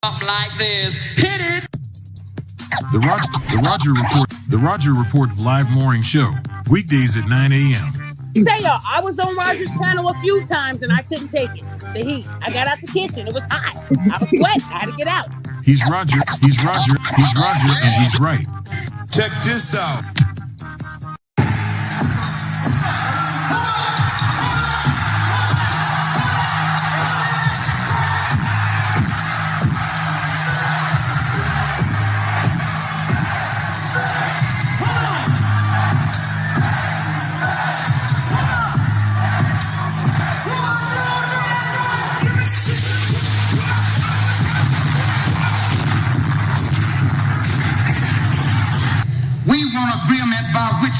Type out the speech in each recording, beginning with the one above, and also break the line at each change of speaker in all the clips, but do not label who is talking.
Something like this. Hit it.
The Roger Report live morning show, weekdays at 9 a.m.
Say y'all, I was on Roger's panel a few times and I couldn't take it. The heat. I got out the kitchen. It was hot. I was sweating. I had to get out.
He's Roger, and he's right.
Check this out.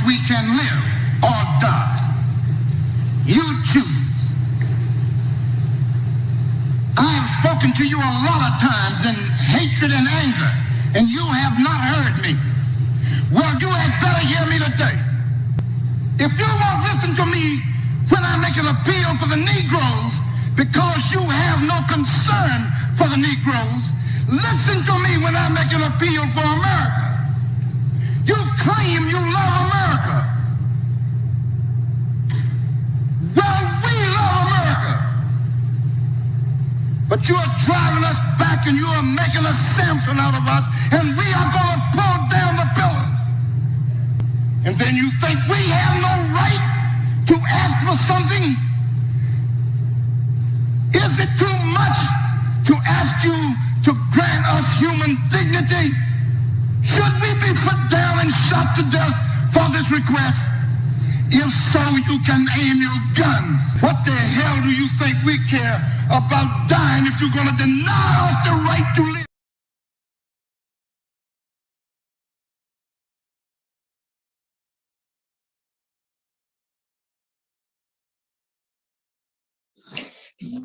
We can live or die. You choose. I have spoken to you a lot of times in hatred and anger, and you have not heard me. Well, you had better hear me today. If you won't listen to me when I make an appeal for the Negroes because you have no concern for the Negroes, listen to me when I make an appeal for America. You claim you love America. Well, we love America. But you are driving us back and you are making a Samson out of us, and we are going to pull down the pillars. And then you think we have no right to ask for something? Is it too much to ask you to grant us human dignity? Should we be put down and shot to death for this request? If so, you can aim your guns. What the hell do you think we care about dying if you're going to deny us the right to live?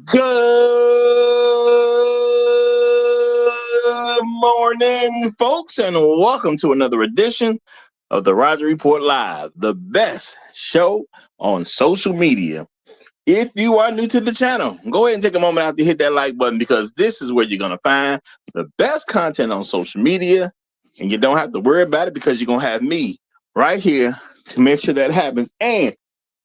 Good morning, folks, and welcome to another edition of the Roger Report Live, the best show on social media. If you are new to the channel, go ahead and take a moment out to hit that like button, because this is where you're going to find the best content on social media, and you don't have to worry about it because you're going to have me right here to make sure that happens. And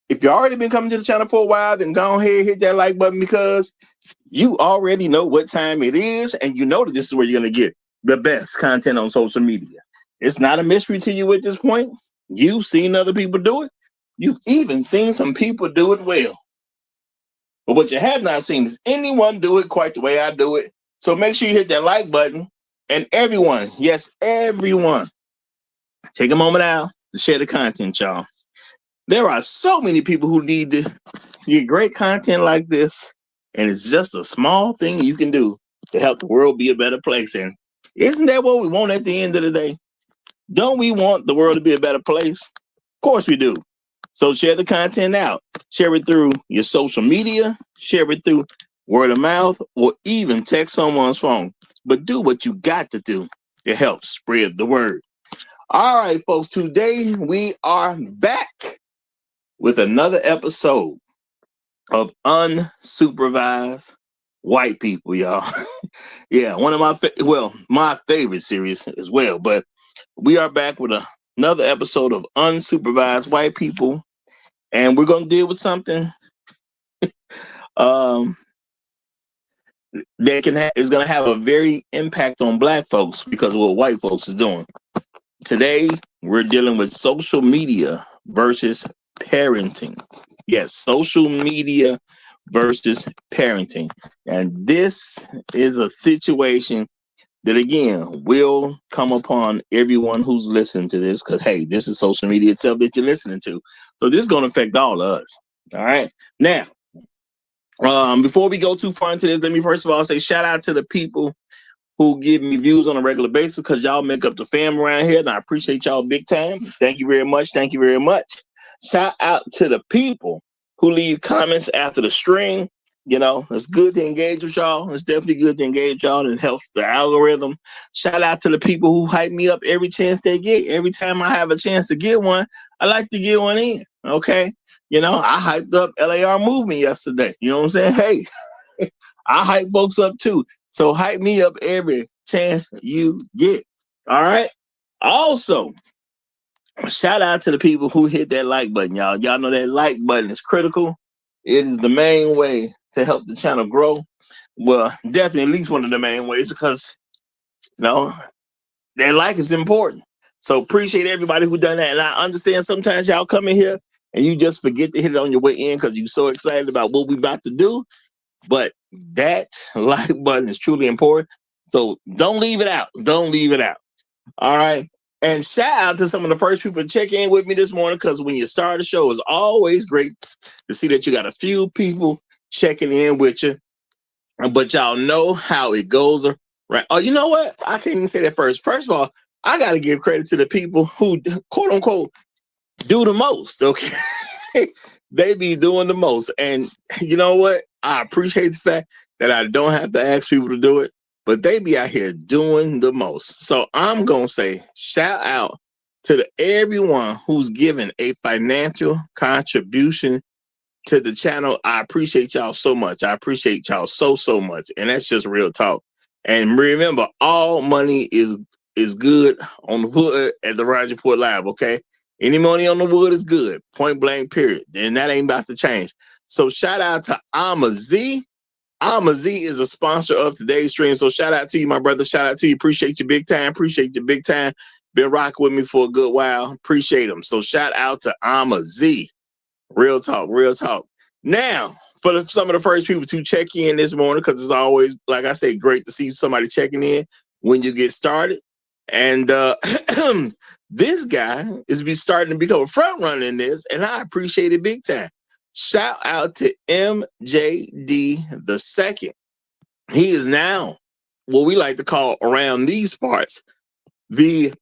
if you've already been coming to the channel for a while, then go ahead and hit that like button, because you already know what time it is, and you know that this is where you're going to get the best content on social media. It's not a mystery to you at this point. You've seen other people do it. You've even seen some people do it well. But what you have not seen is anyone do it quite the way I do it. So make sure you hit that like button. And everyone, yes, everyone, take a moment out to share the content, y'all. There are so many people who need to get great content like this, and it's just a small thing you can do to help the world be a better place. And isn't that what we want at the end of the day? Don't we want the world to be a better place? Of course we do. So share the content out. Share it through your social media. Share it through word of mouth, or even text someone's phone. But do what you got to do to help spread the word. All right, folks, today we are back with another episode of Unsupervised White People, y'all. Yeah, one of my favorite series as well. But we are back with another episode of Unsupervised White People, and we're going to deal with something that is going to have a very impact on Black folks because of what white folks is doing. Today, we're dealing with social media versus parenting. Yes, social media versus parenting. And this is a situation that, again, will come upon everyone who's listening to this, because, hey, this is social media itself that you're listening to. So this is going to affect all of us. All right. Now, before we go too far into this, let me first of all say shout out to the people who give me views on a regular basis, because y'all make up the fam around here, and I appreciate y'all big time. Thank you very much. Thank you very much. Shout out to the people who leave comments after the stream. You know, it's good to engage with y'all. It's definitely good to engage with y'all. It helps the algorithm. Shout out to the people who hype me up every chance they get. Every time I have a chance to get one, I like to get one in. Okay. You know, I hyped up LAR movement yesterday. You know what I'm saying? Hey, I hype folks up too. So hype me up every chance you get. All right. Also, shout out to the people who hit that like button, y'all. Y'all know that like button is critical. It is the main way to help the channel grow. Well, definitely at least one of the main ways, because that like is important. So appreciate everybody who done that. And I understand sometimes y'all come in here and you just forget to hit it on your way in because you're so excited about what we about to do. But that like button is truly important. So don't leave it out. Don't leave it out. All right. And shout out to some of the first people to check in with me this morning, because when you start the show, it's always great to see that you got a few people checking in with you. But y'all know how it goes, right? Oh, you know what? I can't even say that first. First of all, I got to give credit to the people who, quote unquote, do the most, okay? They be doing the most. And you know what? I appreciate the fact that I don't have to ask people to do it, but they be out here doing the most. So I'm going to say shout out to everyone who's given a financial contribution to the channel. I appreciate y'all so much. I appreciate y'all so much. And that's just real talk. And remember, all money is good on the wood at the Roger Report Live, okay? Any money on the wood is good. Point blank, period. And that ain't about to change. So shout out to Z. Z is a sponsor of today's stream. So shout out to you, my brother. Shout out to you. Appreciate you big time. Appreciate you big time. Been rocking with me for a good while. Appreciate him. So shout out to Z. Real talk, real talk. Now, for some of the first people to check in this morning, because it's always, like I say, great to see somebody checking in when you get started. And this guy is starting to become a front runner in this, and I appreciate it big time. Shout out to MJD the second. He is now what we like to call around these parts the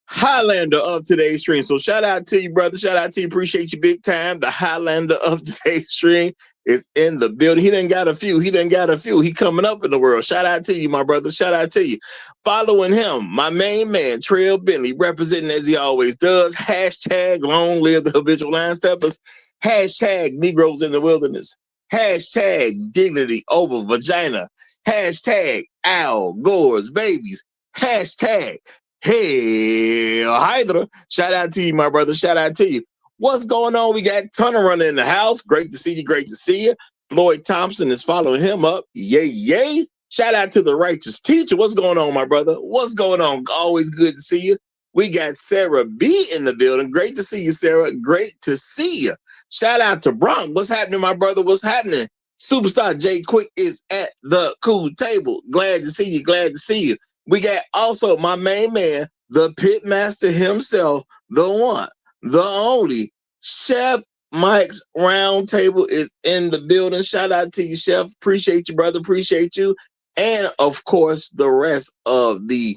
Highlander of today's stream. So shout out to you, brother. Shout out to you. Appreciate you big time. The Highlander of today's stream is in the building. He done got a few. He coming up in the world. Shout out to you, my brother. Shout out to you. Following him, my main man, Trail Bentley, representing as he always does. Hashtag long live the habitual line steppers. Hashtag Negroes in the wilderness. Hashtag dignity over vagina. Hashtag Al Gore's babies. Hashtag Hell Hydra. Shout out to you, my brother. Shout out to you. What's going on? We got Tunner running in the house. Great to see you. Great to see you. Floyd Thompson is following him up. Yay, yay. Shout out to the righteous teacher. What's going on, my brother? What's going on? Always good to see you. We got Sarah B in the building. Great to see you, Sarah. Great to see you. Shout out to Bronx. What's happening, my brother? What's happening? Superstar Jay Quick is at the cool table. Glad to see you. Glad to see you. We got also my main man, the pitmaster himself, the one, the only, Chef Mike's Roundtable is in the building. Shout out to you, Chef. Appreciate you, brother. Appreciate you. And, of course, the rest of the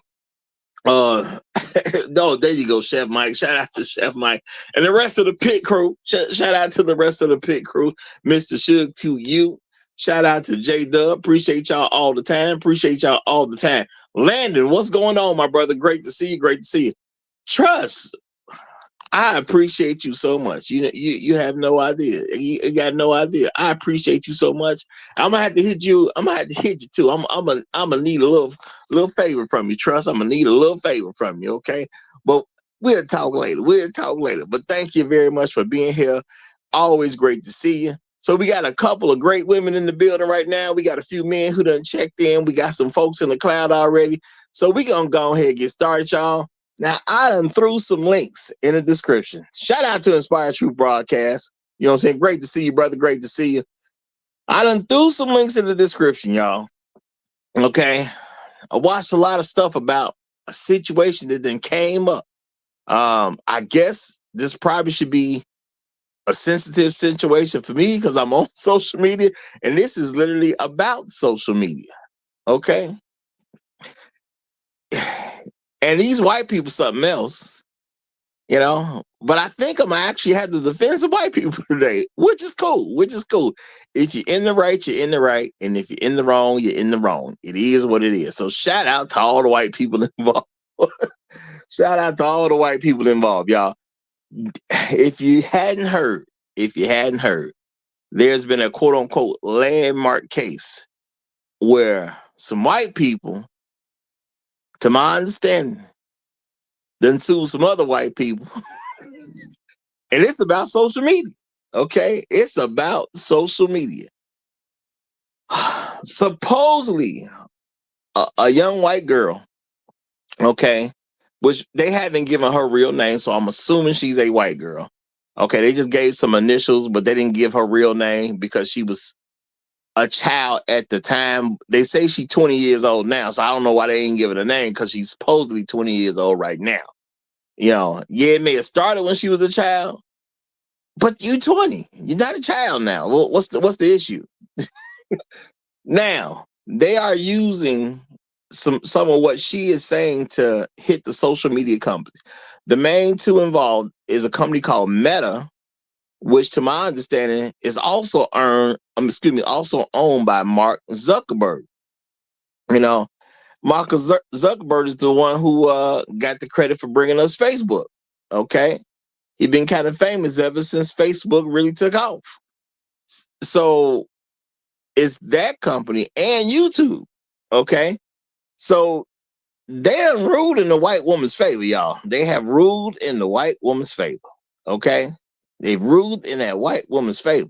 no, there you go, Chef Mike. Shout out to Chef Mike and the rest of the pit crew. Shout out to the rest of the pit crew, Mr. Suge, to you. Shout out to J Dub. Appreciate y'all all the time. Appreciate y'all all the time. Landon, what's going on, my brother? Great to see you. Great to see you. Trust, I appreciate you so much. You have no idea. You got no idea. I appreciate you so much. I'm gonna have to hit you. I'm gonna have to hit you too. I'm gonna need a little favor from you. Trust, I'm gonna need a little favor from you. Okay, but we'll talk later. But thank you very much for being here. Always great to see you. So we got a couple of great women in the building right now. We got a few men who done checked in. We got some folks in the cloud already. So we gonna go ahead and get started, y'all. Now, I done threw some links in the description. Shout out to Inspired Truth Broadcast. You know what I'm saying? Great to see you, brother. Great to see you. I done threw some links in the description, y'all. Okay? I watched a lot of stuff about a situation that then came up. I guess this probably should be a sensitive situation for me because I'm on social media, and this is literally about social media. Okay? And these white people something else, you know. But I think I'm actually have the defense of white people today, which is cool. If you're in the right, you're in the right. And if you're in the wrong, you're in the wrong. It is what it is. So shout out to all the white people involved. Shout out to all the white people involved, y'all. If you hadn't heard, there's been a quote unquote landmark case where some white people, to my understanding, then sue some other white people. And it's about social media. Okay? It's about social media. Supposedly, a young white girl, okay, which they haven't given her real name, so I'm assuming she's a white girl. Okay, they just gave some initials, but they didn't give her real name because she was a child at the time. They say she's 20 years old now, so I don't know why they didn't give it a name, because she's supposedly 20 years old right now. You know, yeah, it may have started when she was a child, but you 20. You're not a child now. Well, what's the issue? Now, they are using some of what she is saying to hit the social media companies. The main two involved is a company called Meta, which to my understanding is also also owned by Mark Zuckerberg. You know, Mark Zuckerberg is the one who got the credit for bringing us Facebook. Okay, he's been kind of famous ever since Facebook really took off. So it's that company and YouTube. Okay, so they done ruled in the white woman's favor, y'all. They have ruled in the white woman's favor. Okay, they've ruled in that white woman's favor.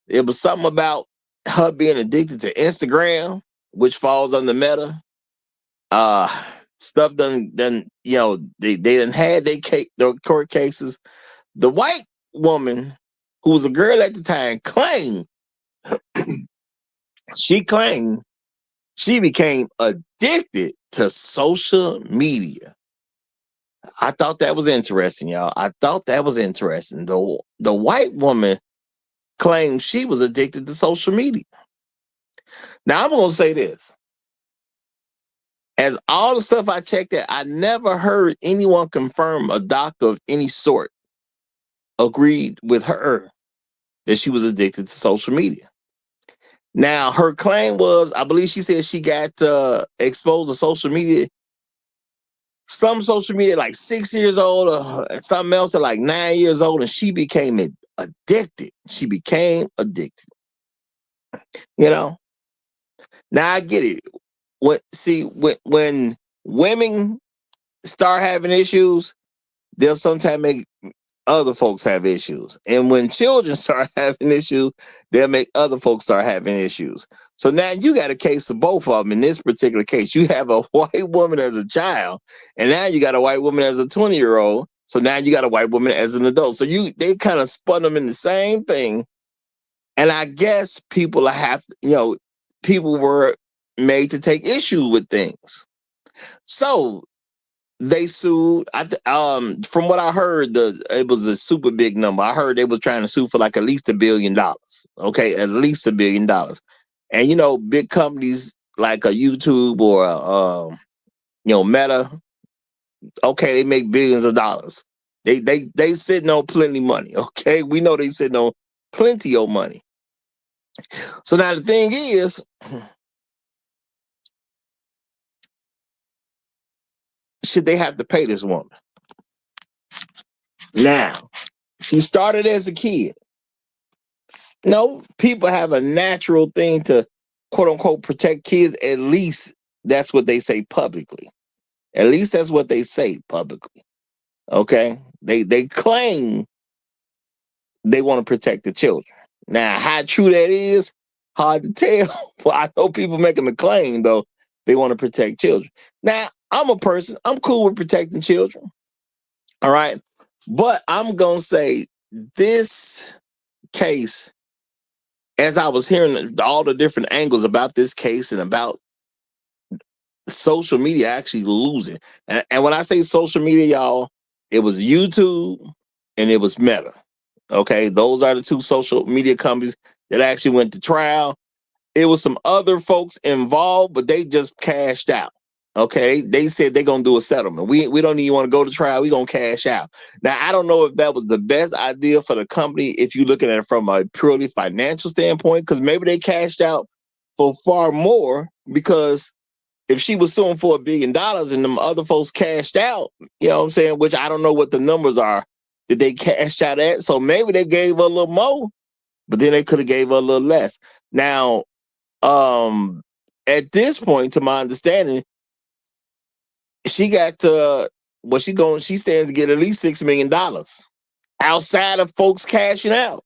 It was something about her being addicted to Instagram, which falls under Meta. Stuff done, you know, they done had their court cases. The white woman, who was a girl at the time, claimed she became addicted to social media. I thought that was interesting, y'all. I thought that was interesting. The white woman claimed she was addicted to social media. Now, I'm going to say this. As all the stuff I checked out, I never heard anyone confirm, a doctor of any sort agreed with her that she was addicted to social media. Now, her claim was, I believe she said she got exposed to social media, some social media like 6 years old, or something else at like 9 years old, and she became addicted. She became addicted. You know? Now I get it. When women start having issues, they'll sometimes make other folks have issues. And when children start having issues, they'll make other folks start having issues. So now you got a case of both of them. In this particular case, you have a white woman as a child, and now you got a white woman as a 20-year-old. So now you got a white woman as an adult. So they kind of spun them in the same thing. And I guess people were made to take issue with things. So they sued. From what I heard, it was a super big number. I heard they was trying to sue for like at least $1 billion. Okay, at least $1 billion. And you know, big companies like a YouTube or Meta, okay, they make billions of dollars. They sitting on plenty of money. Okay, we know they sitting on plenty of money. So now the thing is, should they have to pay this woman? Now, she started as a kid. No, people have a natural thing to, quote unquote, protect kids. At least that's what they say publicly. At least that's what they say publicly. Okay? They claim they want to protect the children. Now, how true that is, hard to tell. Well, I know people making the claim, though, they want to protect children. Now, I'm a person, I'm cool with protecting children. All right? But I'm going to say this case, as I was hearing all the different angles about this case and about social media actually losing. And when I say social media, y'all, it was YouTube and it was Meta. Okay, those are the two social media companies that actually went to trial. It was some other folks involved, but they just cashed out. Okay, they said they're going to do a settlement. We don't even want to go to trial. We're going to cash out. Now, I don't know if that was the best idea for the company if you're looking at it from a purely financial standpoint, because maybe they cashed out for far more, because if she was suing for $1 billion and them other folks cashed out, you know what I'm saying, which I don't know what the numbers are that they cashed out at. So maybe they gave her a little more, but then they could have gave her a little less. Now, at this point, to my understanding, she got to she stands to get at least $6 million outside of folks cashing out.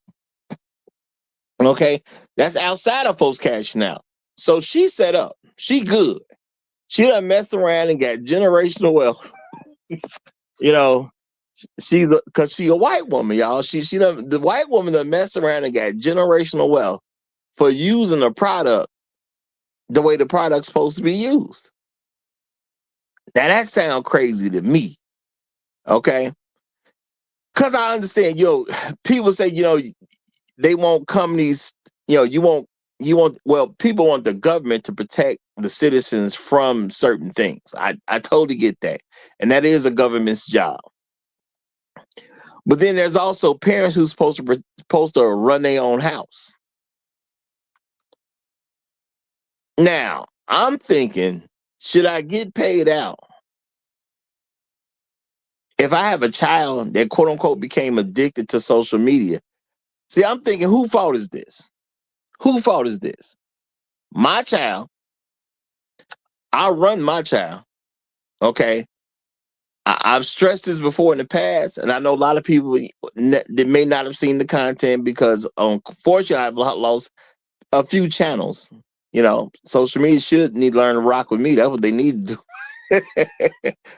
Okay, that's outside of folks cashing out. So she set up. She good. She done mess around and got generational wealth. You know, because she a white woman, y'all. The white woman that mess around and got generational wealth for using the product the way the product's supposed to be used. Now that sounds crazy to me. Okay. Cause I understand, people say, they want companies, people want the government to protect the citizens from certain things. I totally get that. And that is a government's job. But then there's also parents who's supposed to run their own house. Now, I'm thinking, should I get paid out if I have a child that quote unquote became addicted to social media? See, I'm thinking, whose fault is this? Whose fault is this? My child. I run my child. Okay. I've stressed this before in the past, and I know a lot of people that may not have seen the content because, unfortunately, I've lost a few channels. Social media should need to learn to rock with me. That's what they need to do.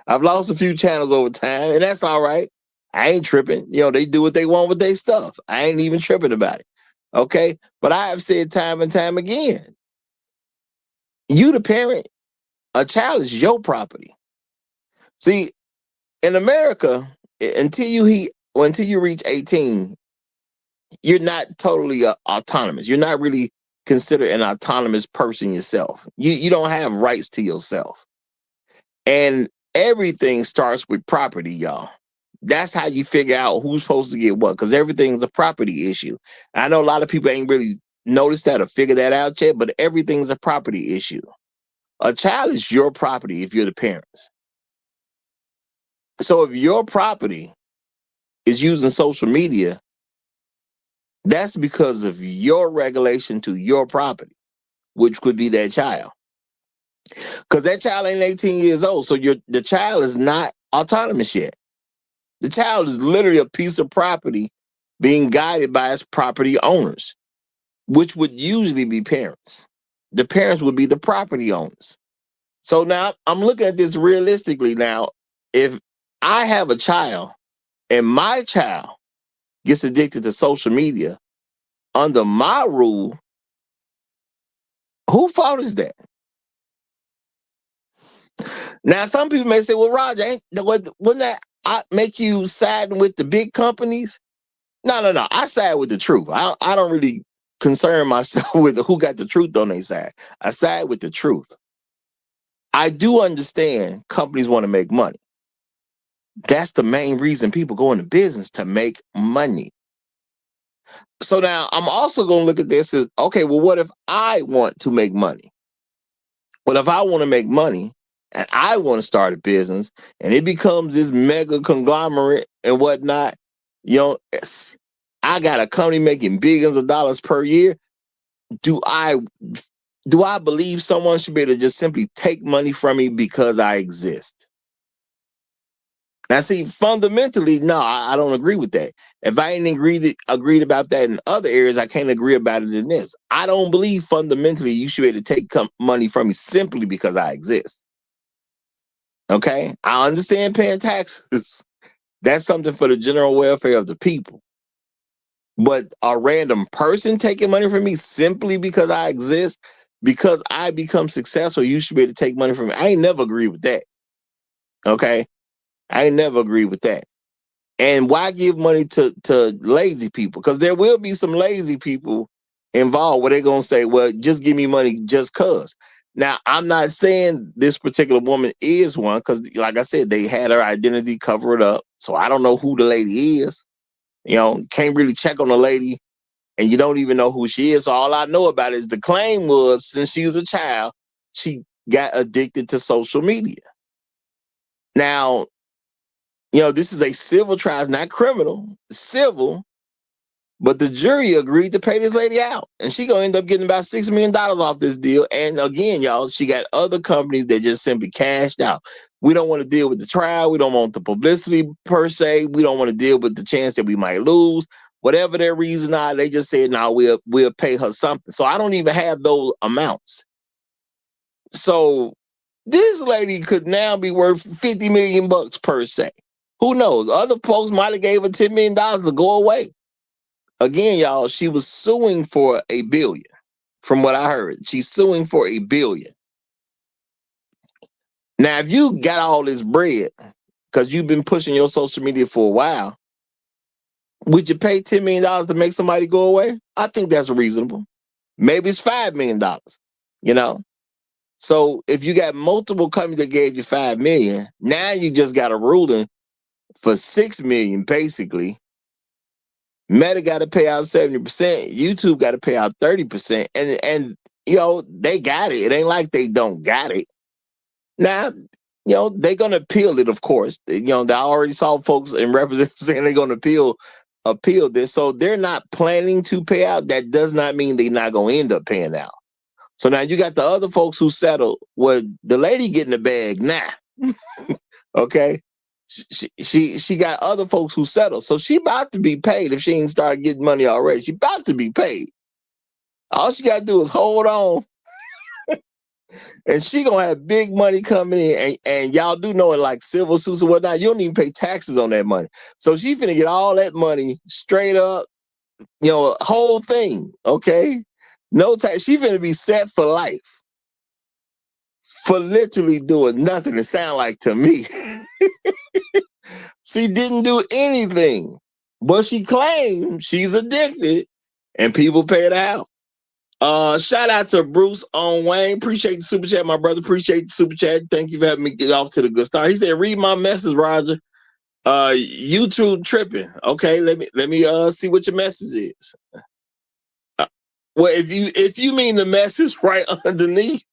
I've lost a few channels over time, and that's all right. I ain't tripping. They do what they want with their stuff. I ain't even tripping about it. Okay. But I have said time and time again, you the parent, a child is your property. See, in America, until you reach 18, you're not totally autonomous. You're not really considered an autonomous person yourself. You don't have rights to yourself. And everything starts with property, y'all. That's how you figure out who's supposed to get what, because everything's a property issue. I know a lot of people ain't really noticed that or figured that out yet, but everything's a property issue. A child is your property if you're the parents. So if your property is using social media, that's because of your regulation to your property, which could be that child. Because that child ain't 18 years old, so the child is not autonomous yet. The child is literally a piece of property being guided by its property owners, which would usually be parents. The parents would be the property owners. So now I'm looking at this realistically now. If I have a child and my child gets addicted to social media, under my rule, whose fault is that? Now, some people may say, well, Roger, wouldn't that make you siding with the big companies? No. I side with the truth. I don't really concern myself with who got the truth on their side. I side with the truth. I do understand companies want to make money. That's the main reason people go into business, to make money. So now I'm also going to look at this as, okay, well, what if I want to make money? What if I want to make money and I want to start a business and it becomes this mega conglomerate and whatnot? I got a company making billions of dollars per year. Do I believe someone should be able to just simply take money from me because I exist? Now, see, fundamentally, no, I don't agree with that. If I ain't agreed about that in other areas, I can't agree about it in this. I don't believe fundamentally you should be able to take money from me simply because I exist. Okay? I understand paying taxes. That's something for the general welfare of the people. But a random person taking money from me simply because I exist, because I become successful, you should be able to take money from me. I ain't never agreed with that. Okay? I ain't never agreed with that. And why give money to lazy people? Because there will be some lazy people involved where they're going to say, well, just give me money just because. Now, I'm not saying this particular woman is one because, like I said, they had her identity covered up. So I don't know who the lady is. Can't really check on the lady, and you don't even know who she is. So all I know about it is the claim was since she was a child, she got addicted to social media. Now, this is a civil trial, not criminal, civil. But the jury agreed to pay this lady out, and she gonna end up getting about $6 million off this deal. And again, y'all, she got other companies that just simply cashed out. We don't want to deal with the trial. We don't want the publicity per se. We don't want to deal with the chance that we might lose. Whatever their reason are, they just said, "No, we'll pay her something." So I don't even have those amounts. So this lady could now be worth 50 million bucks per se. Who knows? Other folks might have gave her $10 million to go away. Again, y'all, she was suing for $1 billion. From what I heard, she's suing for $1 billion. Now, if you got all this bread because you've been pushing your social media for a while, would you pay $10 million to make somebody go away? I think that's reasonable. Maybe it's $5 million, you know? So if you got multiple companies that gave you $5 million, now you just got a ruling for $6 million, basically. Meta got to pay out 70%. YouTube got to pay out 30%. And you know, they got it. It ain't like they don't got it. Now, you know, they're going to appeal it, of course. You know, I already saw folks in Reparations saying they're going to appeal this. So they're not planning to pay out. That does not mean they're not going to end up paying out. So now you got the other folks who settled. Well, the lady getting the bag now. Okay. She got other folks who settled. So she about to be paid if she ain't started getting money already. She about to be paid. All she got to do is hold on. And she going to have big money coming in. And y'all do know in like civil suits and whatnot, you don't even pay taxes on that money. So she finna get all that money straight up, you know, whole thing. Okay. No tax. She finna be set for life. For literally doing nothing, it sound like to me. She didn't do anything, but she claimed she's addicted and people paid her out. Shout out to Bruce on Wayne. Appreciate the super chat, my brother. Appreciate the super chat. Thank you for having me get off to the good start. He said, read my message, Roger. YouTube tripping. Okay, let me see what your message is. Well, if you mean the message right underneath,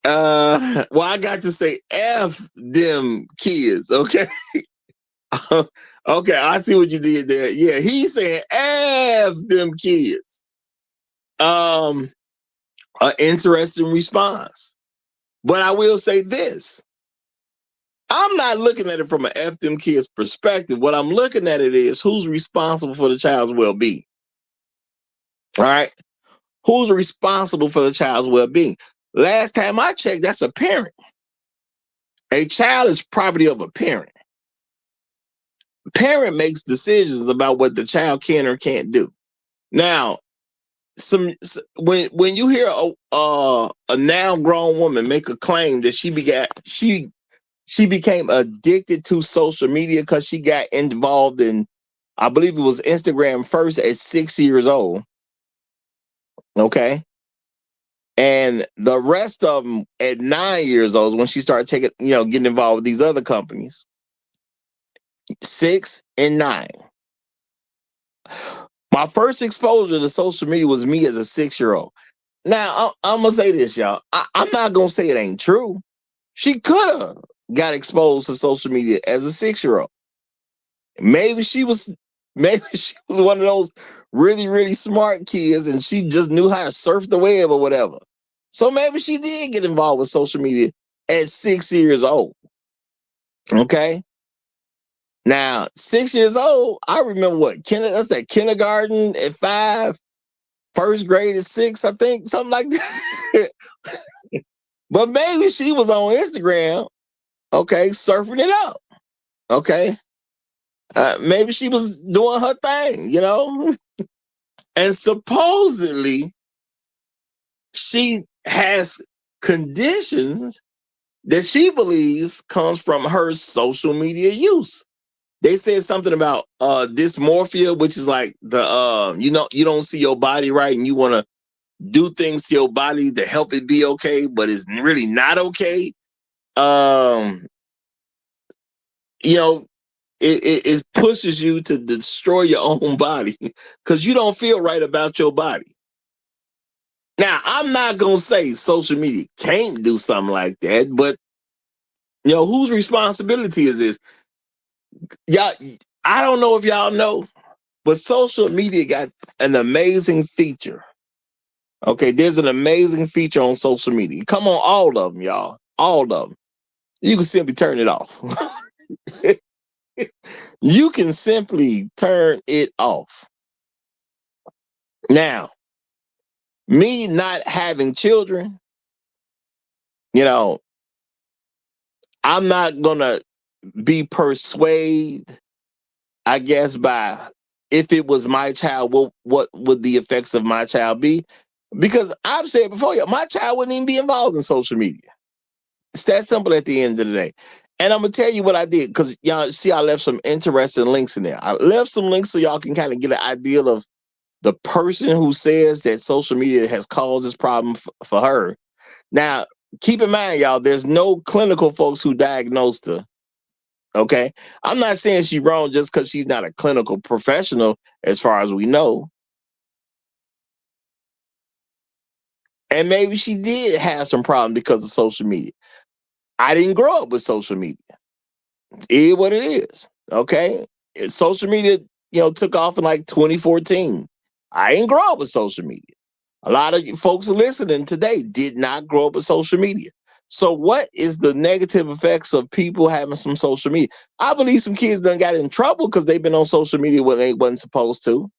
well, I got to say F them kids, okay? Okay, I see what you did there. Yeah, he's saying F them kids. An interesting response. But I will say this. I'm not looking at it from an F them kids perspective. What I'm looking at it is who's responsible for the child's well-being. All right? Who's responsible for the child's well-being? Last time I checked, that's a parent. A child is property of a parent. Parent makes decisions about what the child can or can't do. Now, when you hear a now grown woman make a claim that she became addicted to social media because she got involved in, I believe it was Instagram first at 6 years old. Okay. And the rest of them at 9 years old when she started getting involved with these other companies. 6 and 9. My first exposure to social media was me as a 6-year-old. Now, I'm going to say this, y'all. I'm not going to say it ain't true. She could have got exposed to social media as a 6-year-old. Maybe she was one of those really, really smart kids and she just knew how to surf the web or whatever. So maybe she did get involved with social media at 6 years old. Okay. Now, 6 years old, I remember that's that kindergarten at 5, first grade at 6, I think, something like that. But maybe she was on Instagram, okay, surfing it up. Okay. Maybe she was doing her thing, you know? And supposedly, she has conditions that she believes comes from her social media use. They said something about dysmorphia, which is like the you don't see your body right and you want to do things to your body to help it be okay, but it's really not okay. It pushes you to destroy your own body because you don't feel right about your body. Now, I'm not going to say social media can't do something like that, but, whose responsibility is this? Y'all, I don't know if y'all know, But social media got an amazing feature. Okay, there's an amazing feature on social media. Come on, all of them, y'all. All of them. You can simply turn it off. You can simply turn it off. Now, me not having children, you know, I'm not gonna be persuaded, I guess, by if it was my child, what would the effects of my child be? Because I've said before, my child wouldn't even be involved in social media. It's that simple at the end of the day. And I'm gonna tell you what I did, because y'all see I left some interesting links in there. I left some links so y'all can kind of get an idea of the person who says that social media has caused this problem for her. Now, keep in mind, y'all, there's no clinical folks who diagnosed her. Okay. I'm not saying she's wrong just because she's not a clinical professional, as far as we know. And maybe she did have some problem because of social media. I didn't grow up with social media. It is what it is. Okay. Social media, took off in like 2014. I didn't grow up with social media. A lot of you folks listening today did not grow up with social media. So what is the negative effects of people having some social media? I believe some kids done got in trouble because they've been on social media when they wasn't supposed to.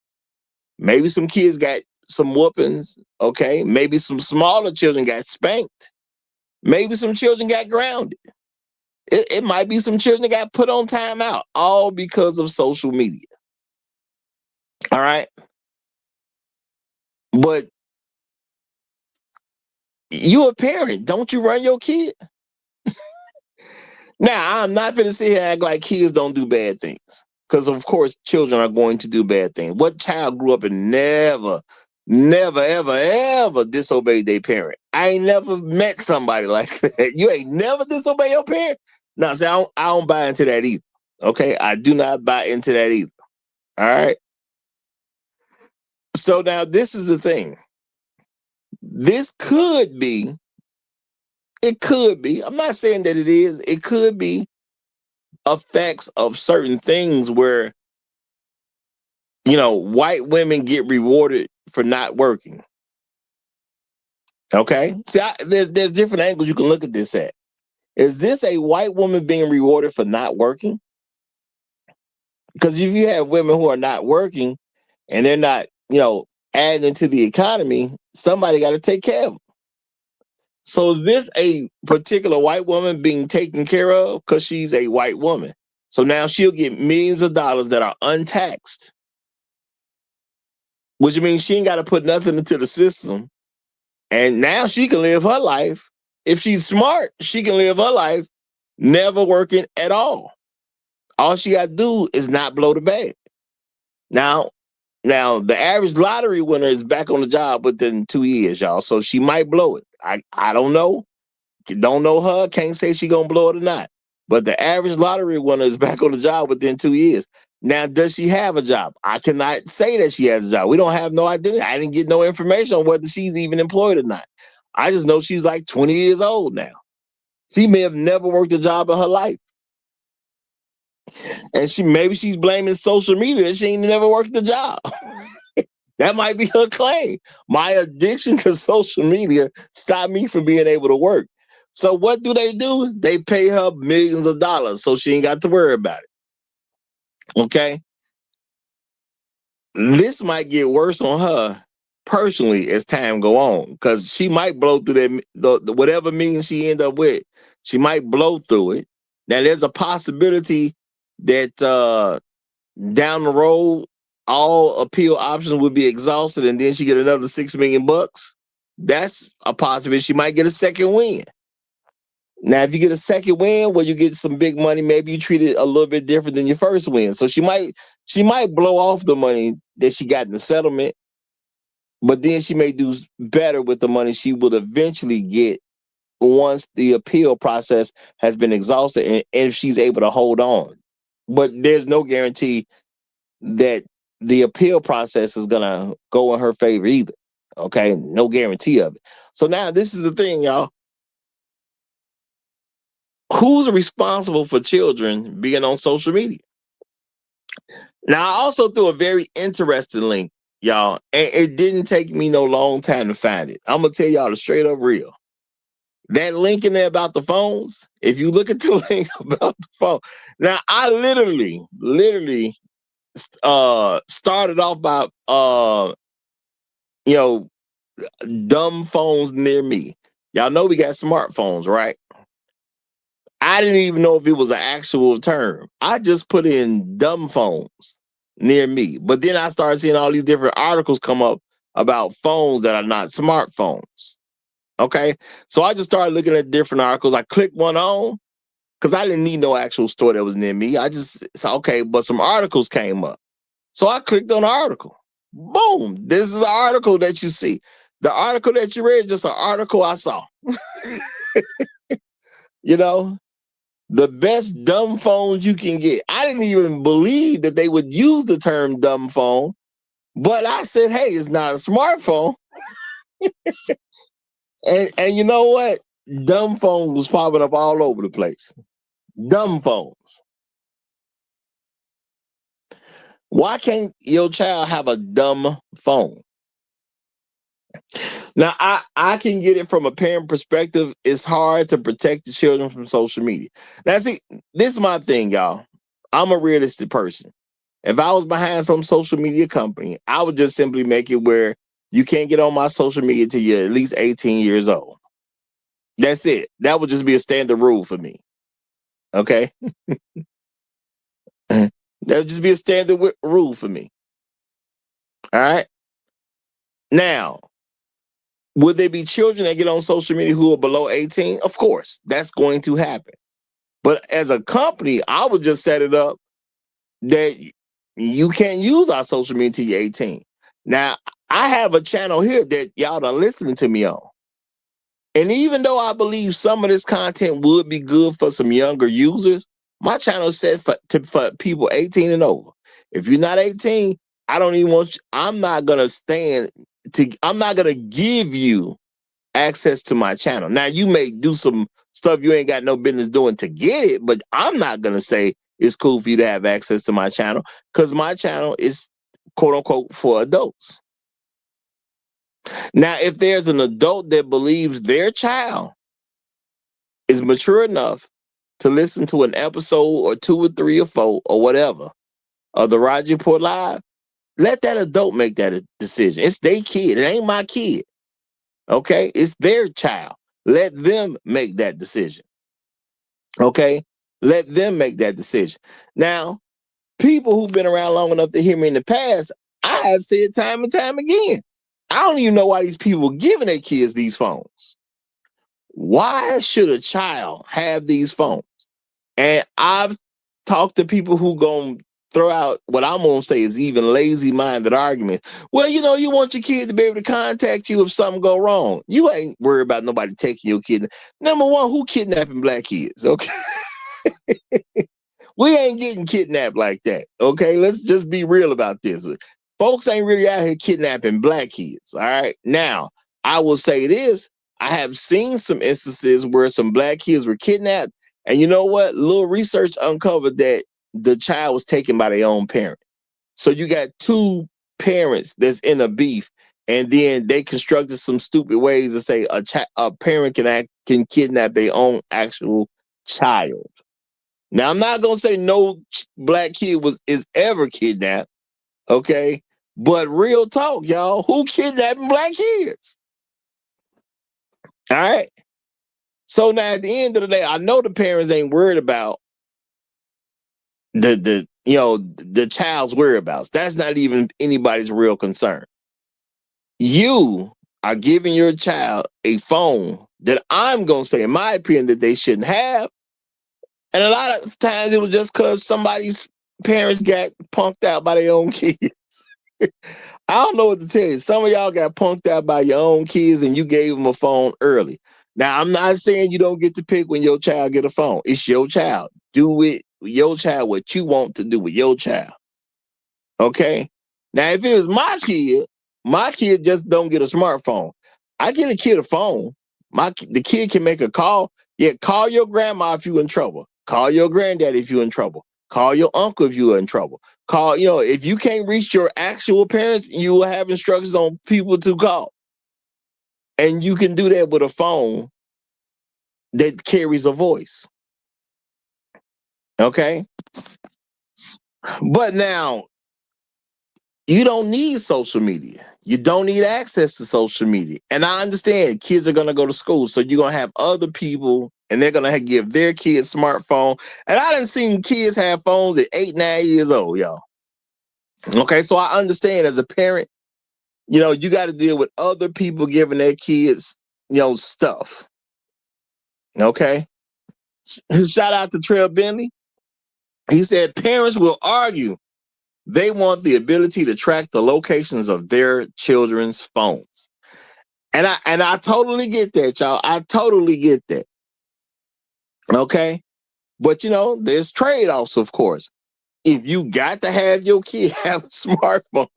Maybe some kids got some whoopings, okay? Maybe some smaller children got spanked. Maybe some children got grounded. It might be some children that got put on timeout, all because of social media. All right? But you a parent, don't you run your kid? Now, I'm not going to sit here and act like kids don't do bad things. Because, of course, children are going to do bad things. What child grew up and never, ever, ever disobeyed their parent? I ain't never met somebody like that. You ain't never disobeyed your parent? No, see, I don't buy into that either. Okay? I do not buy into that either. All right? So now this is the thing. This could be, I'm not saying that it is, it could be effects of certain things where, white women get rewarded for not working. Okay? See, there's different angles you can look at this at. Is this a white woman being rewarded for not working? Because if you have women who are not working and they're not, adding to the economy, somebody got to take care of them. So is this a particular white woman being taken care of because she's a white woman? So now she'll get millions of dollars that are untaxed, which means she ain't got to put nothing into the system. And now she can live her life. If she's smart, she can live her life never working at all. All she got to do is not blow the bag. Now, the average lottery winner is back on the job within 2 years, y'all. So she might blow it. I don't know. Don't know her. Can't say she gonna blow it or not. But the average lottery winner is back on the job within 2 years. Now, does she have a job? I cannot say that she has a job. We don't have no identity. I didn't get no information on whether she's even employed or not. I just know she's like 20 years old now. She may have never worked a job in her life. And maybe she's blaming social media that she ain't never worked a job. That might be her claim. My addiction to social media stopped me from being able to work. So what do? They pay her millions of dollars so she ain't got to worry about it. Okay? This might get worse on her personally as time go on, because she might blow through the whatever means she end up with. She might blow through it. Now, there's a possibility that down the road, all appeal options would be exhausted, and then she get another $6 million. That's a possibility. She might get a second win. Now, if you get a second win, well, you get some big money. Maybe you treat it a little bit different than your first win. So she might blow off the money that she got in the settlement, but then she may do better with the money she will eventually get once the appeal process has been exhausted, and if she's able to hold on. But there's no guarantee that the appeal process is going to go in her favor either. Okay? No guarantee of it. So now this is the thing, y'all. Who's responsible for children being on social media? Now, I also threw a very interesting link, y'all, and it didn't take me no long time to find it. I'm going to tell y'all the straight up real. That link in there about the phones, if you look at the link about the phone, now I literally started off by dumb phones near me. Y'all know we got smartphones, right? I didn't even know if it was an actual term. I just put in dumb phones near me. But then I started seeing all these different articles come up about phones that are not smartphones. Okay. So I just started looking at different articles. I clicked one on because I didn't need no actual store that was near me. I just said, okay, but some articles came up. So I clicked on the article. Boom. This is the article that you see. The article that you read is just an article I saw. You know, the best dumb phones you can get. I didn't even believe that they would use the term dumb phone, but I said, hey, it's not a smartphone. and you know what? Dumb phones was popping up all over the place. Dumb phones. Why can't your child have a dumb phone? Now, I can get it from a parent perspective. It's hard to protect the children from social media. Now, see, this is my thing, y'all. I'm a realistic person. If I was behind some social media company, I would just simply make it where you can't get on my social media till you're at least 18 years old. That's it. That would just be a standard rule for me. Okay? That would just be a standard rule for me. All right? Now, would there be children that get on social media who are below 18? Of course, that's going to happen. But as a company, I would just set it up that you can't use our social media until you're 18. Now, I have a channel here that y'all are listening to me on. And even though I believe some of this content would be good for some younger users, my channel is set for people 18 and over. If you're not 18, I don't even want you, I'm not going to give you access to my channel. Now, you may do some stuff you ain't got no business doing to get it, but I'm not going to say it's cool for you to have access to my channel because my channel is quote unquote for adults. Now, if there's an adult that believes their child is mature enough to listen to an episode or 2 or 3 or 4 or whatever of the Roger Report Live, let that adult make that decision. It's their kid. It ain't my kid. Okay? It's their child. Let them make that decision. Okay? Let them make that decision. Now, people who've been around long enough to hear me in the past, I have said time and time again, I don't even know why these people are giving their kids these phones. Why should a child have these phones? And I've talked to people who gonna throw out what I'm gonna say is even lazy-minded arguments. Well, you want your kid to be able to contact you if something go wrong. You ain't worried about nobody taking your kid. Number one, who kidnapping black kids? Okay. We ain't getting kidnapped like that. Okay, let's just be real about this. Folks ain't really out here kidnapping black kids. All right. Now, I will say this. I have seen some instances where some black kids were kidnapped. And you know what? Little research uncovered that the child was taken by their own parent. So you got 2 parents that's in a beef, and then they constructed some stupid ways to say a parent can kidnap their own actual child. Now, I'm not gonna say no black kid is ever kidnapped, okay? But real talk, y'all, who kidnapping black kids? All right. So now at the end of the day, I know the parents ain't worried about the child's whereabouts. That's not even anybody's real concern. You are giving your child a phone that I'm gonna say, in my opinion, that they shouldn't have. And a lot of times it was just because somebody's parents got punked out by their own kids. I don't know what to tell you. Some of y'all got punked out by your own kids and you gave them a phone early. Now, I'm not saying you don't get to pick when your child get a phone. It's your child. Do with your child what you want to do with your child. Okay? Now, if it was my kid just don't get a smartphone. I get a kid a phone. The kid can make a call. Yeah, call your grandma if you're in trouble. Call your granddaddy if you're in trouble. Call your uncle if you are in trouble. Call, if you can't reach your actual parents, you will have instructions on people to call. And you can do that with a phone that carries a voice. Okay? But now, you don't need social media. You don't need access to social media. And I understand kids are going to go to school, so you're going to have other people, and they're going to give their kids smartphone. And I done seen kids have phones at 8, 9 years old, y'all. Okay, so I understand as a parent, you got to deal with other people giving their kids, stuff. Okay? Shout out to Trell Bentley. He said parents will argue they want the ability to track the locations of their children's phones. And I totally get that, y'all. I totally get that. Okay? But there's trade-offs, of course. If you got to have your kid have a smartphone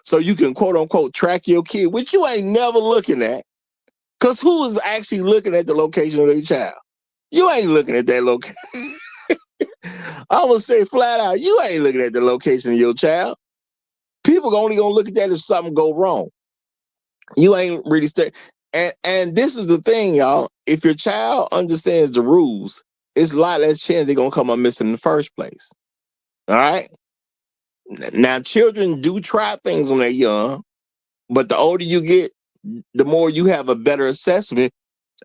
so you can quote unquote track your kid, which you ain't never looking at. Because who is actually looking at the location of their child? You ain't looking at that location. I'm going to say flat out, you ain't looking at the location of your child. People only going to look at that if something go wrong. You ain't really and this is the thing, y'all. If your child understands the rules, it's a lot less chance they're going to come up missing in the first place. All right? Now, children do try things when they're young, but the older you get, the more you have a better assessment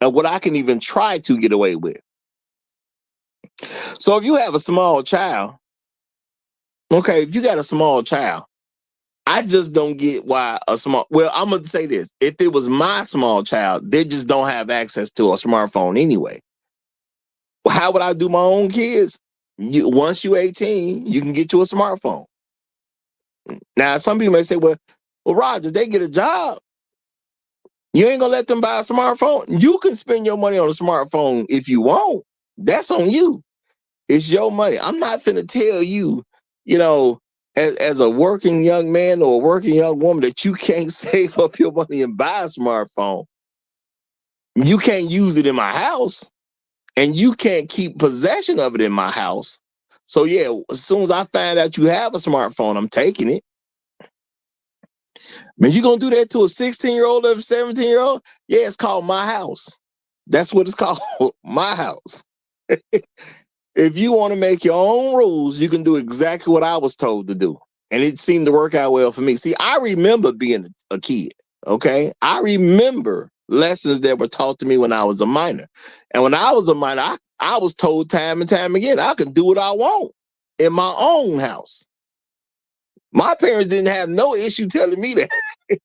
of what I can even try to get away with. So if you have a small child, okay, if you got a small child, I just don't get why well, I'm going to say this. If it was my small child, they just don't have access to a smartphone anyway. How would I do my own kids? Once you're 18, you can get you a smartphone. Now, some people may say, well, Roger, they get a job. You ain't going to let them buy a smartphone? You can spend your money on a smartphone if you want. That's on you. It's your money. I'm not finna tell you, as a working young man or a working young woman that you can't save up your money and buy a smartphone. You can't use it in my house, and you can't keep possession of it in my house. So yeah, as soon as I find out you have a smartphone, I'm taking it. Man, you gonna do that to a 16-year-old or a 17-year-old? Yeah, it's called my house. That's what it's called, my house. If you want to make your own rules, you can do exactly what I was told to do. And it seemed to work out well for me. See, I remember being a kid, okay? I remember lessons that were taught to me when I was a minor. And when I was a minor, I was told time and time again, I could do what I want in my own house. My parents didn't have no issue telling me that.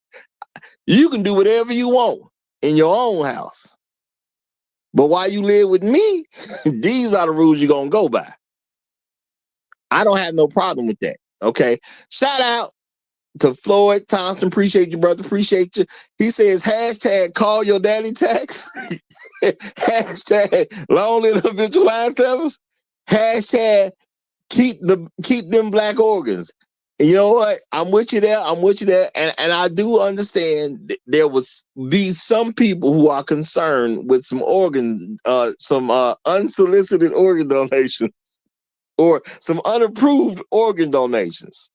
You can do whatever you want in your own house. But while you live with me, these are the rules you're going to go by. I don't have no problem with that, okay? Shout out to Floyd Thompson. Appreciate you, brother. Appreciate you. He says, hashtag call your daddy tax. Hashtag long live the habitual line steppers. Hashtag keep them black organs. And you know what? I'm with you there. And I do understand there will be some people who are concerned with some unsolicited organ donations or some unapproved organ donations.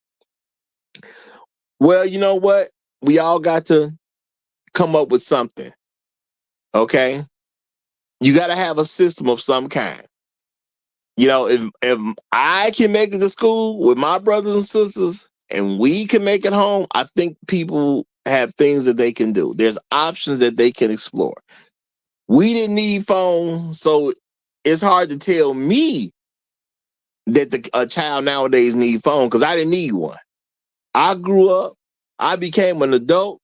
Well, you know what? We all got to come up with something. Okay? You got to have a system of some kind. If I can make it to school with my brothers and sisters and we can make it home, I think people have things that they can do. There's options that they can explore. We didn't need phones, so it's hard to tell me that a child nowadays need phone because I didn't need one. I grew up, I became an adult,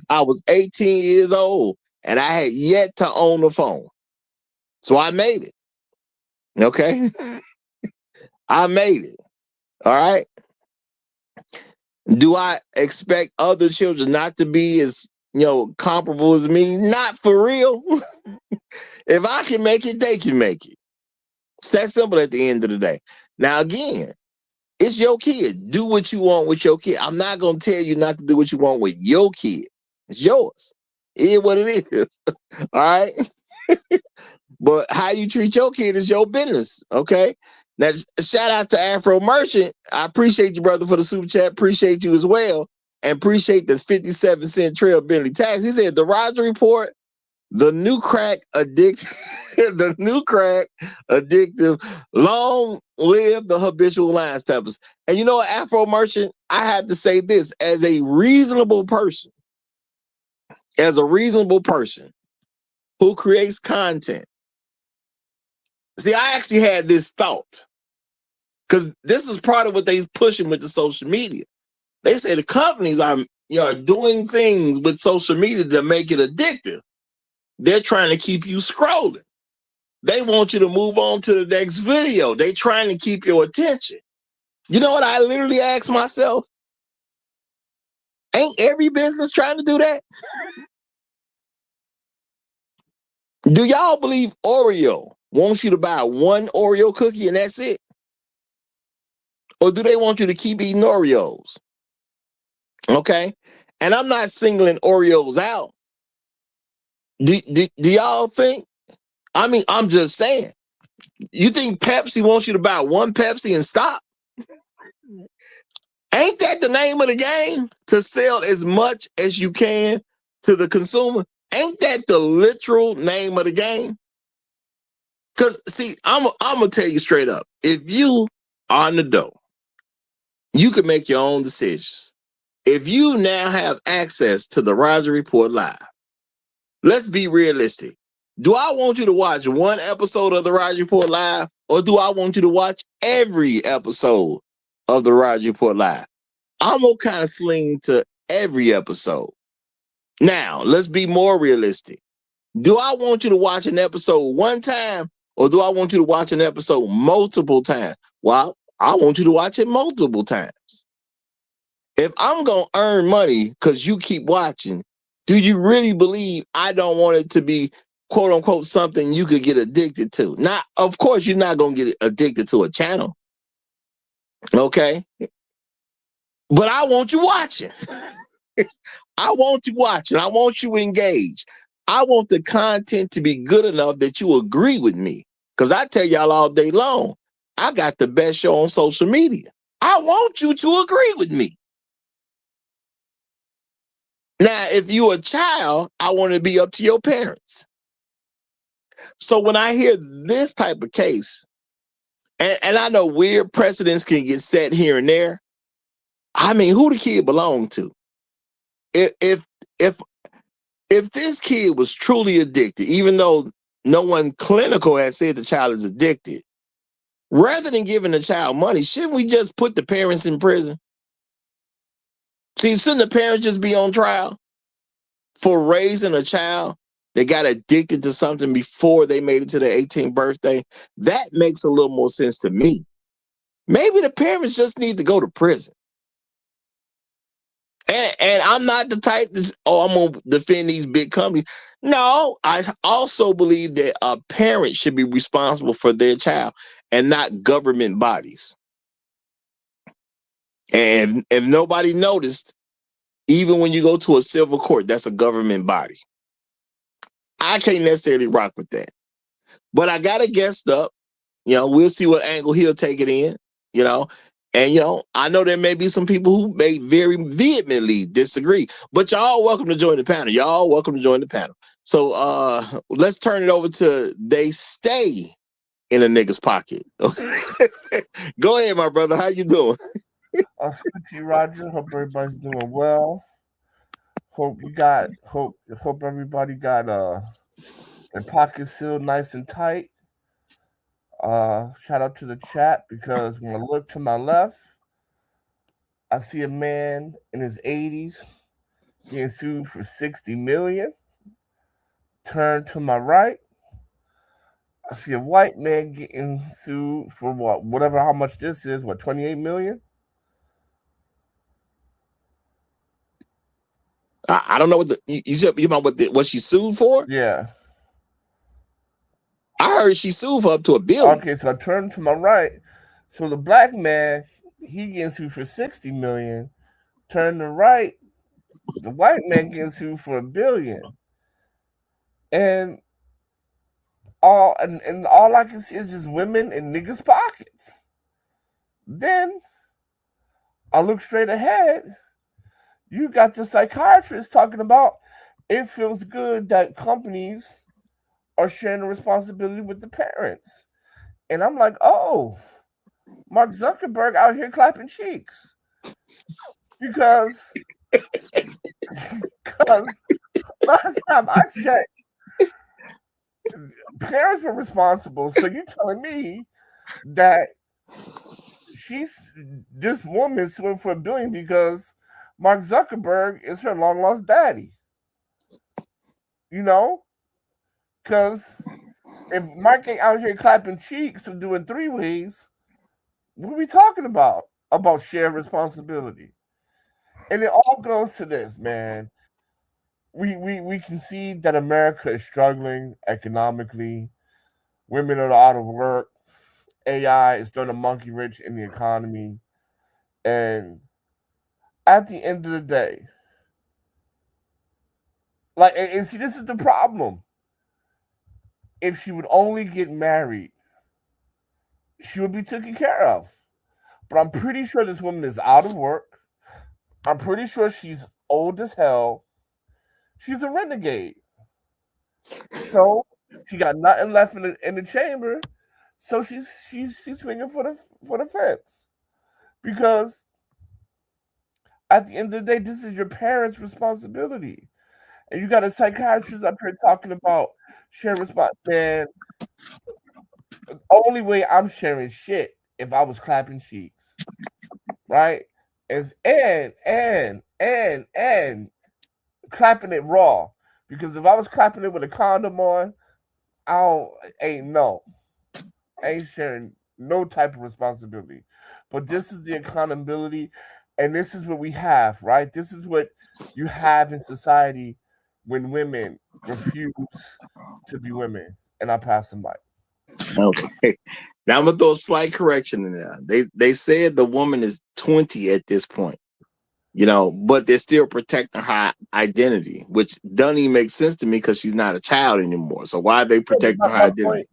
I was 18 years old, and I had yet to own a phone. So I made it. Okay? I made it. All right? Do I expect other children not to be as, comparable as me? Not for real. If I can make it, they can make it. It's that simple at the end of the day. Now, again, it's your kid. Do what you want with your kid. I'm not going to tell you not to do what you want with your kid. It's yours. It is what it is. All right? But how you treat your kid is your business, okay? Now, shout out to Afro Merchant. I appreciate you, brother, for the super chat. Appreciate you as well. And appreciate this 57-cent Trail Bentley tax. He said, the Roger Report, the new crack addict, the new crack addictive, long live the habitual line steppers. And you know what, Afro Merchant, I have to say this as a reasonable person who creates content. See, I actually had this thought because this is part of what they're pushing with the social media. They say the companies are doing things with social media to make it addictive. They're trying to keep you scrolling. They want you to move on to the next video. They're trying to keep your attention. You know what I literally asked myself? Ain't every business trying to do that? Do y'all believe Oreo wants you to buy one Oreo cookie and that's it? Or do they want you to keep eating Oreos? Okay? And I'm not singling Oreos out. Do y'all think? I mean, I'm just saying. You think Pepsi wants you to buy one Pepsi and stop? Ain't that the name of the game? To sell as much as you can to the consumer? Ain't that the literal name of the game? Because, see, I'm going to tell you straight up. If you are an adult, you can make your own decisions. If you now have access to the Roger Report Live, let's be realistic. Do I want you to watch one episode of the Roger Report Live, or do I want you to watch every episode of the Roger Report Live? I'm going to kind of sling to every episode. Now, let's be more realistic. Do I want you to watch an episode one time, or do I want you to watch an episode multiple times? Well, I want you to watch it multiple times. If I'm going to earn money because you keep watching, do you really believe I don't want it to be, quote unquote, something you could get addicted to? Now, of course, you're not going to get addicted to a channel. Okay? But I want you watching. I want you watching. I want you engaged. I want the content to be good enough that you agree with me. Because I tell y'all all day long, I got the best show on social media. I want you to agree with me. Now, if you're a child, I want to be up to your parents. So when I hear this type of case, and I know weird precedents can get set here and there, I mean, who the kid belong to? If this kid was truly addicted, even though no one clinical has said the child is addicted, rather than giving the child money, shouldn't we just put the parents in prison? See, shouldn't the parents just be on trial for raising a child that got addicted to something before they made it to their 18th birthday? That makes a little more sense to me. Maybe the parents just need to go to prison. And I'm not the type that, I'm going to defend these big companies. No, I also believe that a parent should be responsible for their child and not government bodies. And if nobody noticed, even when you go to a civil court, that's a government body. I can't necessarily rock with that. But I got a guest up. We'll see what angle he'll take it in, And, I know there may be some people who may very vehemently disagree, but y'all welcome to join the panel. So let's turn it over to They Stay in a Nigga's Pocket. Go ahead, my brother. How you doing?
Thank you, Roger. Hope everybody's doing well. Hope everybody got their pockets sealed nice and tight. Shout out to the chat, because when I look to my left, I see a man in his 80s getting sued for $60 million. Turn to my right, I see a white man getting sued for how much this is, $28 million?
I don't know what you about what she sued for?
Yeah.
I heard she sued for up to $1 billion.
Okay, so I turn to my right. So the black man, he getting sued for $60 million. Turn to right, the white man getting sued for $1 billion. And and all I can see is just women in niggas' pockets. Then I look straight ahead. You got the psychiatrist talking about it feels good that companies are sharing the responsibility with the parents. And I'm like, oh, Mark Zuckerberg out here clapping cheeks. Because last time I checked, parents were responsible. So you're telling me that this woman suing for $1 billion because Mark Zuckerberg is her long lost daddy. You know? Because if Mark ain't out here clapping cheeks or doing 3-ways, what are we talking about? About shared responsibility. And it all goes to this, man. We can see that America is struggling economically. Women are out of work. AI is doing a monkey rich in the economy. And at the end of the day, and see, this is the problem. If she would only get married, she would be taken care of. But I'm pretty sure this woman is out of work. I'm pretty sure she's old as hell. She's a renegade. So she got nothing left in the chamber. So she's swinging for the fence. Because at the end of the day, this is your parents' responsibility. And you got a psychiatrist up here talking about sharing responsibility. Man, the only way I'm sharing shit if I was clapping cheeks, right? Is and clapping it raw. Because if I was clapping it with a condom on, I ain't sharing no type of responsibility. But this is the accountability, and this is what we have, right? This is what you have in society when women refuse to be women. And I pass the mic.
Okay. Now I'm gonna throw a slight correction in there. They said the woman is 20 at this point, but they're still protecting her identity, which doesn't even make sense to me because she's not a child anymore. So why are they protecting her identity?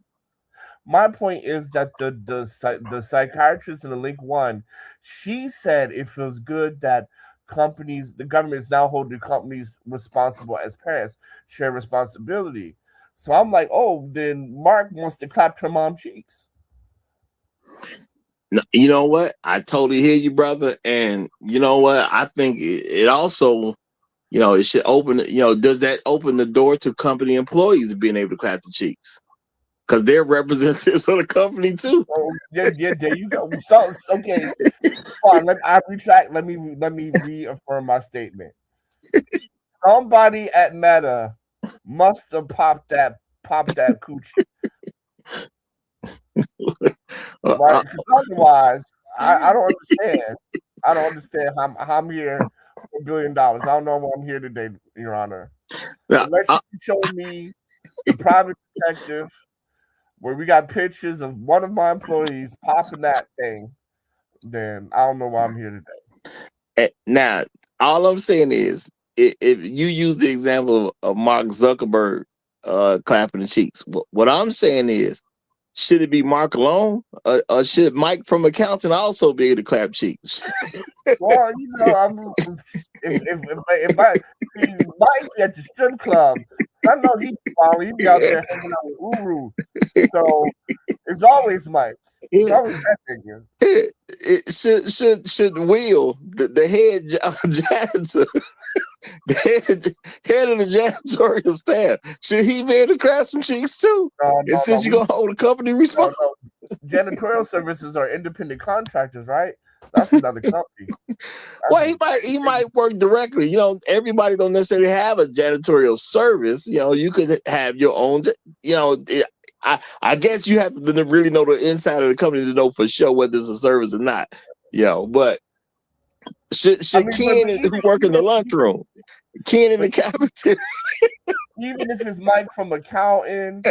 My point is that the psychiatrist in the link one, she said it feels good that the government is now holding companies responsible as parents, share responsibility. So I'm like, oh, then Mark wants to clap her mom cheeks.
No, you know what? I totally hear you, brother. And you know what? I think it also, it should open, does that open the door to company employees being able to clap the cheeks? Because they're representatives of the company too.
Oh, yeah, there you go. So okay, I retract. Let me reaffirm my statement. Somebody at Meta must have popped that coochie. Right? Because otherwise, I don't understand. I don't understand how I'm here for $1 billion. I don't know why I'm here today, Your Honor. Unless you show me a private detective where we got pictures of one of my employees popping that thing, then I don't know why I'm here today.
Now, all I'm saying is, if you use the example of Mark Zuckerberg clapping the cheeks, what I'm saying is, should it be Mark alone, or should Mike from accounting also be able to clap cheeks?
Well, if Mike at the strip club, I know he be out there hanging out with Uru, so it's always Mike. It's always that nigga.
It should Will, the head janitor, the head of the janitorial staff, should he be able to crack some cheeks too? No, since you're gonna hold a company responsible.
Janitorial services are independent contractors, right? That's another company.
Well, he might work directly. Everybody don't necessarily have a janitorial service. You could have your own. I guess you have to really know the inside of the company to know for sure whether it's a service or not. But should Ken who work in the lunchroom, Ken in the cafeteria,
even if it's Mike from accounting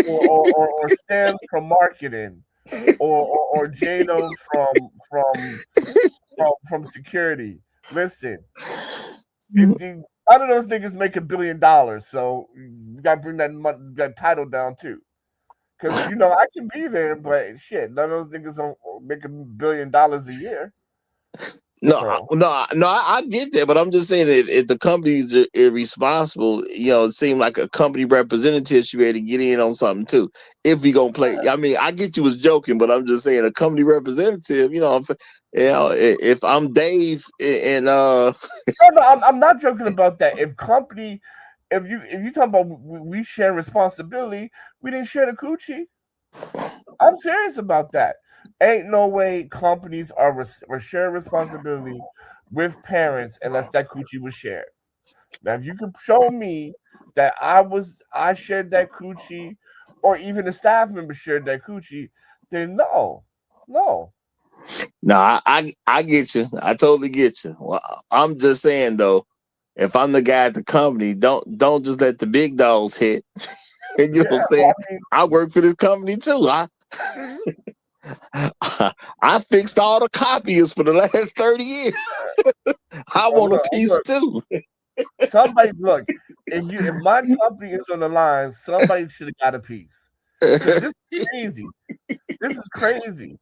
or Stan from marketing, or Jado from security. Listen, none of those niggas make $1 billion, so you gotta bring that title down too. Because I can be there, but shit, none of those niggas don't make $1 billion a year.
I get that, but I'm just saying if the companies are irresponsible, it seemed like a company representative should be able to get in on something too. If we gonna play, I mean, I get you was joking, but I'm just saying a company representative, if I'm Dave and
no, I'm not joking about that. If you talk about we share responsibility, we didn't share the coochie. I'm serious about that. Ain't no way companies are share responsibility with parents unless that coochie was shared. Now, if you could show me that I shared that coochie, or even a staff member shared that coochie, then no.
No, I get you. I totally get you. Well, I'm just saying though, if I'm the guy at the company, don't just let the big dogs hit. You know what I'm saying? I work for this company too. I fixed all the copiers for the last 30 years. I want a piece too.
Somebody look, if my company is on the line, somebody should have got a piece. This is crazy. This is crazy.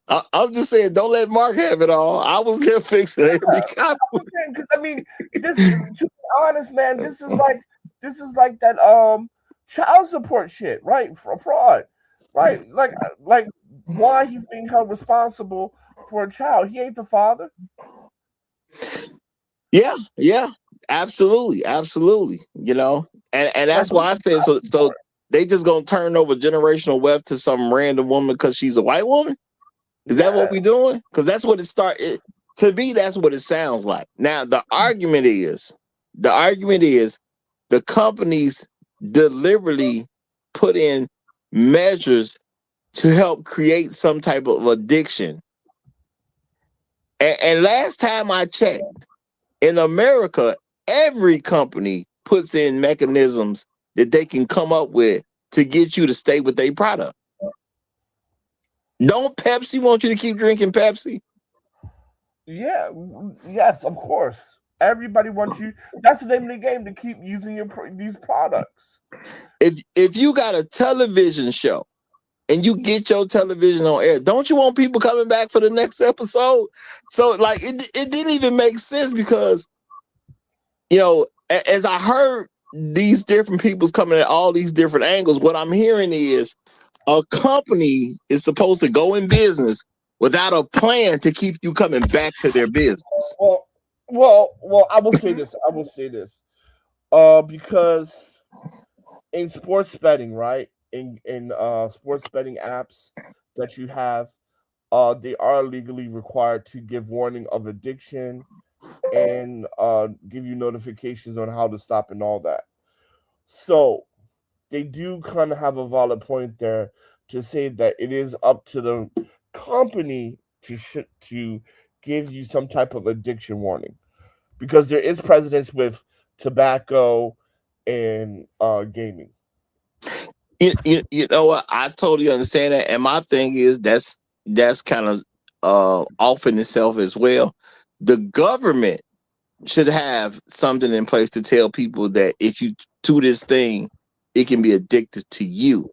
I'm just saying, don't let Mark have it all. I was there fixing every copy.
I'm saying, because I mean, this to be honest, man, this is like that child support shit, right? Fraud, right? Like why he's being held responsible for a child? He ain't the father.
Yeah, absolutely. And that's why I said so they just gonna turn over generational wealth to some random woman because she's a white woman? Is that what we doing? Because that's what it started. To me, that's what it sounds like. Now, the argument is the companies deliberately put in measures to help create some type of addiction. And last time I checked, in America, every company puts in mechanisms that they can come up with to get you to stay with their product. Don't Pepsi want you to keep drinking Pepsi?
Yeah, yes, of course. Everybody wants you. That's the name of the game, to keep using these products.
If you got a television show and you get your television on air, don't you want people coming back for the next episode? So like it didn't even make sense because as I heard these different people's coming at all these different angles, what I'm hearing is a company is supposed to go in business without a plan to keep you coming back to their business.
Well, I will say this. Because in sports betting, right? In sports betting apps that you have, they are legally required to give warning of addiction and give you notifications on how to stop and all that. So they do kind of have a valid point there to say that it is up to the company to give you some type of addiction warning, because there is precedence with tobacco and gaming.
You know what? I totally understand that, and my thing is that's kind of off in itself as well. The government should have something in place to tell people that if you do this thing, it can be addictive to you.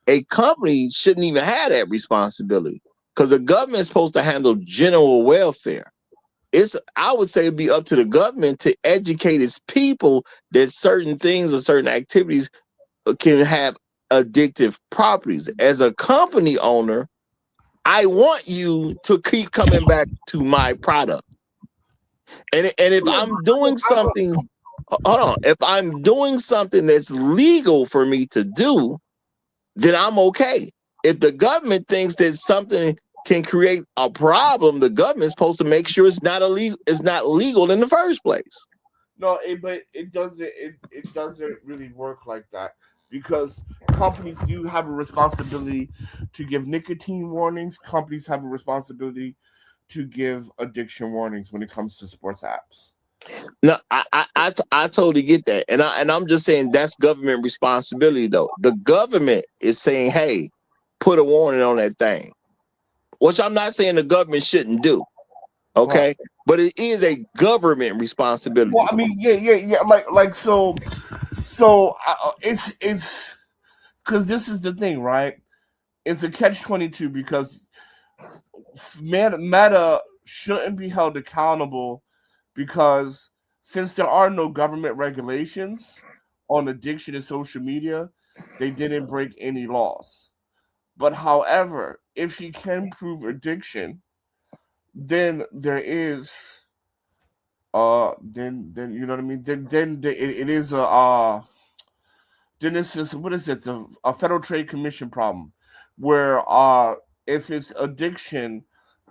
A company shouldn't even have that responsibility because the government is supposed to handle general welfare. I would say it'd be up to the government to educate its people that certain things or certain activities can have addictive properties. As a company owner, I want you to keep coming back to my product. And if I'm doing something, if I'm doing something that's legal for me to do, then I'm okay. If the government thinks that something can create a problem, the government's supposed to make sure it's not illegal. It's not legal in the first place.
No, but it doesn't. It doesn't really work like that, because companies do have a responsibility to give nicotine warnings. Companies have a responsibility to give addiction warnings when it comes to sports apps.
No, I totally get that, and I'm just saying that's government responsibility though. The government is saying, hey, put a warning on that thing, which I'm not saying the government shouldn't do. Okay, right. But it is a government responsibility.
Well, I mean, yeah. Like so, it's because this is the thing, right? It's a catch-22 because Meta shouldn't be held accountable because since there are no government regulations on addiction and social media, they didn't break any laws. But however, if she can prove addiction, then there is then you know what I mean? Then it is then this is what is it? A Federal Trade Commission problem where if it's addiction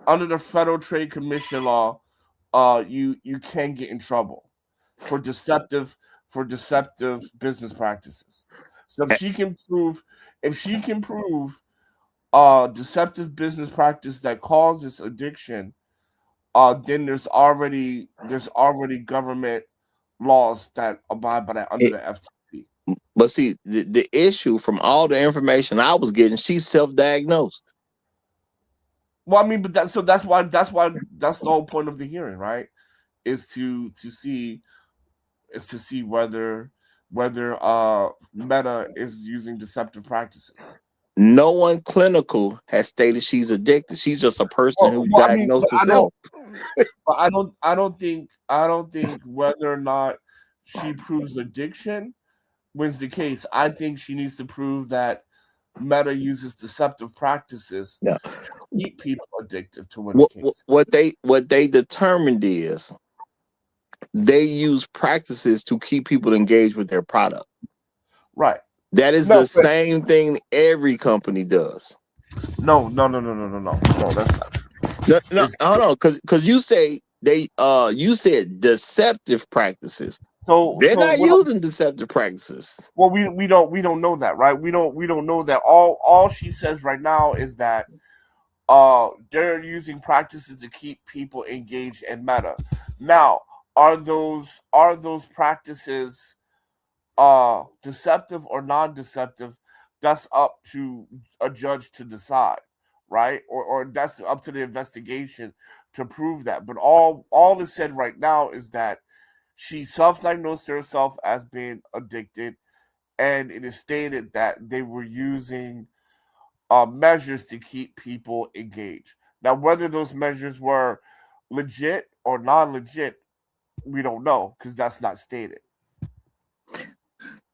under the Federal Trade Commission law, you can get in trouble for deceptive business practices. So if she can prove deceptive business practice that causes addiction, then there's already government laws that abide by that under the FTC.
But see, the issue from all the information I was getting, she's self-diagnosed.
Well, I mean, but that's why that's the whole point of the hearing, right? Is to see whether Meta is using deceptive practices.
No one clinical has stated she's addicted. She's just a person who diagnosed herself.
But I don't think whether or not she proves addiction wins the case. I think she needs to prove that Meta uses deceptive practices to keep people addicted to win the case.
What they determined is they use practices to keep people engaged with their product.
Right.
That is the same thing every company does.
No, that's not true.
No, hold on, because you say you said deceptive practices. So they're not using deceptive practices.
Well, we don't know that, right? We don't know that. All she says right now is that they're using practices to keep people engaged in Meta. Now, are those practices deceptive or non-deceptive? That's up to a judge to decide, right? Or that's up to the investigation to prove that. But all is said right now is that she self-diagnosed herself as being addicted, and it is stated that they were using measures to keep people engaged. Now, whether those measures were legit or non-legit, we don't know because that's not stated.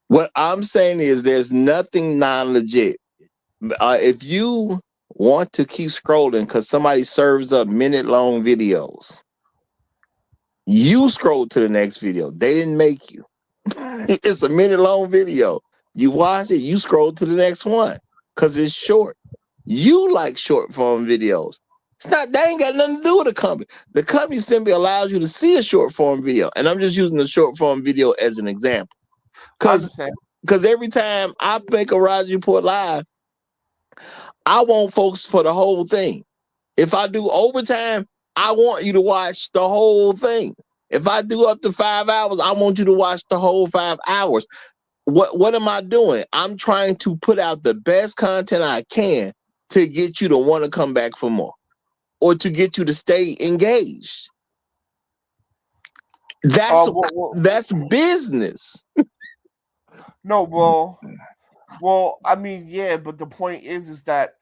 What I'm saying is there's nothing non-legit. If you want to keep scrolling because somebody serves up minute-long videos, you scroll to the next video. They didn't make you. It's a minute-long video. You watch it, you scroll to the next one because it's short. You like short-form videos. That ain't got nothing to do with the company. The company simply allows you to see a short-form video. And I'm just using the short-form video as an example. Because every time I make a Roger Report Live, I want folks for the whole thing. If I do overtime, I want you to watch the whole thing. If I do up to 5 hours, I want you to watch the whole 5 hours. What am I doing? I'm trying to put out the best content I can to get you to want to come back for more or to get you to stay engaged. That's business.
No, well, I mean, yeah, but the point is that,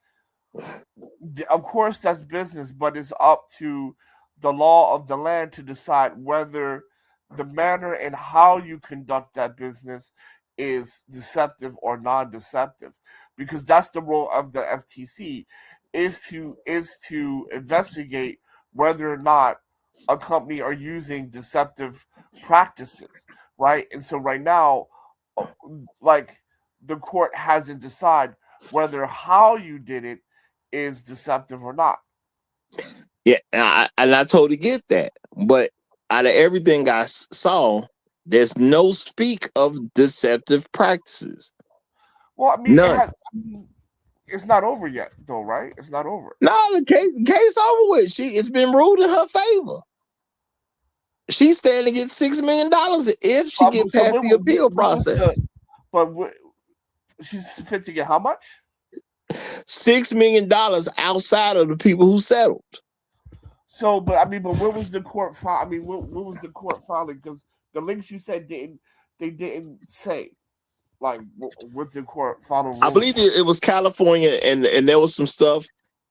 of course, that's business, but it's up to the law of the land to decide whether the manner and how you conduct that business is deceptive or non-deceptive, because that's the role of the FTC is to investigate whether or not a company are using deceptive practices, right? And so right now, like, the court hasn't decided whether how you did it is deceptive or not.
Yeah, and I totally get that. But out of everything I saw, there's no speak of deceptive practices.
Well, I mean,
none.
It's not over yet, though, right? It's not over.
No, the case over with. It's been ruled in her favor. She's standing to get $6 million if she gets past the appeal process.
She's fit to get how much?
$6 million outside of the people who settled.
So, but where was the court file? I mean, what was the court filing? Because the links you said they didn't say. like with the court final ruling?
I believe it was California, and there was some stuff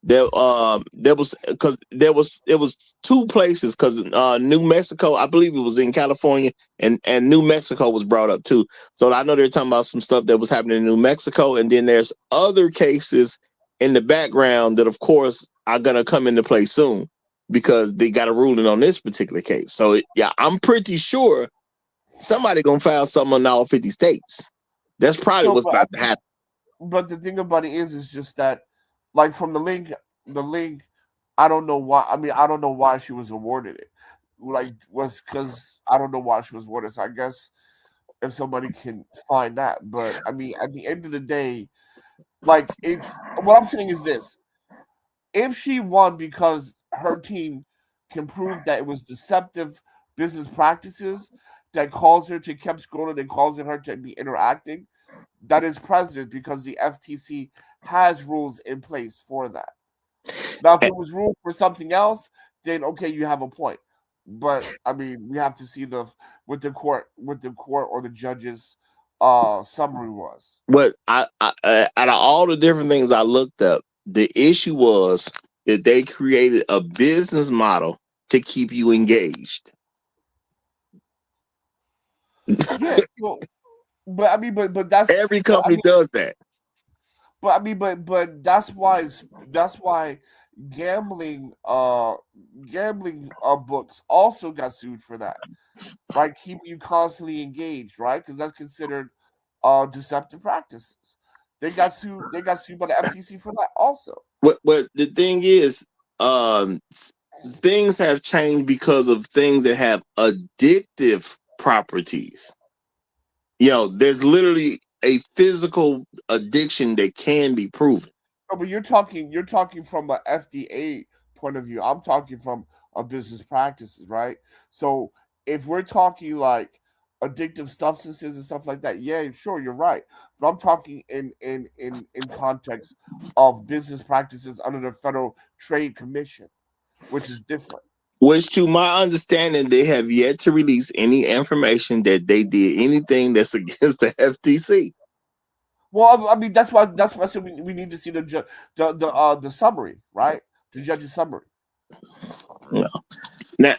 there was because it was two places because New Mexico, I believe it was in California, and New Mexico was brought up too. So I know they're talking about some stuff that was happening in New Mexico, and then there's other cases in the background that, of course, are gonna come into play soon because they got a ruling on this particular case. So yeah, I'm pretty sure somebody gonna file something in all 50 states. That's probably what's about to happen.
But the thing about it is just that, like, from the link, I don't know why. I mean, I don't know why she was awarded it. Like, was because I don't know why she was awarded. So I guess if somebody can find that. But I mean, at the end of the day, like, it's what I'm saying is this: if she won because her team can prove that it was deceptive business practices that caused her to keep scrolling and causing her to be interacting, that is precedent because the FTC has rules in place for that. Now, if it was rules for something else, then okay, you have a point. But I mean, we have to see what the court or the judge's summary was.
But I out of all the different things I looked up, the issue was that they created a business model to keep you engaged.
Yeah, but I mean, but that's
every company does that.
But I mean, but that's why gambling books also got sued for that, right? Keeping you constantly engaged, right? Because that's considered deceptive practices. They got sued. They got sued by the FTC for that also.
But the thing is, things have changed because of things that have addictive properties. You know, there's literally a physical addiction that can be proven.
No, but you're talking from an FDA point of view. I'm talking from a business practices, right? So if we're talking like addictive substances and stuff like that, yeah, sure, you're right. But I'm talking in context of business practices under the Federal Trade Commission, which is different.
Which, to my understanding, they have yet to release any information that they did anything that's against the FTC.
Well, I mean, that's why I said we need to see the summary, right? The judge's summary.
Yeah.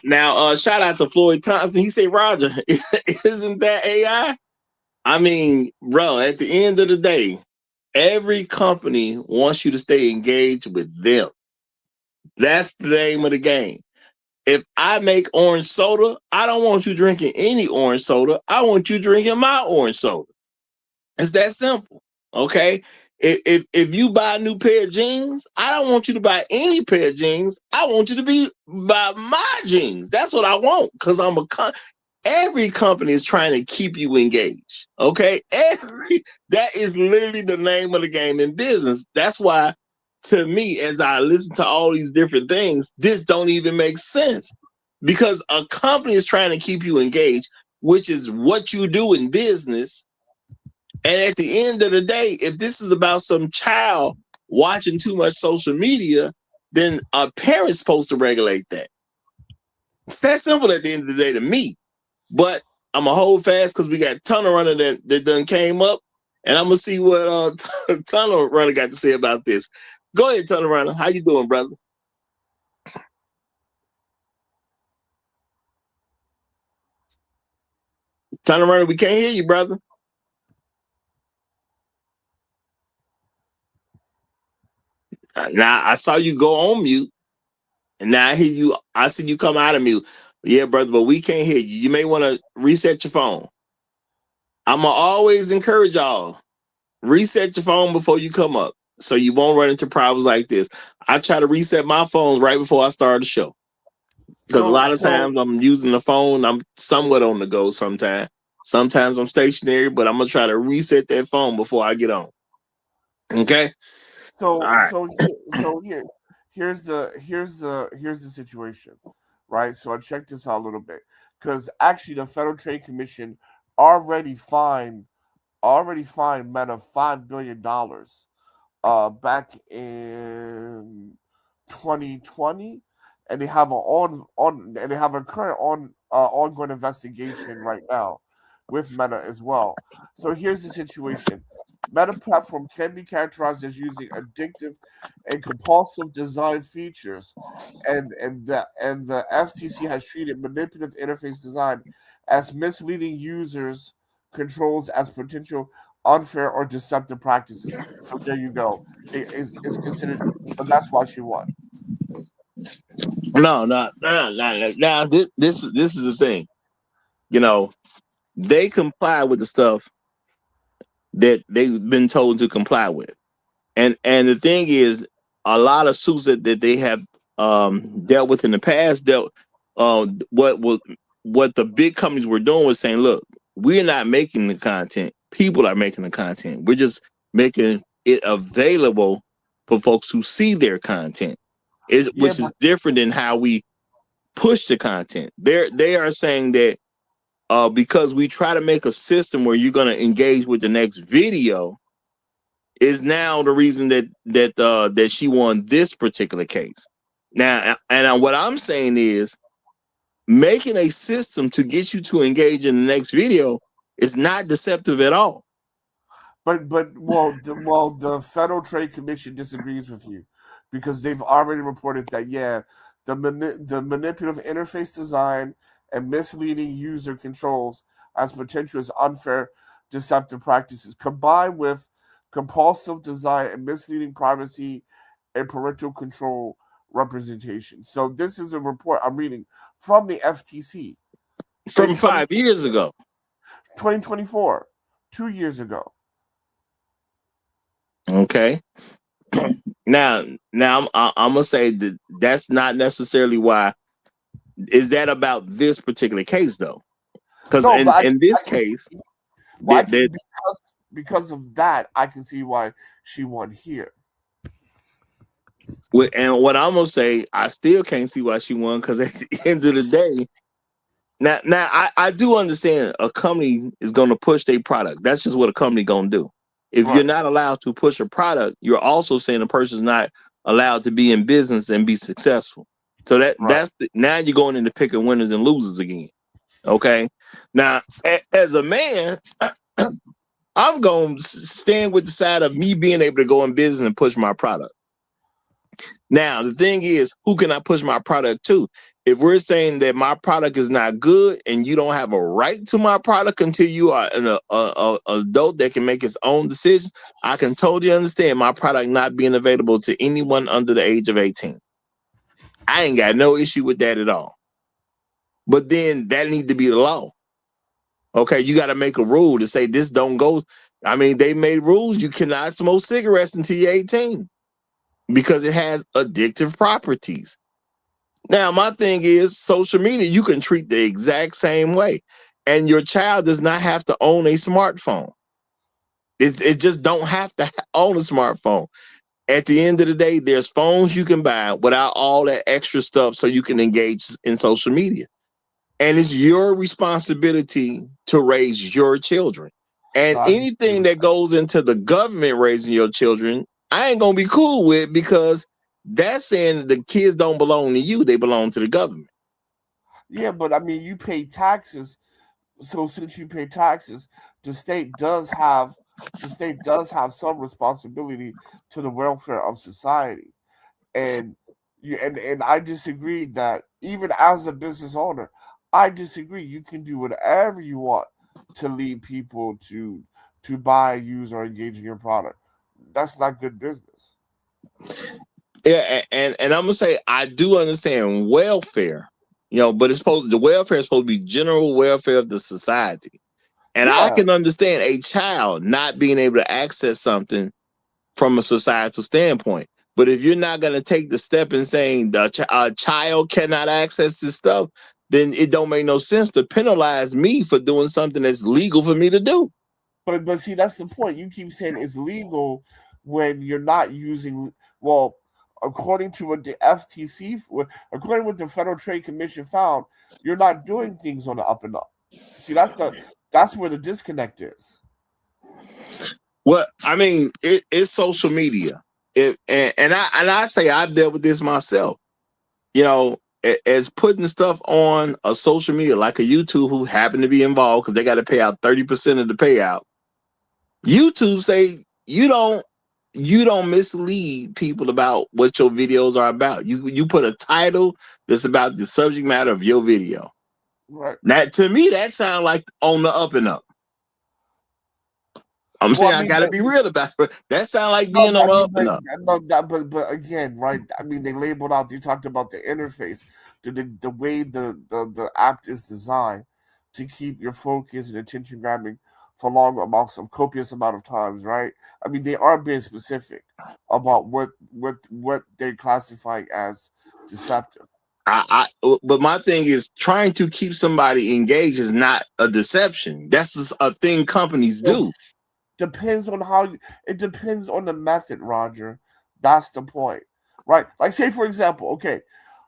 Now, shout out to Floyd Thompson. He said, Roger, isn't that AI? I mean, bro, at the end of the day, every company wants you to stay engaged with them. That's the name of the game. If I make orange soda, I don't want you drinking any orange soda. I want you drinking my orange soda. It's that simple. Okay. If you buy a new pair of jeans, I don't want you to buy any pair of jeans. I want you to buy my jeans. That's what I want because every company is trying to keep you engaged. Okay. That is literally the name of the game in business. That's why, to me, as I listen to all these different things, this don't even make sense because a company is trying to keep you engaged, which is what you do in business. And at the end of the day, if this is about some child watching too much social media, then a parent's supposed to regulate that. It's that simple at the end of the day to me. But I'm going to hold fast because we got Tunnel Runner that done came up. And I'm going to see what Tunnel Runner got to say about this. Go ahead, Tunnel Runner. How you doing, brother? Tunnel Runner, we can't hear you, brother. Now, I saw you go on mute. And now I hear you. I see you come out of mute. Yeah, brother, but we can't hear you. You may want to reset your phone. I'm going to always encourage y'all. Reset your phone before you come up so you won't run into problems like this. I try to reset my phone right before I start the show. Because a lot of times I'm using the phone. I'm somewhat on the go sometimes. Sometimes I'm stationary, but I'm going to try to reset that phone before I get on. Okay?
Here's the situation, right? So I checked this out a little bit because actually the Federal Trade Commission already fined Meta $5 billion back in 2020, and they have a current ongoing investigation right now with Meta as well. So here's the situation. Meta platform can be characterized as using addictive and compulsive design features, and the FTC has treated manipulative interface design as misleading users controls as potential unfair or deceptive practices. So there you go. It's considered. So that's why she won.
No, no, no, no. Now this is the thing. You know, they comply with the stuff that they've been told to comply with. And the thing is, a lot of suits that they have dealt with in the past dealt what the big companies were doing was saying, look, we're not making the content. People are making the content. We're just making it available for folks to see their content. Which is different than how we push the content. They are saying that because we try to make a system where you're going to engage with the next video is now the reason that she won this particular case. Now, and what I'm saying is making a system to get you to engage in the next video is not deceptive at all.
But the Federal Trade Commission disagrees with you because they've already reported that the manipulative interface design and misleading user controls as potential as unfair, deceptive practices combined with compulsive design and misleading privacy and parental control representation. So this is a report I'm reading from the FTC
from 5 years ago,
2024, 2 years ago.
Okay. Now I'm gonna say that that's not necessarily why. Is that about this particular case though? Because in this case,
because of that, I can see why she won here.
And what I'm gonna say, I still can't see why she won because at the end of the day, now I do understand a company is gonna push their product. That's just what a company gonna do. If you're not allowed to push a product, you're also saying a person's not allowed to be in business and be successful. So that's now you're going into picking winners and losers again. Okay. Now, as a man, I'm going to stand with the side of me being able to go in business and push my product. Now, the thing is, who can I push my product to? If we're saying that my product is not good and you don't have a right to my product until you are an adult that can make its own decisions, I can totally understand my product not being available to anyone under the age of 18. I ain't got no issue with that at all. But then that needs to be the law. Okay, you got to make a rule to say this don't go. I mean, they made rules. You cannot smoke cigarettes until you're 18 because it has addictive properties. Now, my thing is social media, you can treat the exact same way. And your child does not have to own a smartphone. It just don't have to own a smartphone. At the end of the day, there's phones you can buy without all that extra stuff so you can engage in social media. And it's your responsibility to raise your children. And anything that goes into the government raising your children, I ain't going to be cool with because that's saying the kids don't belong to you. They belong to the government.
Yeah, but I mean, you pay taxes. So since you pay taxes, the state does have some responsibility to the welfare of society. And I disagree that even as a business owner, I disagree. You can do whatever you want to lead people to buy, use, or engage in your product. That's not good business.
Yeah, and I'm gonna say I do understand welfare, but the welfare is supposed to be general welfare of the society. And I can understand a child not being able to access something from a societal standpoint. But if you're not going to take the step in saying a child cannot access this stuff, then it don't make no sense to penalize me for doing something that's legal for me to do.
But see, that's the point. You keep saying it's legal when you're not using, well, according to what the FTC, according to what the Federal Trade Commission found, you're not doing things on the up and up. See, that's where the disconnect is.
Well, I mean, it's social media. And I say I've dealt with this myself. as putting stuff on a social media like a YouTube who happen to be involved because they got to pay out 30% of the payout. YouTube say you don't mislead people about what your videos are about. You put a title that's about the subject matter of your video.
Right.
That to me, that sounds like on the up and up. I'm saying I gotta be real about it. That sounds like being on the up and up.
But again, right? I mean, they labeled out. You talked about the interface, the way the app is designed to keep your focus and attention grabbing for long amounts of copious amount of times, right? I mean, they are being specific about what they classify as deceptive.
But my thing is trying to keep somebody engaged is not a deception. That's just a thing companies do.
Depends on it depends on the method, Roger. That's the point, right? Like, say for example, okay,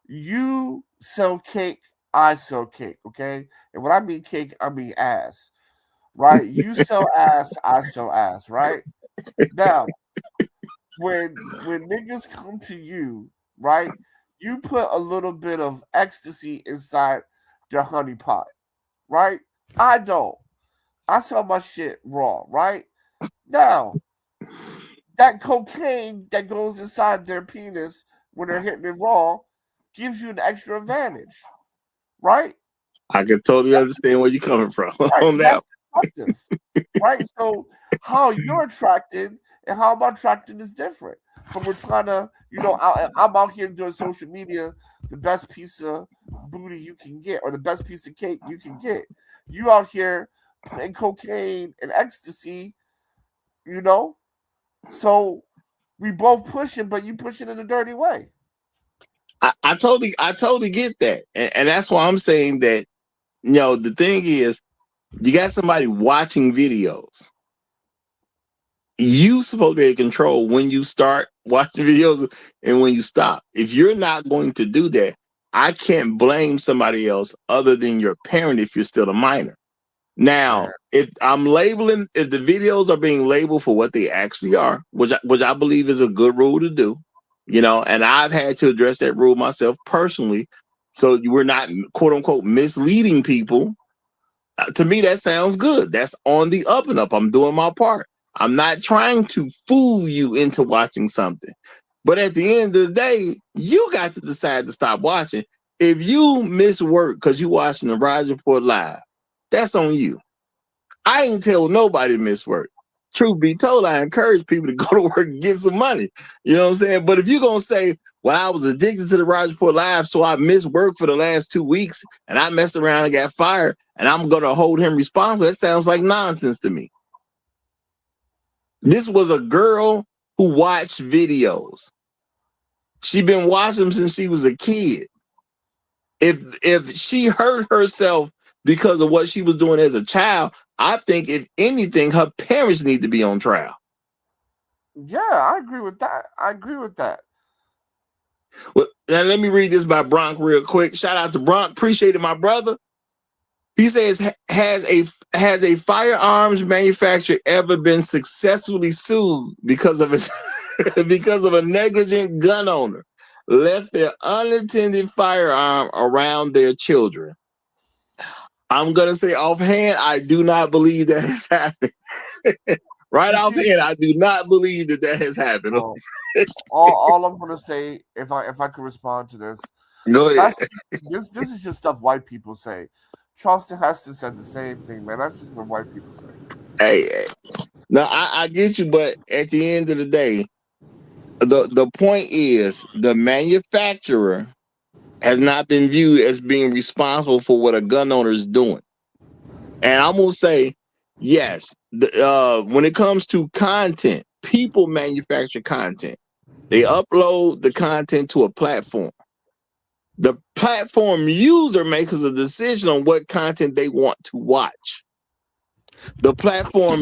you sell cake, I sell cake, okay? And when I mean cake, I mean ass, right? You sell ass, I sell ass, right? Now, when niggas come to you, right, you put a little bit of ecstasy inside their honey pot, right? I don't. I sell my shit raw, right? Now, that cocaine that goes inside their penis when they're hitting it raw gives you an extra advantage, right?
I can totally understand where you're coming from on that.
That's deceptive, right? So how you're attracted and how I'm attracted is different. But we're trying to, I'm out here doing social media, the best piece of booty you can get or the best piece of cake you can get. You out here putting cocaine and ecstasy, so we both push it, but you push it in a dirty way.
I totally get that. And that's why I'm saying that, the thing is, you got somebody watching videos. You supposed to be able to control when you start watching videos and when you stop. If you're not going to do that, I can't blame somebody else other than your parent if you're still a minor. Now, if the videos are being labeled for what they actually are, which I believe is a good rule to do, and I've had to address that rule myself personally, so we're not quote unquote misleading people. To me, that sounds good. That's on the up and up. I'm doing my part. I'm not trying to fool you into watching something. But at the end of the day, you got to decide to stop watching. If you miss work because you're watching the Roger Report live, that's on you. I ain't tell nobody to miss work. Truth be told, I encourage people to go to work and get some money. You know what I'm saying? But if you're going to say, well, I was addicted to the Roger Report live, so I missed work for the last 2 weeks, and I messed around and got fired, and I'm going to hold him responsible, that sounds like nonsense to me. This was a girl who watched videos. She's been watching them since she was a kid. If she hurt herself because of what she was doing as a child, I think if anything, her parents need to be on trial.
Yeah, I agree with that.
Well, now let me read this by Bronk real quick. Shout out to Bronk. Appreciate it, my brother. He says, has a firearms manufacturer ever been successfully sued because of a negligent gun owner left their unattended firearm around their children? I'm going to say offhand, I do not believe that has happened. Offhand, I do not believe that has happened.
All I'm going to say, if I could respond to this,
go ahead.
This is just stuff white people say. Charleston Heston said the same thing, man. That's just what white people say.
Hey. No, I get you, but at the end of the day, the point is the manufacturer has not been viewed as being responsible for what a gun owner is doing. And I'm going to say, yes, when it comes to content, people manufacture content. They upload the content to a platform. The platform user makes a decision on what content they want to watch. The platform,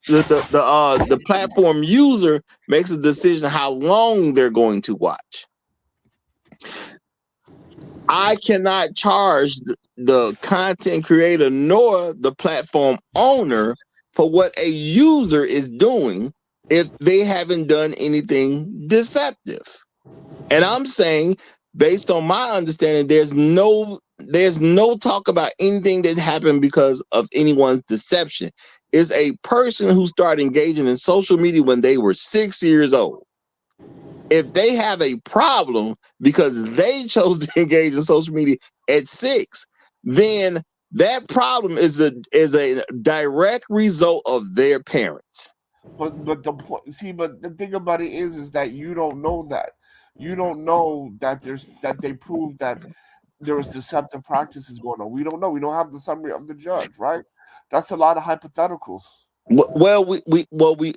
the platform user makes a decision how long they're going to watch. I cannot charge the content creator nor the platform owner for what a user is doing if they haven't done anything deceptive. And I'm saying based on my understanding, there's no talk about anything that happened because of anyone's deception. It's a person who started engaging in social media when they were 6 years old. If they have a problem because they chose to engage in social media at 6, then that problem is a direct result of their parents.
But the point, but the thing about it is that you don't know that. You don't know that they proved that there was deceptive practices going on. We don't know. We don't have the summary of the judge, right? That's a lot of hypotheticals.
Well, what we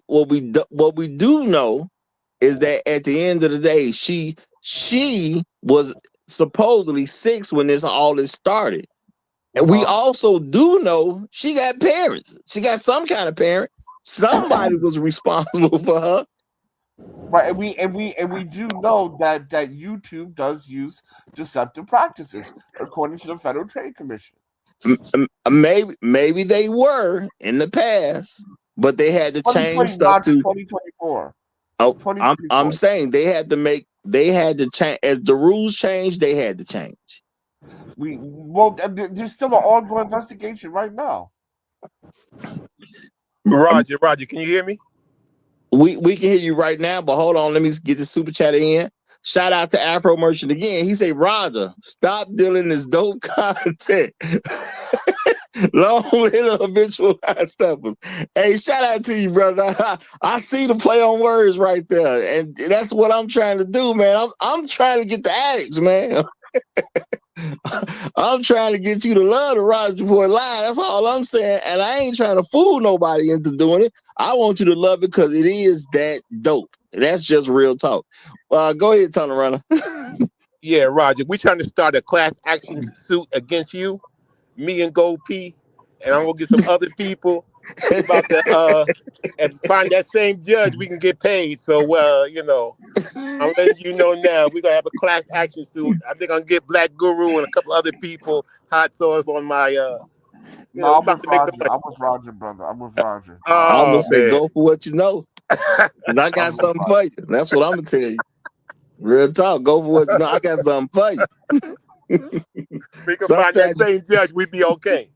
do know is that at the end of the day, she was supposedly 6 when all this started. And we also do know she got parents. She got some kind of parent. Somebody was responsible for her.
Right, and we do know that YouTube does use deceptive practices according to the Federal Trade Commission.
Maybe they were in the past, but they had to change stuff to
2024.
Oh, I'm saying they had to change as the rules changed. They had to change.
There's still an ongoing investigation right now.
Roger, can you hear me?
We can hear you right now, but hold on, let me get the super chat in. Shout out to Afro Merchant again. He said, Roger, stop dealing this dope content. Long live habitual high steppers. Hey, shout out to you, brother. I see the play on words right there. And that's what I'm trying to do, man. I'm trying to get the addicts, man. I'm trying to get you to love the Roger Report Live. That's all I'm saying. And I ain't trying to fool nobody into doing it. I want you to love it because it is that dope. That's just real talk. Go ahead, Tunnel Runner.
Yeah, Roger. We're trying to start a class action suit against you, me and Gold P, and I'm gonna get some other people. We're about to and find that same judge. We can get paid. So, I'm letting you know now. We're gonna have a class action suit. I think I'm gonna get Black Guru and a couple other people hot sauce on my.
No, I'm with Roger, brother. I'm with Roger.
I'm gonna say go for what you know. And I got something for you. That's what I'm gonna tell you. Real talk. Go for what you know. I got something for you.
We can find that same judge. We'd be okay.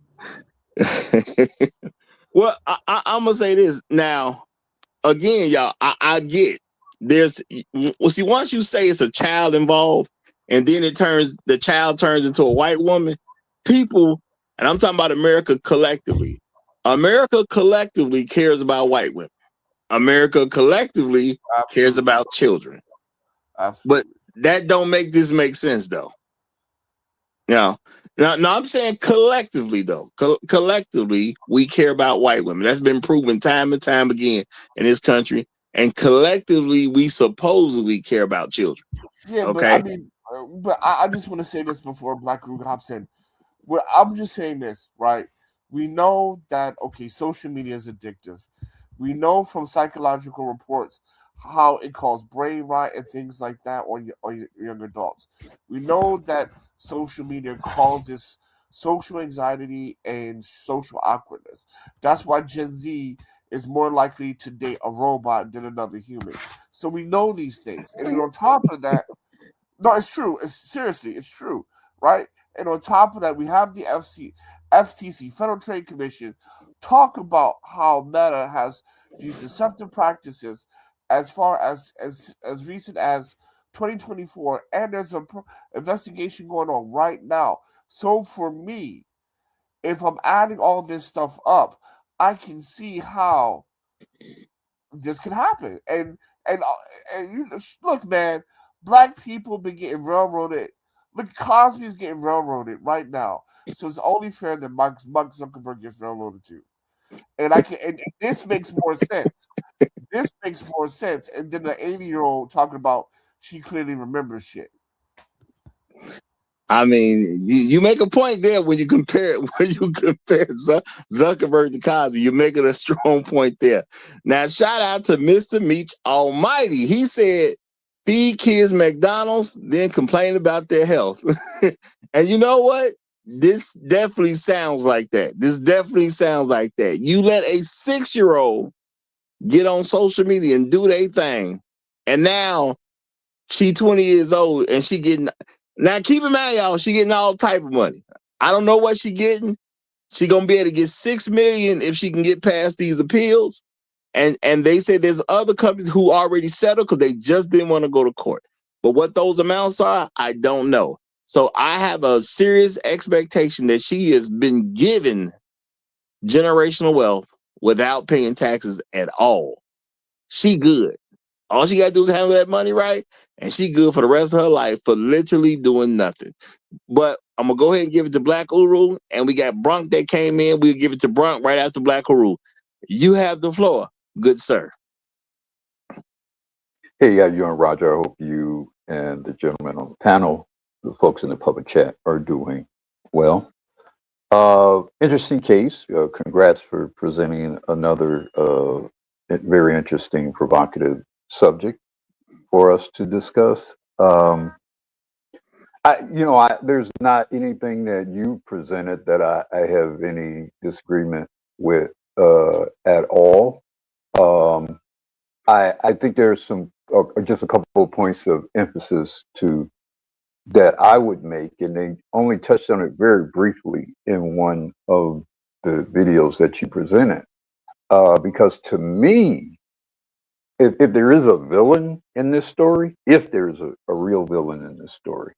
Well, I'm gonna say this now. Again, y'all, I get see, once you say it's a child involved, and then the child turns into a white woman, people, and I'm talking about America collectively cares about white women. America collectively cares about children. Absolutely. But that don't make this make sense, though. Now, I'm saying collectively, though. Collectively, we care about white women. That's been proven time and time again in this country. And collectively, we supposedly care about children.
Yeah,
okay?
But I just want to say this before Black Guru hops in. Well, I'm just saying this, right? We know that, social media is addictive. We know from psychological reports how it causes brain rot and things like that on young adults. We know that social media causes social anxiety and social awkwardness. That's why Gen Z is more likely to date a robot than another human. So we know these things. And on top of that, no, it's true. It's true, right? And on top of that, we have the FTC, Federal Trade Commission, talk about how Meta has these deceptive practices as far as recent as 2024, and there's an investigation going on right now. So for me, if I'm adding all this stuff up, I can see how this could happen. And look, man, Black people been getting railroaded. Look, Cosby's getting railroaded right now. So it's only fair that Mark Zuckerberg gets railroaded too. And this makes more sense. This makes more sense. And then the 80-year-old talking about she clearly remembers shit.
I mean, you make a point there when you compare Zuckerberg to Cosby. You're making a strong point there. Now, shout out to Mr. Meach Almighty. He said, feed kids McDonald's, then complain about their health. And you know what? This definitely sounds like that. You let a 6-year-old get on social media and do their thing. And now She 20 years old and she getting, now keep in mind, y'all, she getting all type of money. I don't know what she getting. She gonna be able to get $6 million if she can get past these appeals. And they say there's other companies who already settled because they just didn't want to go to court. But what those amounts are, I don't know. So I have a serious expectation that she has been given generational wealth without paying taxes at all. She good. All she got to do is handle that money right, and she good for the rest of her life for literally doing nothing. But I'm going to go ahead and give it to Black Uru, and we got Brunk that came in. We'll give it to Brunk right after Black Uru. You have the floor, good sir.
Hey, how you doing, Roger? I hope you and the gentlemen on the panel, the folks in the public chat, are doing well. Interesting case. Congrats for presenting another very interesting, provocative subject for us to discuss. There's not anything that you presented that I have any disagreement with at all. I think there's some just a couple of points of emphasis that I would make, and they only touched on it very briefly in one of the videos that you presented. Because to me, if there is a villain in this story, if there's a real villain in this story,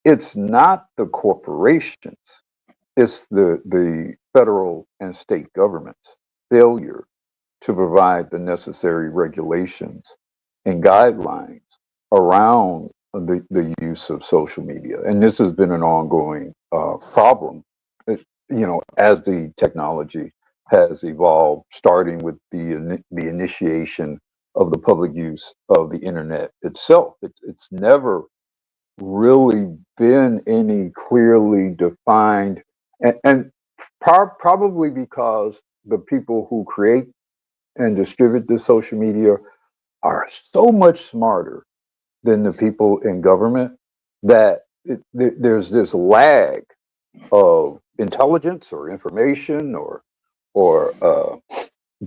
it's not the corporations, it's the federal and state government's failure to provide the necessary regulations and guidelines around the use of social media. And this has been an ongoing problem, as the technology has evolved, starting with the initiation of the public use of the internet itself. It's never really been any clearly defined, and probably because the people who create and distribute the social media are so much smarter than the people in government that there's this lag of intelligence or information or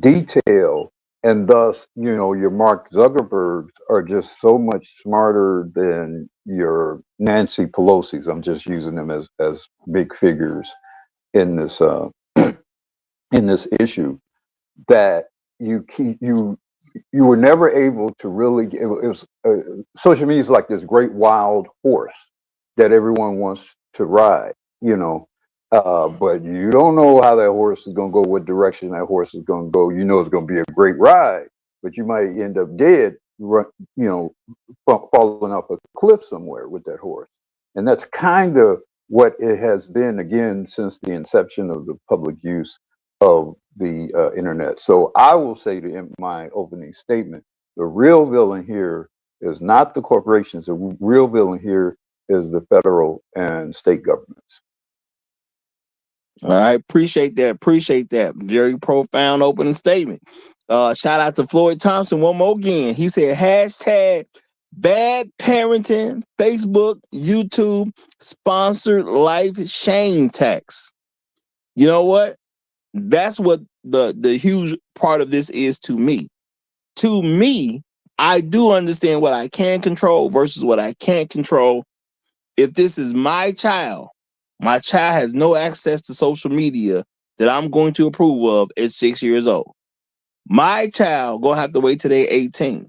detail, and thus your Mark Zuckerbergs are just so much smarter than your Nancy Pelosi's. I'm just using them as big figures in this in this issue, that you were never able to really. It was social media is like this great wild horse that everyone wants to ride, but you don't know how that horse is going to go, what direction that horse is going to go. It's going to be a great ride, but you might end up dead, falling off a cliff somewhere with that horse. And that's kind of what it has been, again, since the inception of the public use of the internet. So I will say in my opening statement, the real villain here is not the corporations. The real villain here is the federal and state governments.
All right, appreciate that. Very profound opening statement. Shout out to Floyd Thompson one more again. He said hashtag bad parenting, Facebook, YouTube, sponsored life shame tax. You know what? That's what the huge part of this is to me. To me, I do understand what I can control versus what I can't control. If this is my child has no access to social media that I'm going to approve of at 6 years old. My child gonna have to wait till they're 18.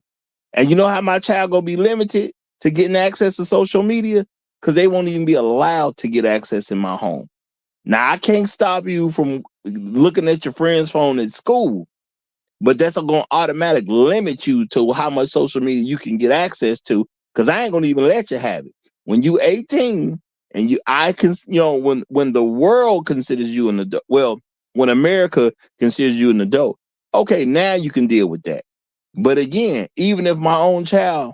And you know how my child gonna be limited to getting access to social media? Because they won't even be allowed to get access in my home. Now, I can't stop you from looking at your friend's phone at school, but that's going to automatically limit you to how much social media you can get access to, because I ain't going to even let you have it. When you 18 and when the world considers you an adult, well, when America considers you an adult, okay, now you can deal with that. But again, even if my own child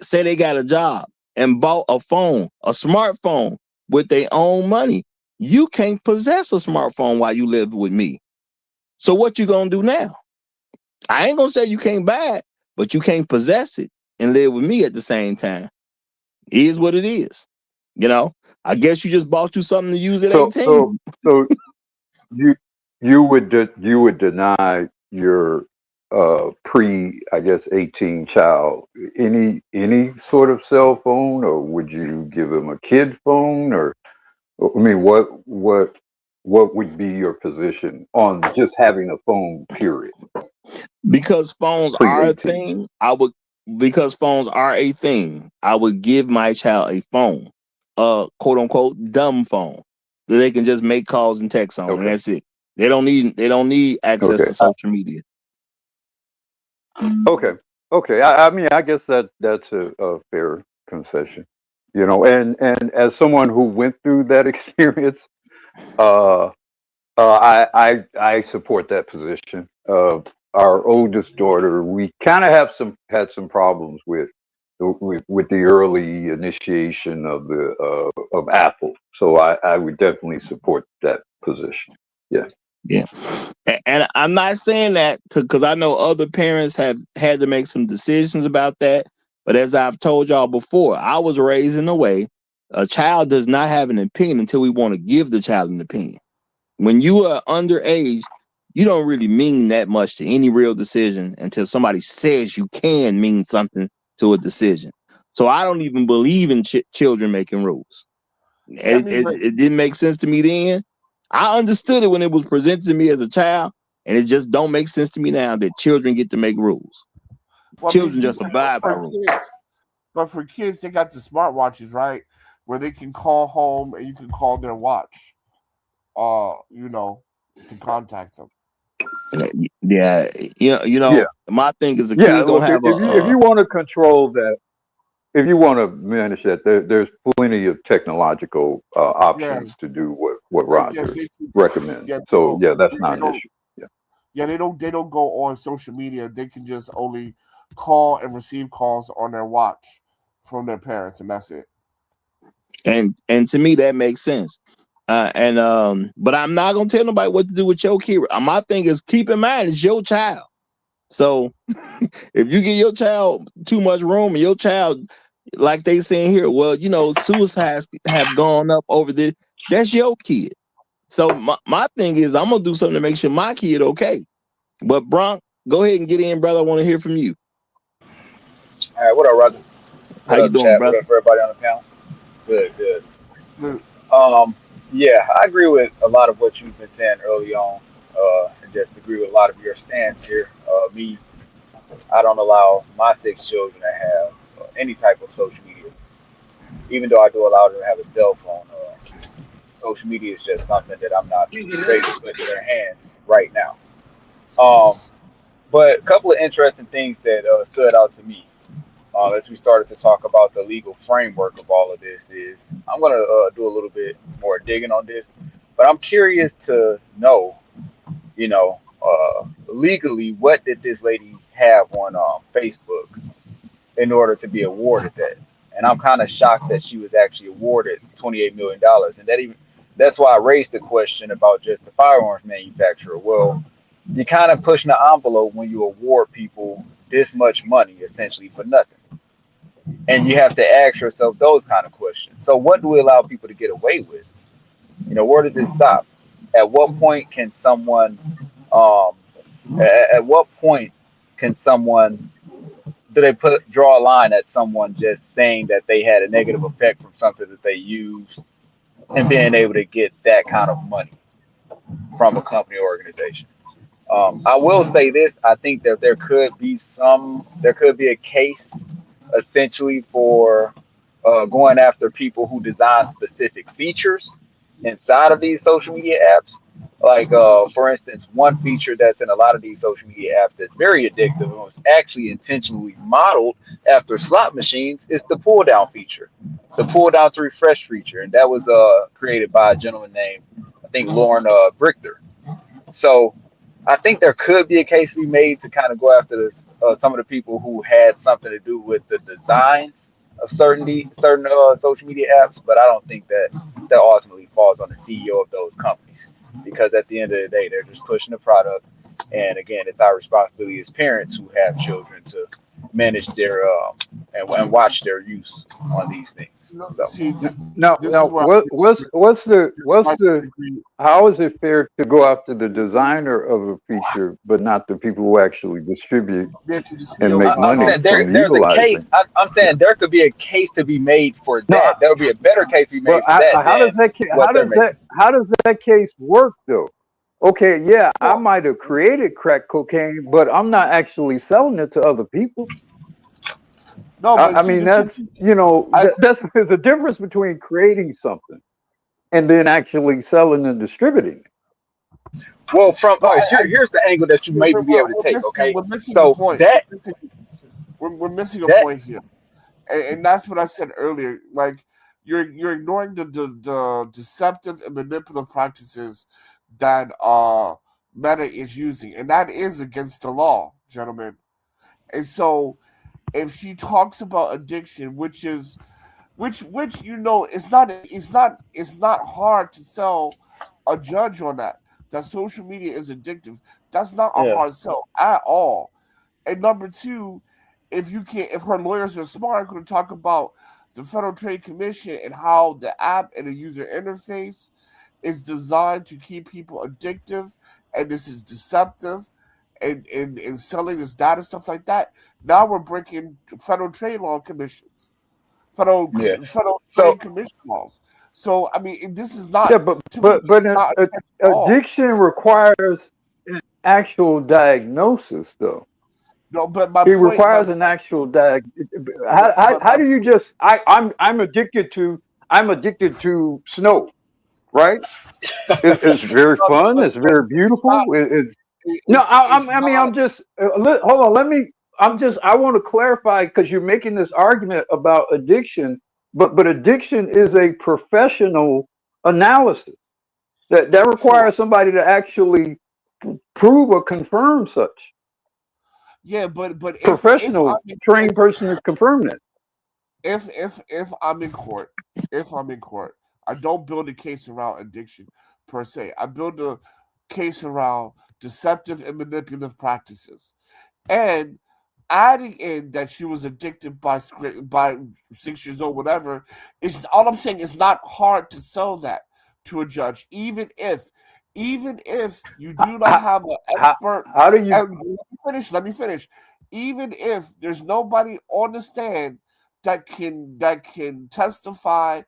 say they got a job and bought a smartphone with their own money, you can't possess a smartphone while you live with me. So what you gonna do now? I ain't gonna say you can't buy it, but you can't possess it and live with me at the same time. It is what it is. I guess you just bought you something to use at 18.
So you would deny your pre, I guess, 18 child, any sort of cell phone, or would you give them a kid phone, or I mean, what would be your position on just having a phone, period,
Because phones
pre
are a
18?
thing, because phones are a thing, I would give my child a phone, quote unquote dumb phone, that they can just make calls and text on, and
Okay,
that's it. They don't need access
okay,
to social media.
okay, okay. I mean, I guess that's a fair concession, you know. And as someone who went through that experience, uh, I support that position. Our oldest daughter, we kind of had some problems with the early initiation of the of Apple. So I would definitely support that position. Yeah.
Yeah. And I'm not saying that because I know other parents have had to make some decisions about that. But as I've told y'all before, I was raised in a way a child does not have an opinion until we want to give the child an opinion. When you are underage, you don't really mean that much to any real decision until somebody says you can mean something to a decision. So I don't even believe in children making rules.
Yeah, I mean, but
It didn't make sense to me then. I understood it when it was presented to me as a child, and it just don't make sense to me now that children get to make rules.
well, I mean,
Children just abide by
for
rules.
kids, but for kids, they got the smartwatches, right? Where they can call home and you can call their watch, you know, to contact them.
Yeah,
Yeah.
my thing is a
Yeah.
kid
Look,
gonna have
if you want to control that, if you want to manage that, there's plenty of technological
Yeah,
options to do what
I guess
Roger
they can.
recommends.
Yeah, they
So
don't.
yeah, that's
They
not an
don't.
issue. Yeah.
Yeah, they don't go on social media. They can just only call and receive calls on their watch from their parents, and that's it.
and to me that makes sense. But I'm not gonna tell nobody what to do with your kid. My thing is keep in mind it's your child. So if you give your child too much room and your child, like they saying here, well, suicides have gone up over this. That's your kid. So my thing is I'm gonna do something to make sure my kid okay. But Bronk, go ahead and get in, brother. I want to hear from you.
All right, what up, Roger?
How
What
you
up,
doing,
chat? What
brother?
up, everybody on the panel? Good, good.
Look,
Um, yeah, I agree with a lot of what you've been saying early on, and just agree with a lot of your stance here. Me, I don't allow my 6 children to have any type of social media, even though I do allow them to have a cell phone. Social media is just something that I'm not ready to put in their hands right now. Um, but a couple of interesting things that stood out to me as we started to talk about the legal framework of all of this is I'm going to do a little bit more digging on this, but I'm curious to know, legally, what did this lady have on Facebook in order to be awarded that? And I'm kind of shocked that she was actually awarded $28 million, and that's why I raised the question about just the firearms manufacturer. Well, you're kind of pushing the envelope when you award people this much money essentially for nothing, and you have to ask yourself those kind of questions. So what do we allow people to get away with? Where does it stop? At what point can someone um at what point can someone do they draw a line at someone just saying that they had a negative effect from something that they used and being able to get that kind of money from a company or organization? I will say this: I think that there could be a case, essentially, for going after people who design specific features inside of these social media apps. Like, for instance, one feature that's in a lot of these social media apps that's very addictive and was actually intentionally modeled after slot machines is the pull down feature, the pull down to refresh feature, and that was created by a gentleman named, I think, Lauren Brichter. So I think there could be a case to be made to kind of go after this, some of the people who had something to do with the designs of certain social media apps, but I don't think that ultimately falls on the CEO of those companies, because at the end of the day, they're just pushing the product. And again, it's our responsibility as parents who have children to manage their and watch their use on these things.
See,
Now,
this is where
what's
I
the
disagree.
how is it fair to go after the designer of a feature, but not the people who actually distribute and
No,
make
I'm
money
saying
from
there's a case.
utilizing?
I'm saying there could be a case to be made for
No,
that. There would be a better case to be
but
made for that
how does
than what they're making.
how does that case work though? Okay, yeah, I
well,
might have created crack cocaine, but I'm not actually selling it to other people.
no, but
I
see,
mean,
this
that's
is I
that's there's a difference between creating something and then actually selling and distributing it.
Well, from
no,
here's the angle that you maybe be able to take. Okay,
we're missing a
so
point.
that
We're missing a
that
point here, and that's what I said earlier. Like you're ignoring the deceptive and manipulative practices that Meta is using, and that is against the law, gentlemen. And so, if she talks about addiction, which it's not hard to sell a judge on that social media is addictive. That's not a
yeah
hard sell at all. And number two, if her lawyers are smart, going to talk about the Federal Trade Commission and how the app and the user interface is designed to keep people addictive, and this is deceptive, and selling this data, stuff like that. Now we're breaking federal trade law commissions,
yeah.
federal
So
trade commission laws. So I mean, this is
Yeah,
not,
but
to me, it's not a stretch at all.
addiction requires an actual diagnosis, though.
No, but my
It
point,
requires an actual
but
how
my
do you just I'm addicted to snow, right? It's very
no, no,
fun. It's very
it's
beautiful.
not.
No,
It's
I mean,
not.
I'm just hold on. I want to clarify because you're making this argument about addiction, but addiction is a professional analysis that
Sure.
requires somebody to actually prove or confirm such.
Yeah, but if I'm
Professional
in,
trained person to confirm that.
if I'm in court, I don't build a case around addiction per se. I build a case around deceptive and manipulative practices, and adding in that she was addicted by 6 years old, whatever. Is all I'm saying is not hard to sell that to a judge, even if you do not
How,
have an
how,
expert.
how do you
And let me finish. Even if there's nobody on the stand that can testify,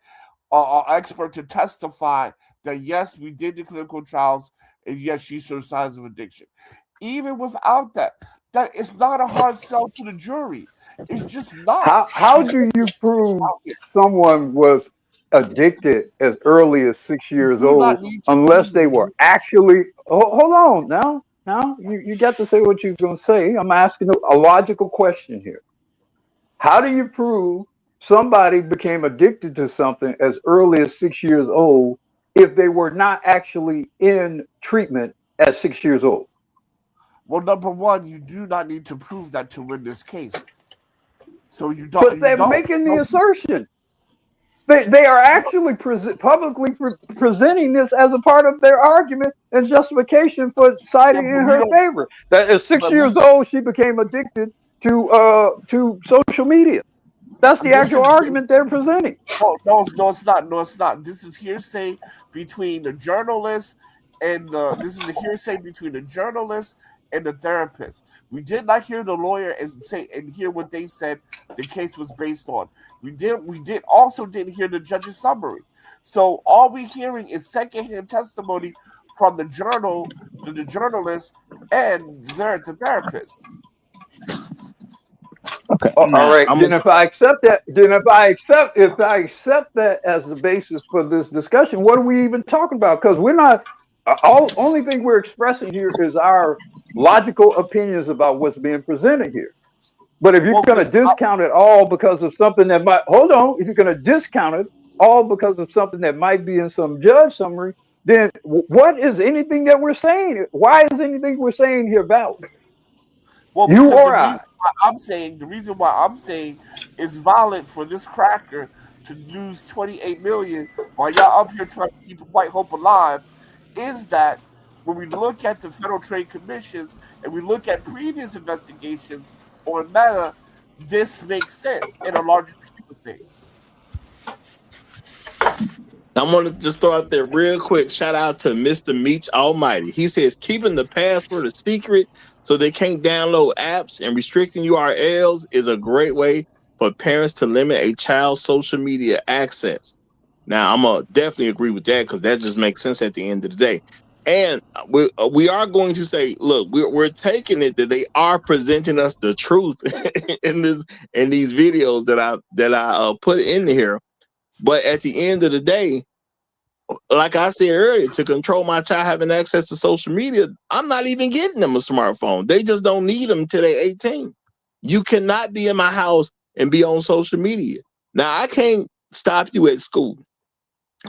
or expert to testify that yes, we did the clinical trials, and yes, she showed signs of addiction. Even without that, that is not a hard sell to the jury. It's just not,
how
because
do you
it's
prove
out here.
someone was addicted as early as six
You
years
do
old
not need to
unless
prove
they were actually hold on now you got to say what you're going to say. I'm asking a logical question here. How do you prove somebody became addicted to something as early as 6 years old if they were not actually in treatment at 6 years old?
Well, number one, you do not need to prove that to win this case. So you don't.
But
You
they're
don't.
making the
No,
assertion. They are actually publicly presenting this as a part of their argument and justification for
yeah,
citing
but
in
we
her
don't.
favor. That at six
But we.
years old, she became addicted to social media. That's the
This
actual
is
argument they're presenting.
no, it's not. No, it's not. This is hearsay between the journalist and the. This is a hearsay between the journalist and the therapist. We did not hear the lawyer and hear what they said the case was based on. We also didn't hear the judge's summary. So all we hearing is secondhand testimony from the journalist, and the therapist.
Okay.
All
Now
right.
I'm
Then
gonna.
if I accept that, if I accept that as the basis for this discussion, what are we even talking about? Because we're not. Only thing we're expressing here is our logical opinions about what's being presented here. But if you're
Well,
going to discount it all because of something that might hold on, if you're going to discount it all because of something that might be in some judge summary, then what is anything that we're saying? Why is anything we're saying here valid?
Well,
You
because
or I?
the reason why I'm saying it's valid for this cracker to lose 28 million while y'all up here trying to keep white hope alive is that when we look at the Federal Trade Commissions and we look at previous investigations on Meta, this makes sense in a larger scheme of things.
I'm going to just throw out there real quick. Shout out to Mr. Meach Almighty. He says keeping the password a secret so they can't download apps and restricting URLs is a great way for parents to limit a child's social media access. Now, I'm going to definitely agree with that because that just makes sense at the end of the day. And we are going to say, look, we're taking it that they are presenting us the truth in these videos that I put in here. But at the end of the day, like I said earlier, to control my child having access to social media, I'm not even getting them a smartphone. They just don't need them till they're 18. You cannot be in my house and be on social media. Now, I can't stop you at school,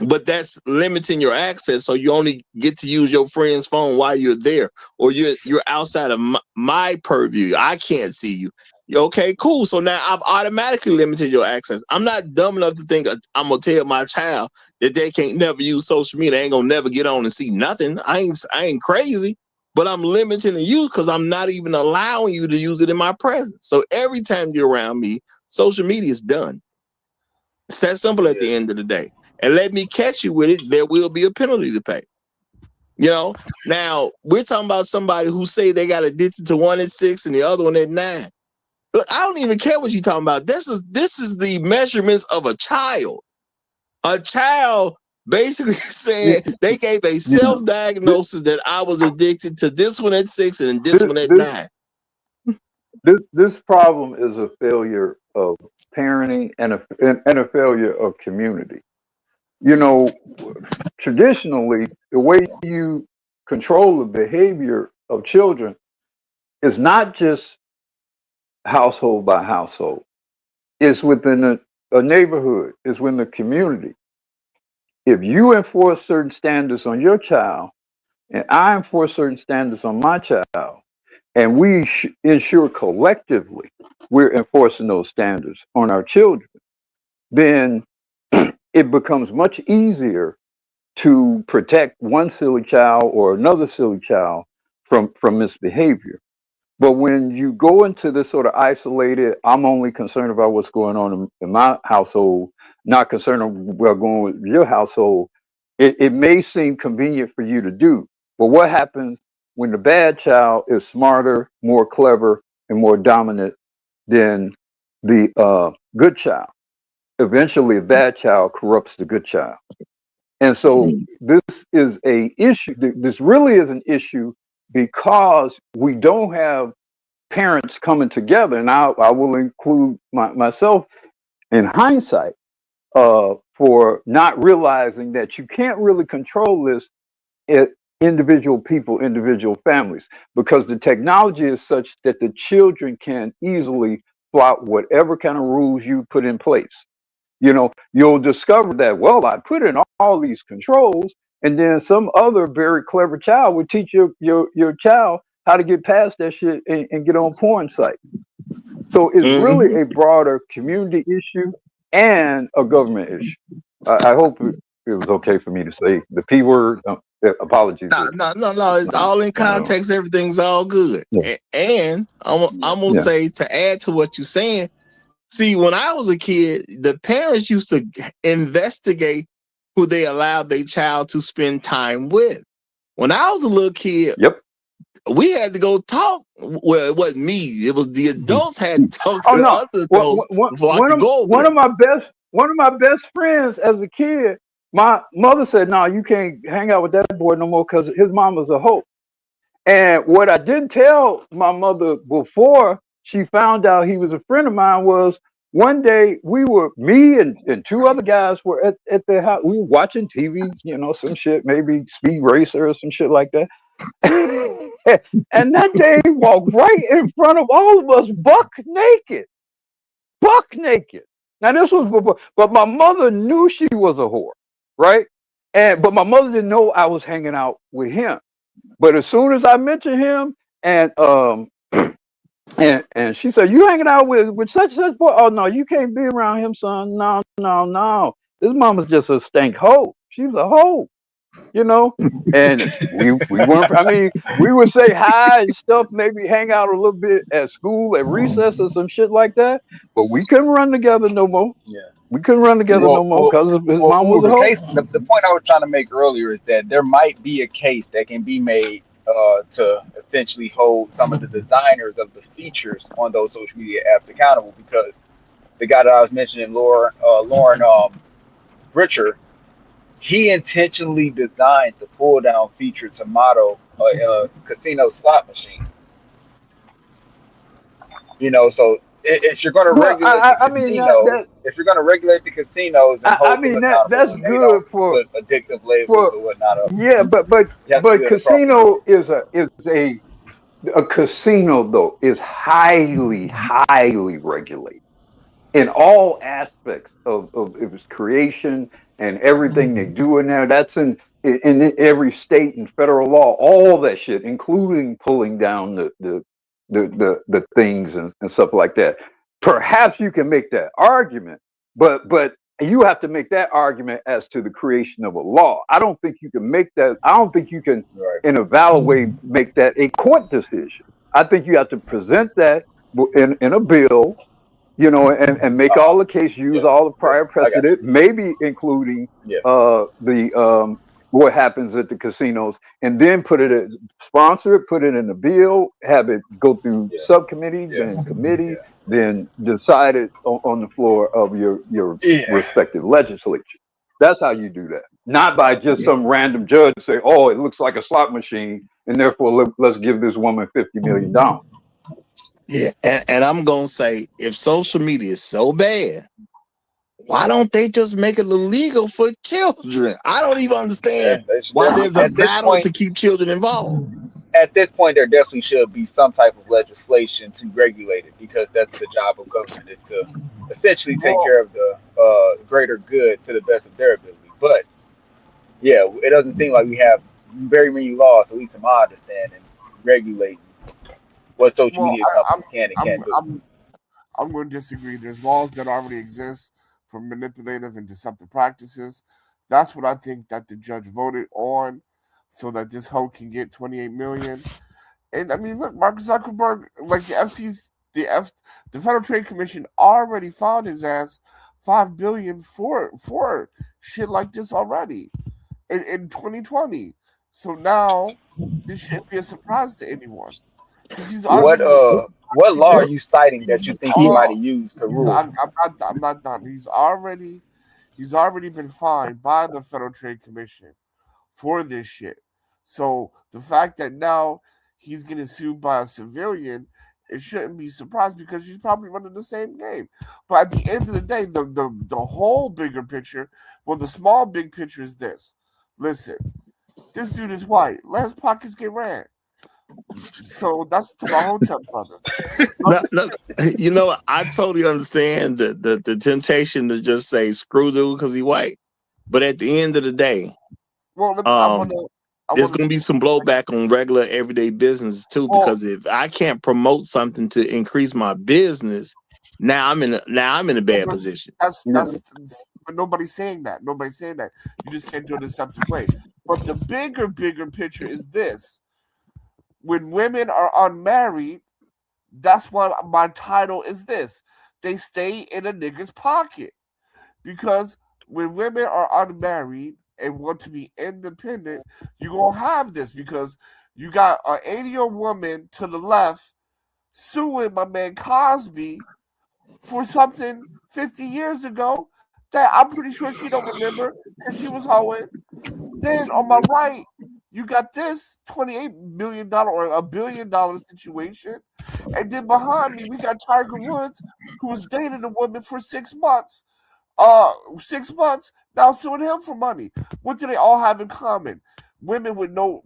but that's limiting your access. So you only get to use your friend's phone while you're there, or you're outside of my purview. I can't see you. Okay, cool. So now I've automatically limited your access. I'm not dumb enough to think I'm gonna tell my child that they can't never use social media. They ain't gonna never get on and see nothing. I ain't crazy, but I'm limiting the use because I'm not even allowing you to use it in my presence. So every time you're around me, social media is done. It's that simple at the end of the day. And let me catch you with it, there will be a penalty to pay. You know, now we're talking about somebody who say they got addicted to one at 6 and the other one at 9. Look, I don't even care what you're talking about. This is the measurements of a child. A child basically saying they gave a self-diagnosis that I was addicted to this one at 6 and this one at 9.
This problem is a failure of parenting and a failure of community. You know, traditionally, the way you control the behavior of children is not just household by household. It's within a neighborhood. It's within the community. If you enforce certain standards on your child, and I enforce certain standards on my child, and we ensure collectively we're enforcing those standards on our children, then it becomes much easier to protect one silly child or another silly child from misbehavior. But when you go into this sort of isolated, I'm only concerned about what's going on in my household, not concerned about going with your household, it may seem convenient for you to do. But what happens when the bad child is smarter, more clever, and more dominant than the good child? Eventually, a bad child corrupts the good child. And so this is a issue. This really is an issue because we don't have parents coming together. And I will include myself in hindsight for not realizing that you can't really control this at individual people, individual families, because the technology is such that the children can easily flout whatever kind of rules you put in place. You know, you'll discover that, well, I put in all these controls, and then some other very clever child would teach your child how to get past that shit and get on porn site. So it's really a broader community issue and a government issue. I hope it was okay for me to say the P word. Apologies.
No. It's all in context. Everything's all good. Yeah. And I'm gonna say, to add to what you're saying, see, when I was a kid, the parents used to investigate who they allowed their child to spend time with. When I was a little kid, we had to go talk. Well, it wasn't me; it was the adults had to talk to the other adults before I could go over
one of my best friends as a kid, my mother said, "No, you can't hang out with that boy no more because his mama's a hoe." And what I didn't tell my mother before she found out he was a friend of mine was, one day me and two other guys were at their house. We were watching TV, you know, some shit, maybe Speed Racer or some shit like that. And that day he walked right in front of all of us, buck naked. Now this was before, but my mother knew she was a whore, right? But my mother didn't know I was hanging out with him. But as soon as I mentioned him, and she said, "You hanging out with such and such boy? Oh no, you can't be around him, son. No. This mama's just a stank hoe. She's a hoe, you know." And we weren't. I mean, we would say hi and stuff, maybe hang out a little bit at school at recess or some shit like that. But we couldn't run together no more.
Yeah.
We couldn't run together no more because his mom was a
the
hoe.
case. The point I was trying to make earlier is that there might be a case that can be made to essentially hold some of the designers of the features on those social media apps accountable, because the guy that I was mentioning, Lauren Richer, he intentionally designed the pull down feature to model a casino slot machine. So if you're going to
Well,
regulate the
I mean that
casinos, if you're going to regulate the casinos and
I
hold them
mean
accountable,
that's
and they don't
good for
put addictive labels
for
or whatnot up,
yeah,
you have to do it appropriately.
casino is a casino though is highly regulated in all aspects of its creation and everything they do in there. That's in every state and federal law, all that shit, including pulling down the things and stuff like that. Perhaps you can make that argument, but you have to make that argument as to the creation of a law. I don't think you can make that. I don't think you can,
Right.
in a valid way, make that a court decision. I think you have to present that in a bill, and make all the case, use
Yeah.
all the
Yeah.
prior
I got
precedent, maybe including
you. Yeah.
the what happens at the casinos, and then sponsor it, put it in the bill, have it go through
Yeah.
subcommittee,
Yeah.
then committee,
Yeah.
then decide it on the floor of your
Yeah.
respective legislature. That's how you do that, not by just some random judge say, "Oh, it looks like a slot machine, and therefore let's give this woman $50 million."
Yeah, and I'm gonna say, if social media is so bad, why don't they just make it illegal for children? I don't even understand why there's a
At this
battle
point,
to keep children involved.
there definitely should be some type of legislation to regulate it, because that's the job of government, is to essentially take care of the greater good to the best of their ability. But yeah, it doesn't seem like we have very many laws, at least to my understanding, regulating what social
Well,
media companies can and
I'm
can't do.
I'm going to disagree. There's laws that already exist for manipulative and deceptive practices. That's what I think that the judge voted on, so that this hoe can get 28 million. And I mean, look, Mark Zuckerberg, like the Federal Trade Commission already found his ass 5 billion for shit like this already in 2020. So now this shouldn't be a surprise to anyone, because he's
What
already
what law are
Look,
you citing that you
he's
think he
look,
might
all
have used to
he's,
rule?
I'm not done. He's already been fined by the Federal Trade Commission for this shit. So the fact that now he's getting sued by a civilian, it shouldn't be surprised, because he's probably running the same game. But at the end of the day, the whole bigger picture, well, the small big picture is this. Listen, this dude is white. Let his pockets get ran. So that's to my hotel brothers.
no, I totally understand the temptation to just say screw dude because he white, but at the end of the day,
Well,
there's going to be some blowback on regular everyday business too, because if I can't promote something to increase my business, now I'm in a bad position.
But nobody's saying that. Nobody's saying that. You just can't do it in a deceptive way. But the bigger picture is this: when women are unmarried, that's why my title is this: they stay in a nigga's pocket. Because when women are unmarried and want to be independent, you're gonna have this, because you got an 80-year-old woman to the left suing my man Cosby for something 50 years ago that I'm pretty sure she don't remember, and she was hoeing. Then on my right, you got this $28 million or $1 billion situation. And then behind me, we got Tiger Woods, who was dating a woman for 6 months. 6 months, now suing him for money. What do they all have in common? Women with no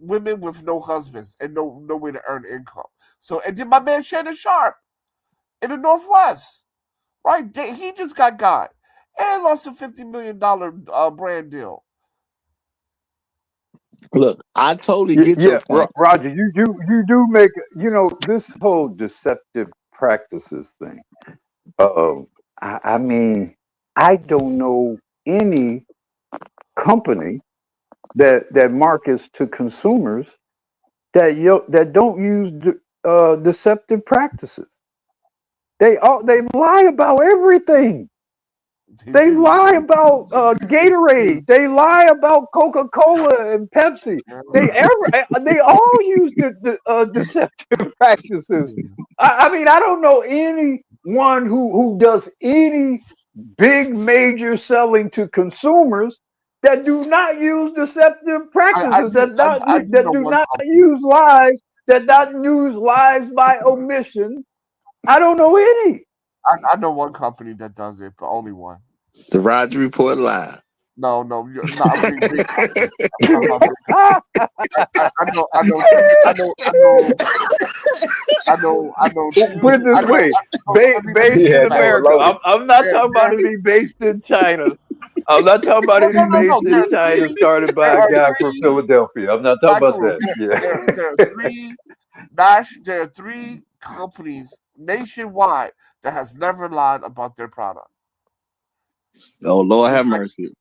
husbands and no way to earn income. So, and then my man Shannon Sharp in the Northwest, right? He just got and lost a $50 million brand deal.
Look, I totally get your point.
Roger, you do make this whole deceptive practices thing. I mean, I don't know any company that markets to consumers that don't use deceptive practices. They lie about everything. They lie about Gatorade. They lie about Coca-Cola and Pepsi. They all use deceptive practices. I mean, I don't know anyone who does any big major selling to consumers that do not use deceptive practices, that do not use lies, that not use lies by omission. I don't know any.
I know one company that does it, but only one.
The Roger Report Live.
No, I'm being big. I know.
Put it this way, based in America. I'm not talking about any based in China. I'm not talking about any based in China started by a guy from Philadelphia. I'm not talking about that.
There are three companies nationwide that has never lied about their product.
Oh, Lord have mercy.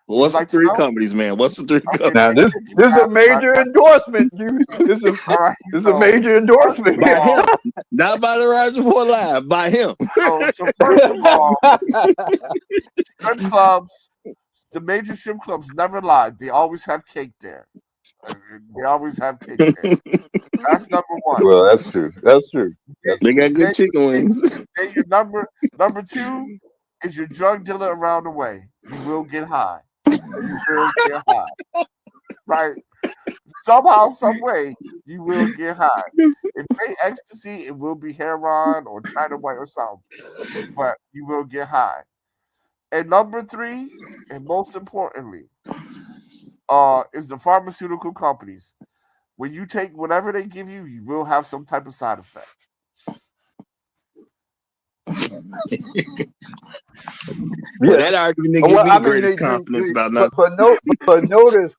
What's the three companies, man? What's the three companies?
Now, this is a major endorsement. This is a major endorsement.
By him. Not by the Roger Report Live, by him.
So first of all, strip clubs, the major strip clubs never lied. They always have cake there. They always have cake there. That's number one.
Well, that's true. That's true.
They got good chicken wings.
Then your number two is your drug dealer around the way. You will get high. You will get high. Right? Somehow, some way, you will get high. If they ecstasy, it will be heroin or China white or something. But you will get high. And number three, and most importantly, is the pharmaceutical companies. When you take whatever they give you, you will have some type of side effect.
Well, that argument didn't give me the greatest confidence about nothing.
But notice,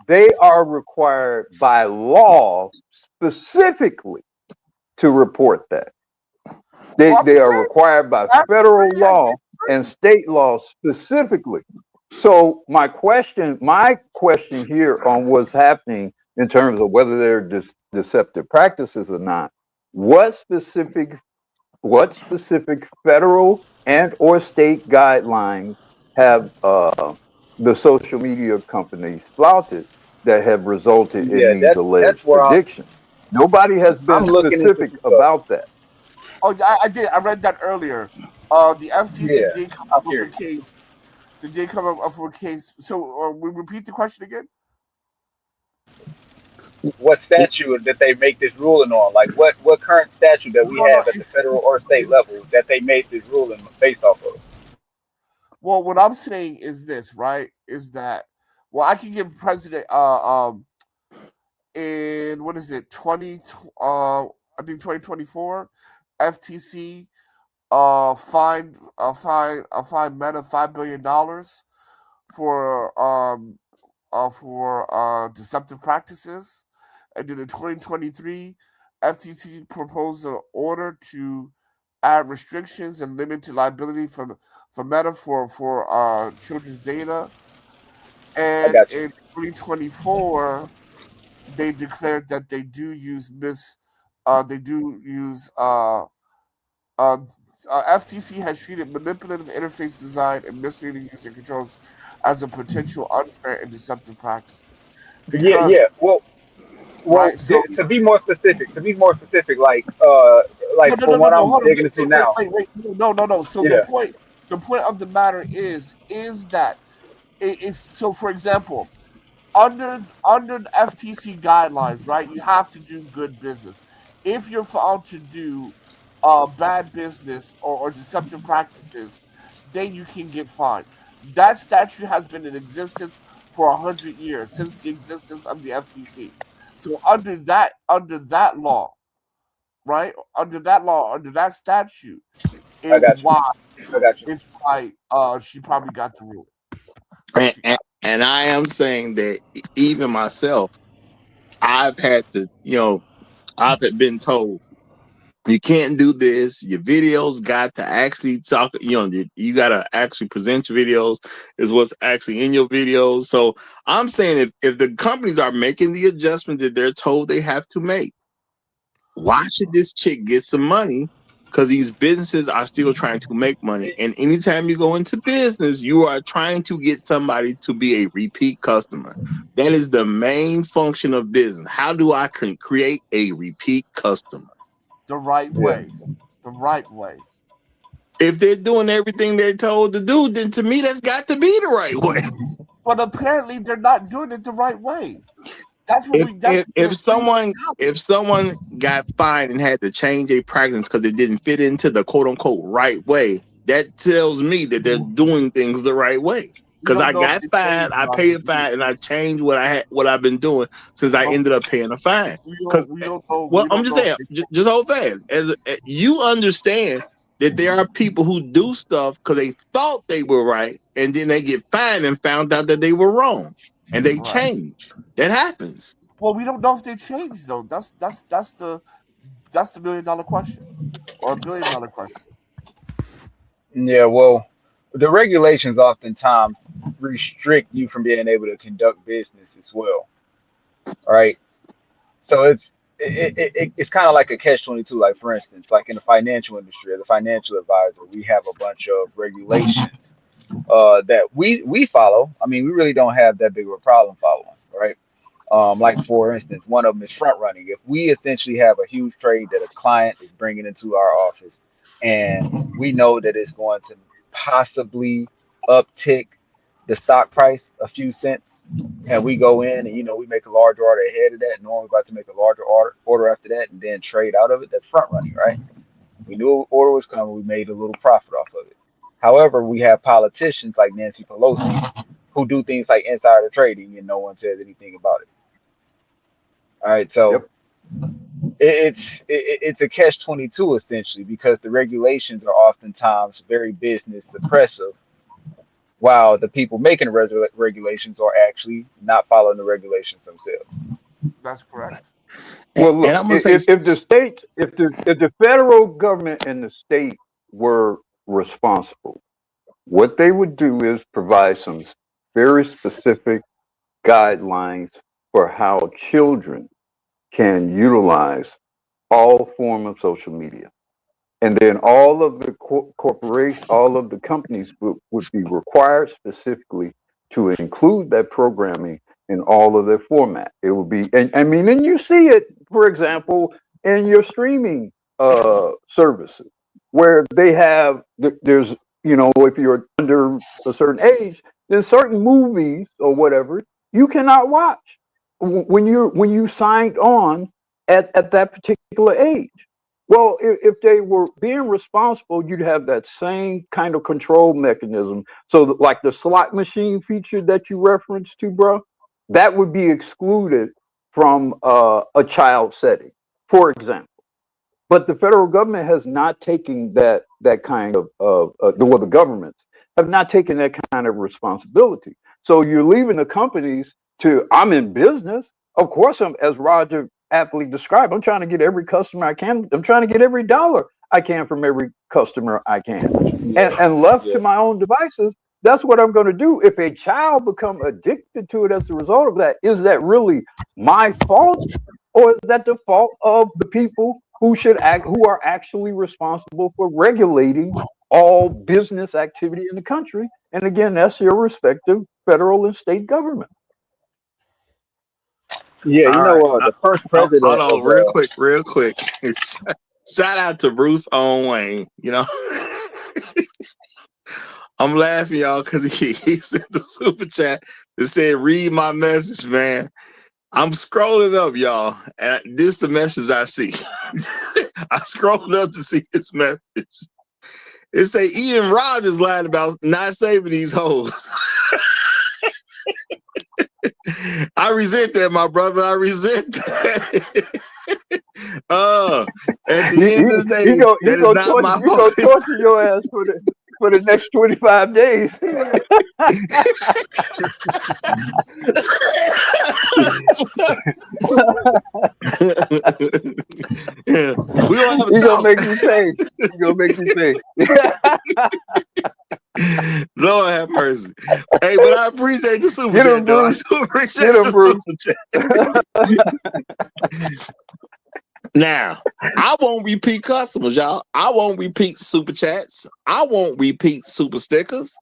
they are required by law specifically to report that. They are required by federal law and state law specifically. So my question here on what's happening in terms of whether they're deceptive practices or not, what specific federal and or state guidelines have the social media companies flouted that have resulted in these alleged predictions? Nobody has been specific about that.
Oh, I did. I read that earlier. The FTC did come up with a case. They did come up for a case. So, we repeat the question again.
What statute that they make this ruling on? Like what current statute that we have at the federal or state level that they made this ruling based off of?
Well, what I'm saying is this, right? Is that I can give President in what is it, 2024, FTC fined Meta $5 billion for deceptive practices. And then in 2023, FTC proposed an order to add restrictions and limited liability for Meta for children's data. And in 2024, they declared that they do use FTC has treated manipulative interface design and misleading user controls as a potential unfair and deceptive practices.
Well, so, to be more specific, like what I'm digging into now.
No. So the point of the matter is that it is so. For example, under the FTC guidelines, right, you have to do good business. If you're found to do bad business or deceptive practices, then you can get fined. That statute has been in existence for 100 years, since the existence of the FTC. So under that law, right? Under that statute is why she probably got the ruling.
And I am saying that even myself, I've had to, I've been told you can't do this. Your videos got to actually talk. You got to actually present your videos is what's actually in your videos. So I'm saying if the companies are making the adjustment that they're told they have to make, why should this chick get some money because these businesses are still trying to make money. And anytime you go into business, you are trying to get somebody to be a repeat customer. That is the main function of business. How do I create a repeat customer?
The right way. The right way.
If they're doing everything they're told to do, then to me, that's got to be the right way.
But apparently, they're not doing it the right way. That's what
if someone got fined and had to change a practice because it didn't fit into the quote unquote right way, that tells me that they're doing things the right way. Because I got fined, I paid a fine, and I changed what I've been doing since I ended up paying a fine. I'm just saying, just hold fast. You understand that there are people who do stuff because they thought they were right, and then they get fined and found out that they were wrong, and they change. That happens.
Well, we don't know if they changed though. That's the $1 million question or $1 billion question.
Yeah, well, the regulations oftentimes restrict you from being able to conduct business as well. All right. So it's kind of like a catch-22. Like, for instance, like in the financial industry or the financial advisor, we have a bunch of regulations that we follow. I mean, we really don't have that big of a problem following, right? Like, for instance, one of them is front running. If we essentially have a huge trade that a client is bringing into our office, and we know that it's going to possibly uptick the stock price a few cents, and we go in and we make a large order ahead of that, knowing we're about to make a larger order after that, and then trade out of it, that's front running, right? We knew order was coming, we made a little profit off of it. However, we have politicians like Nancy Pelosi who do things like insider trading and no one says anything about it. All right, so it's a catch-22 essentially, because the regulations are oftentimes very business suppressive, while the people making the regulations are actually not following the regulations themselves.
That's correct.
Well, look, if the federal government and the state were responsible, what they would do is provide some very specific guidelines for how children can utilize all form of social media. And then all of the corporations, all of the companies would be required specifically to include that programming in all of their format. It would be, and you see it, for example, in your streaming services, where they have, there's, if you're under a certain age, there's certain movies or whatever you cannot watch when you signed on at that particular age. Well, if they were being responsible, you'd have that same kind of control mechanism. So that, like the slot machine feature that you referenced to, bro, that would be excluded from a child setting, for example. But the federal government has not taken that kind of, the governments have not taken that kind of responsibility. So you're leaving the companies to, I'm in business. Of course, as Roger aptly described, I'm trying to get every customer I can. I'm trying to get every dollar I can from every customer I can. And left to my own devices, that's what I'm going to do. If a child become addicted to it as a result of that, is that really my fault? Or is that the fault of the people who are actually responsible for regulating all business activity in the country? And again, that's your respective federal and state government.
Yeah, the first president.
Hold on, real quick. Shout out to Bruce Owen Wayne. I'm laughing, y'all, because he sent the super chat that said, "Read my message, man." I'm scrolling up, y'all, and this is the message I see. I scrolled up to see this message. It say Ian Rogers lying about not saving these hoes. I resent that, my brother. I resent that. At the end of the day, that is not my fault.
You're going to torture your ass for the next 25 days.
We don't have a
Gonna make you say. He's gonna make you say.
Lord have mercy. Hey, but I appreciate the super chat, though. I do appreciate the super chat. Now, I won't repeat customers, y'all. I won't repeat super chats. I won't repeat super stickers.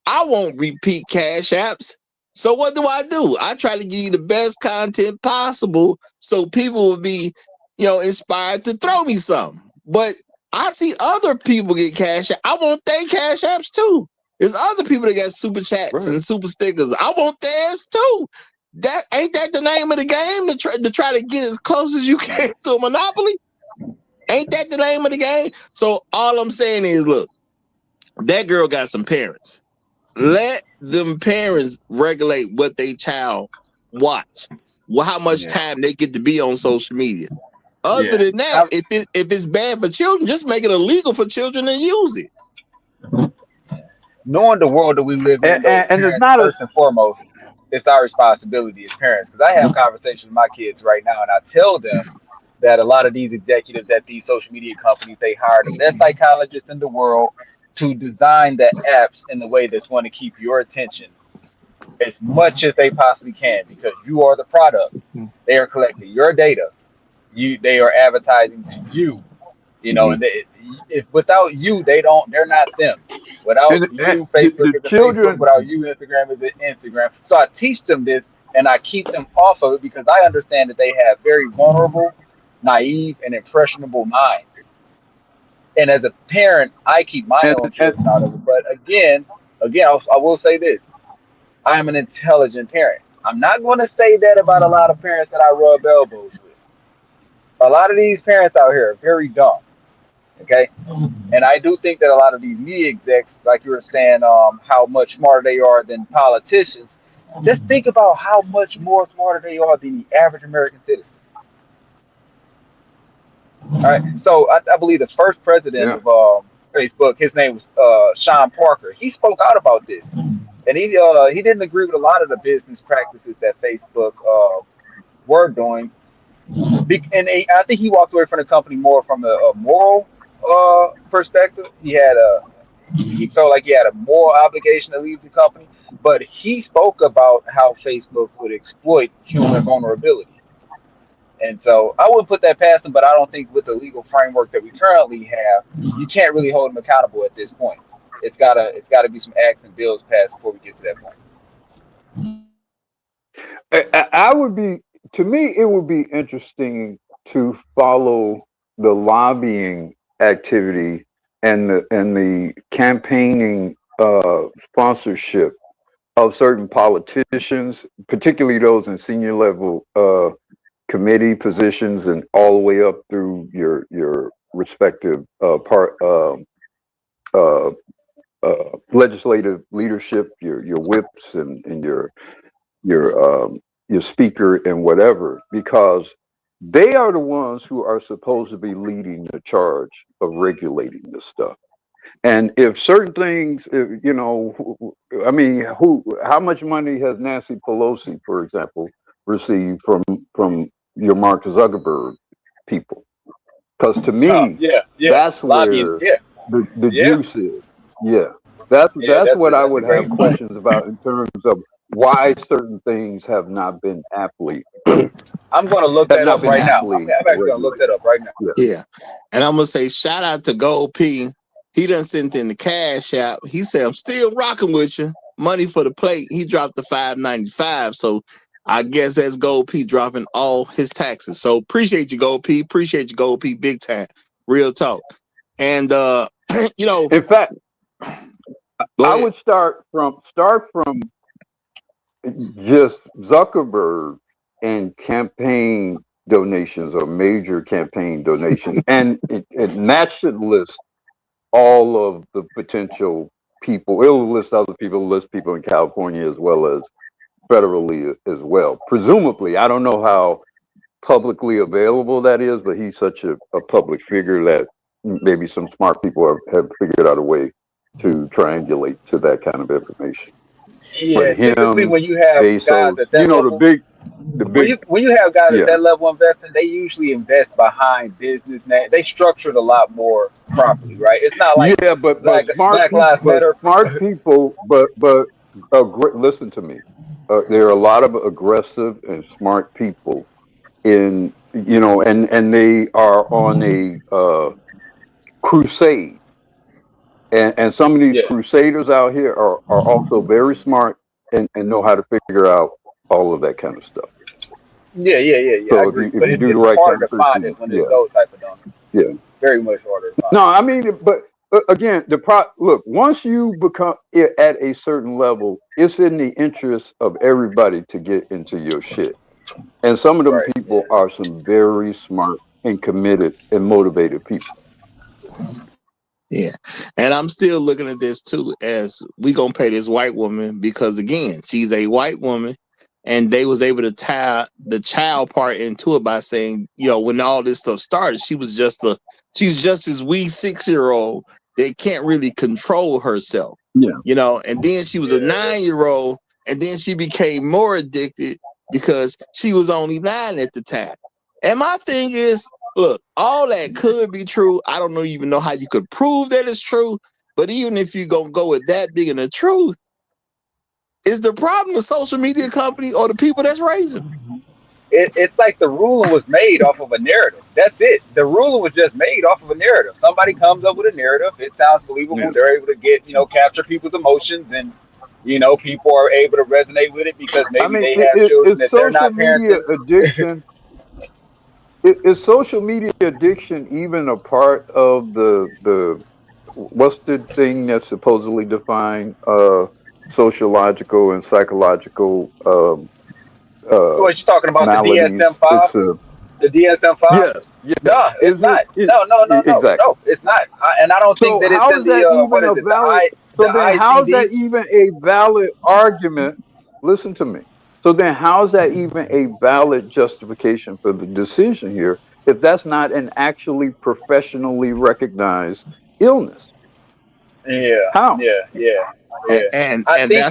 I won't repeat cash apps. So what do? I try to give you the best content possible so people will be, inspired to throw me something. But I see other people get cash app. I want their cash apps too. There's other people that got super chats and super stickers. I want theirs too. That ain't that the name of the game to try to get as close as you can to a monopoly? Ain't that the name of the game? So all I'm saying is, look, that girl got some parents. Let them parents regulate what they child watch. Well, how much time they get to be on social media. Other than that, if it's bad for children, just make it illegal for children to use it.
Knowing the world that we live in,
and it's not
first and foremost, it's our responsibility as parents. Because I have conversations with my kids right now, and I tell them that a lot of these executives at these social media companies, they hire the best psychologists in the world to design the apps in the way that's going to keep your attention as much as they possibly can, because you are the product. They are collecting your data. They are advertising to you. And if without you, they're not them. Without you, Facebook is Facebook. Without you, Instagram is Instagram. So I teach them this, and I keep them off of it because I understand that they have very vulnerable, naive, and impressionable minds. And as a parent, I keep my own children out of it. But again, I will say this: I am an intelligent parent. I'm not going to say that about a lot of parents that I rub elbows with. A lot of these parents out here are very dumb. Okay, and I do think that a lot of these media execs, like you were saying, how much smarter they are than politicians. Just think about how much more smarter they are than the average American citizen. All right, so I believe the first president of Facebook, his name was Sean Parker. He spoke out about this, and he didn't agree with a lot of the business practices that Facebook were doing. And I think he walked away from the company more from a moral perspective. He felt like he had a moral obligation to leave the company, but he spoke about how Facebook would exploit human vulnerability. And so I wouldn't put that past him, but I don't think with the legal framework that we currently have, you can't really hold him accountable at this point. It's gotta be some acts and bills passed before we get to that point.
To me, it would be interesting to follow the lobbying activity and the campaigning sponsorship of certain politicians, particularly those in senior level committee positions and all the way up through your respective legislative leadership, your whips and your speaker and whatever, because they are the ones who are supposed to be leading the charge of regulating this stuff. And if certain things, how much money has Nancy Pelosi, for example, received from your Mark Zuckerberg people? Because to me, that's where the juice is. Yeah, that's what I would have questions about in terms of why certain things have not been aptly.
I'm going to look that up right now. I'm actually going to look that up right now.
Yeah. And I'm going to say shout out to Gold P. He done sent in the cash app. He said, I'm still rocking with you. Money for the plate. He dropped the $5.95. So I guess that's Gold P dropping all his taxes. So appreciate you, Gold P. Appreciate you, Gold P. Big time. Real talk. And,
in fact, I would start from just Zuckerberg and campaign donations or major campaign donations, and that should list all of the potential people. It'll list other people, list people in California as well as federally as well. Presumably, I don't know how publicly available that is, but he's such a public figure that maybe some smart people have figured out a way to triangulate to that kind of information.
Yeah, typically when you have guys at that level, when you have guys at that level investing, they usually invest behind business. They structure it a lot more properly, right? It's not like
smart people. Listen to me. There are a lot of aggressive and smart people in, and they are on a crusade. And some of these
Yeah,
crusaders out here are also very smart and know how to figure out all of that kind of stuff.
yeah. I
So if
agree.
you if
But
you do the
it's
right
harder
kind
to
of
find
searching,
it when
yeah,
there's those type of donors.
yeah.
Very much harder to find.
No, I mean, but again, look, once you become at a certain level, it's in the interest of everybody to get into your shit. And some of them
Right.
people are some very smart and committed and motivated people.
Yeah. And I'm still looking at this too as we gonna pay this white woman because again, she's a white woman and they was able to tie the child part into it by saying, when all this stuff started, she's just this wee 6-year-old that can't really control herself.
Yeah.
And then she was a 9-year-old and then she became more addicted because she was only 9 at the time. And my thing is, look, all that could be true. I don't even know how you could prove that it's true. But even if you're going to go with that being the truth, is the problem the social media company or the people that's raising them?
It's like the ruling was made off of a narrative. That's it. The ruling was just made off of a narrative. Somebody comes up with a narrative. It sounds believable.
Yeah.
They're able to capture people's emotions, and people are able to resonate with it because
I
maybe
mean,
they have children
is
that they're
social
not
media
parenting.
addiction? Is social media addiction even a part of the what's the thing that supposedly define sociological and psychological
What you talking about? The
maladies?
DSM five?
It's a
The DSM five?
yes, yes.
No, it's
Is it,
not. No,
exactly?
it's not. And I don't think
So
that it's
how
in
is
the
that even
what is
a
it?
valid?
The
So then how is that
ICD.
even a valid argument? Listen to me. So then how is that even a valid justification for the decision here if that's not an actually professionally recognized illness?
Yeah,
How?
yeah, yeah,
And
yeah.
and,
I
and
think.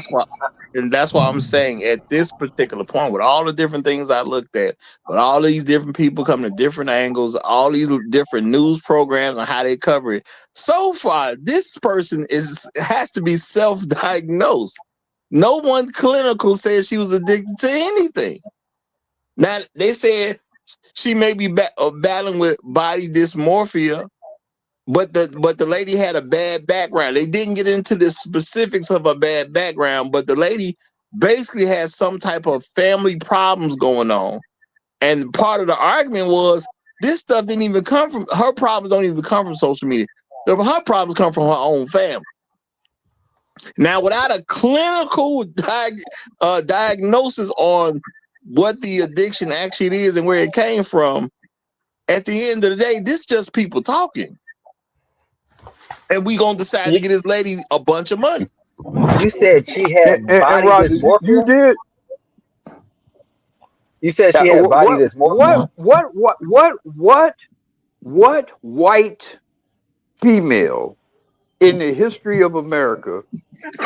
that's why I'm saying at this particular point, with all the different things I looked at, with all these different people coming to different angles, all these different news programs and how they cover it, so far this person has to be self-diagnosed. No one clinical says she was addicted to anything. Now they said she may be battling with body dysmorphia, but the lady had a bad background. They didn't get into the specifics of a bad background, but the lady basically had some type of family problems going on. And part of the argument was this stuff didn't even come from her problems. Don't even come from social media. Her problems come from her own family. Now, without a clinical diagnosis on what the addiction actually is and where it came from, at the end of the day, this is just people talking. And we gonna decide to
You,
get this lady a bunch of money.
you said she had
And
body
Roger, you
dysmorphia.
did
You said she had body
what?
dysmorphia.
What white female in the history of America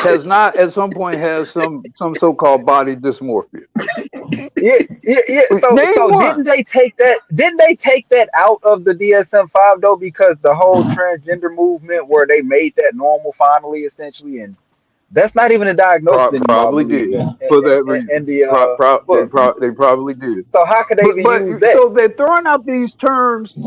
has not at some point has some so-called body dysmorphia?
Yeah. So
Name one.
didn't they take that? Didn't they take that out of the DSM five though? Because the whole transgender movement, where they made that normal finally, essentially, and that's not even a diagnosis anymore, I
Probably
believe,
did
in,
for that
in
reason.
the book.
They probably did.
So how could they even
But
use that?
so they're throwing out these terms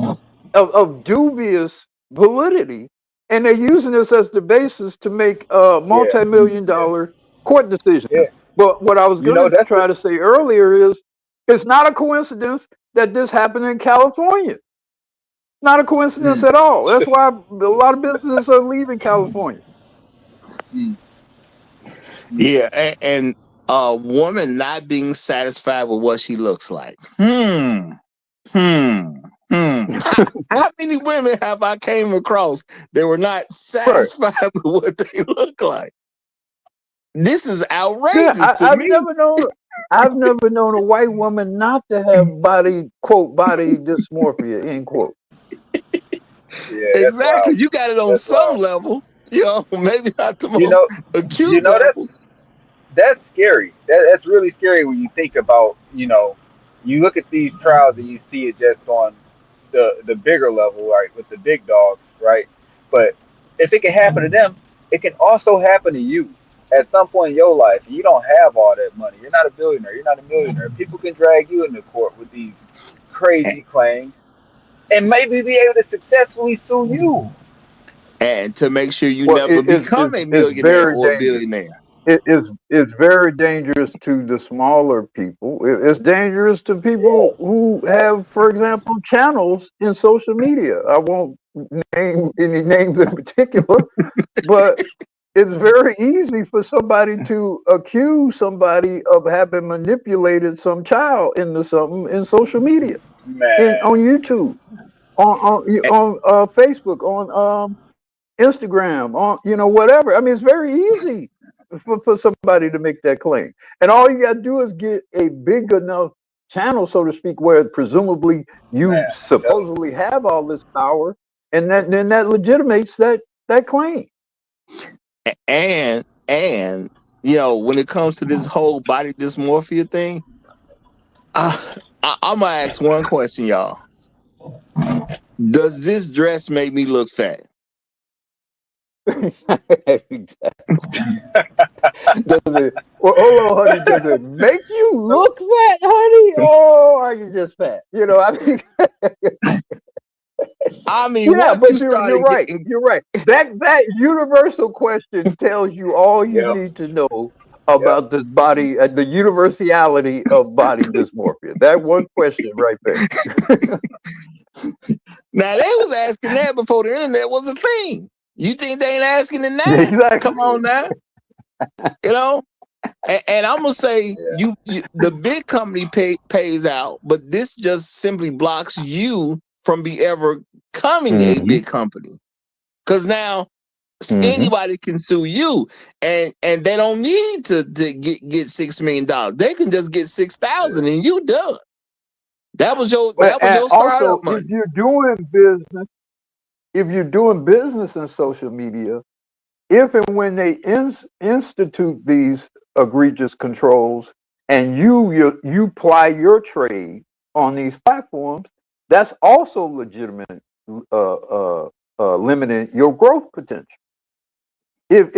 of dubious validity, and they're using this as the basis to make
Yeah,
multi-million-dollar court
yeah.
decisions. But what I was
You
going
know,
to
that's the
try to say earlier is it's not a coincidence that this happened in California. Not a coincidence
mm,
at all. That's why a lot of businesses are leaving California.
mm, mm.
Yeah, and a woman not being satisfied with what she looks like. Hmm. How many women have I came across that were not
Right.
satisfied with what they look like? This is
Yeah,
outrageous to
I've
me.
never known a white woman not to have body dysmorphia end quote.
Yeah, that's
Exactly.
wild.
You got it on
That's
some
wild.
level, maybe not the
You
most
know,
acute
that's
level.
scary. That's really scary when you think about, you look at these trials and you see it just on the bigger level, right, with the big dogs, right? But if it can happen to them, it can also happen to you. at some point in your life, you don't have all that money. You're not a billionaire. You're not a millionaire. People can drag you into court with these crazy claims and maybe be able to successfully sue you.
And to make sure you
Well,
never become a
it's
millionaire
very
or a
dangerous.
billionaire.
It's very dangerous to the smaller people. It's dangerous to
Yeah,
people who have, for example, channels in social media. I won't name any names in particular, but it's very easy for somebody to accuse somebody of having manipulated some child into something in social media,
man.
on YouTube, on Facebook, on Instagram, on whatever. I mean, it's very easy for somebody to make that claim, and all you got to do is get a big enough channel, so to speak, where presumably you
Man, I'm telling you.
supposedly have all this power, and then that legitimates that claim.
And when it comes to this whole body dysmorphia thing, I'm gonna ask one question, y'all. Does this dress make me look fat?
Exactly. Does it? Well, hold on, honey. Does it make you look fat, honey, or are you just fat? I mean, yeah,
once you
but you're
started
right.
getting,
You're right. That universal question tells you all you
Yep,
need to know
yep.
about this body, the universality of body dysmorphia. That one question right there.
now they was asking that before the internet was a thing. You think they ain't asking it now?
Exactly.
Come on now, you know. And I'm gonna say
Yeah.
the big company pays out, but this just simply blocks you from ever becoming a
Mm-hmm.
big company. Because now
Mm-hmm.
anybody can sue you, and they don't need to get $6 million. They can just get 6,000, and you done. That was
And
your
also,
startup money.
if you're doing business in social media, if and when they institute these egregious controls, and you ply your trade on these platforms, that's also legitimate, limiting your growth potential. If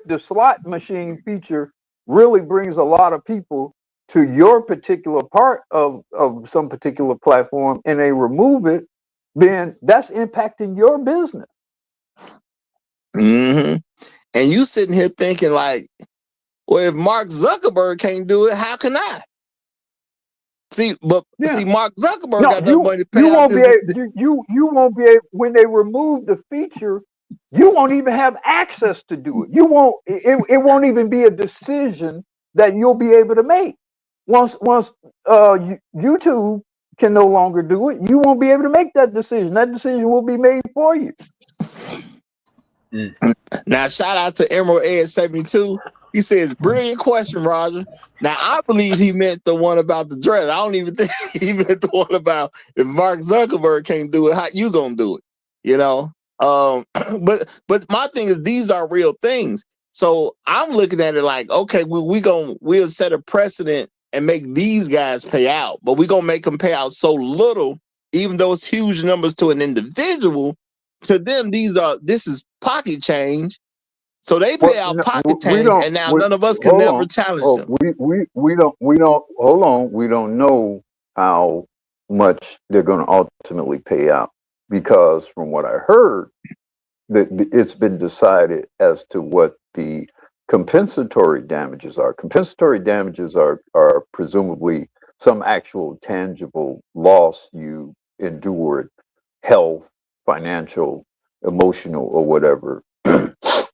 the slot machine feature really brings a lot of people to your particular part of some particular platform, and they remove it, then that's impacting your business.
Mm-hmm. And you sitting here thinking like, well, if Mark Zuckerberg can't do it, how can I? See,
Yeah.
Mark Zuckerberg
No,
got enough money to
you
pay out
won't be
this.
able, you won't be able, when they remove the feature, you won't even have access to do it. You won't it won't even be a decision that you'll be able to make. Once YouTube can no longer do it, you won't be able to make that decision. That decision will be made for you.
Now, shout out to Emerald Ed 72. He says, brilliant question, Roger. Now, I believe he meant the one about the dress. I don't even think he meant the one about if Mark Zuckerberg can't do it, how you gonna do it? But my thing is these are real things. So I'm looking at it like, okay, we'll set a precedent and make these guys pay out, but we're gonna make them pay out so little, even though it's huge numbers to an individual. To them, this is pocket change. So they
Well,
pay out
no,
pocket
we
change,
don't.
and now none of us can
Hold
never
on.
challenge
Oh,
them.
we don't. Hold on. We don't know how much they're going to ultimately pay out, because from what I heard, that it's been decided as to what the compensatory damages are. Compensatory damages are presumably some actual tangible loss you endured, health, financial, emotional, or whatever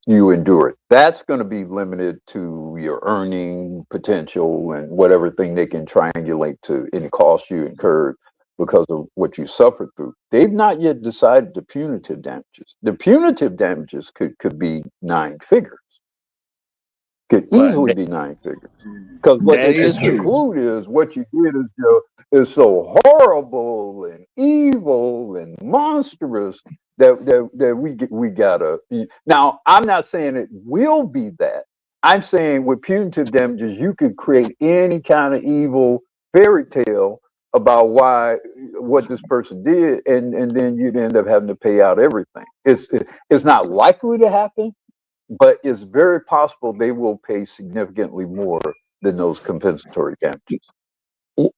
you endure it. That's going to be limited to your earning potential and whatever thing they can triangulate to any cost you incurred because of what you suffered through. They've not yet decided the punitive damages. The punitive damages could be 9 figures, could
But
easily be 9 figures. Because what
that
they
is
could
true.
conclude is what you did is so horrible and evil and monstrous that we gotta. Now, I'm not saying it will be that. I'm saying with punitive damages, you could create any kind of evil fairy tale about what this person did, and then you'd end up having to pay out everything. It's not likely to happen, but it's very possible they will pay significantly more than those compensatory damages.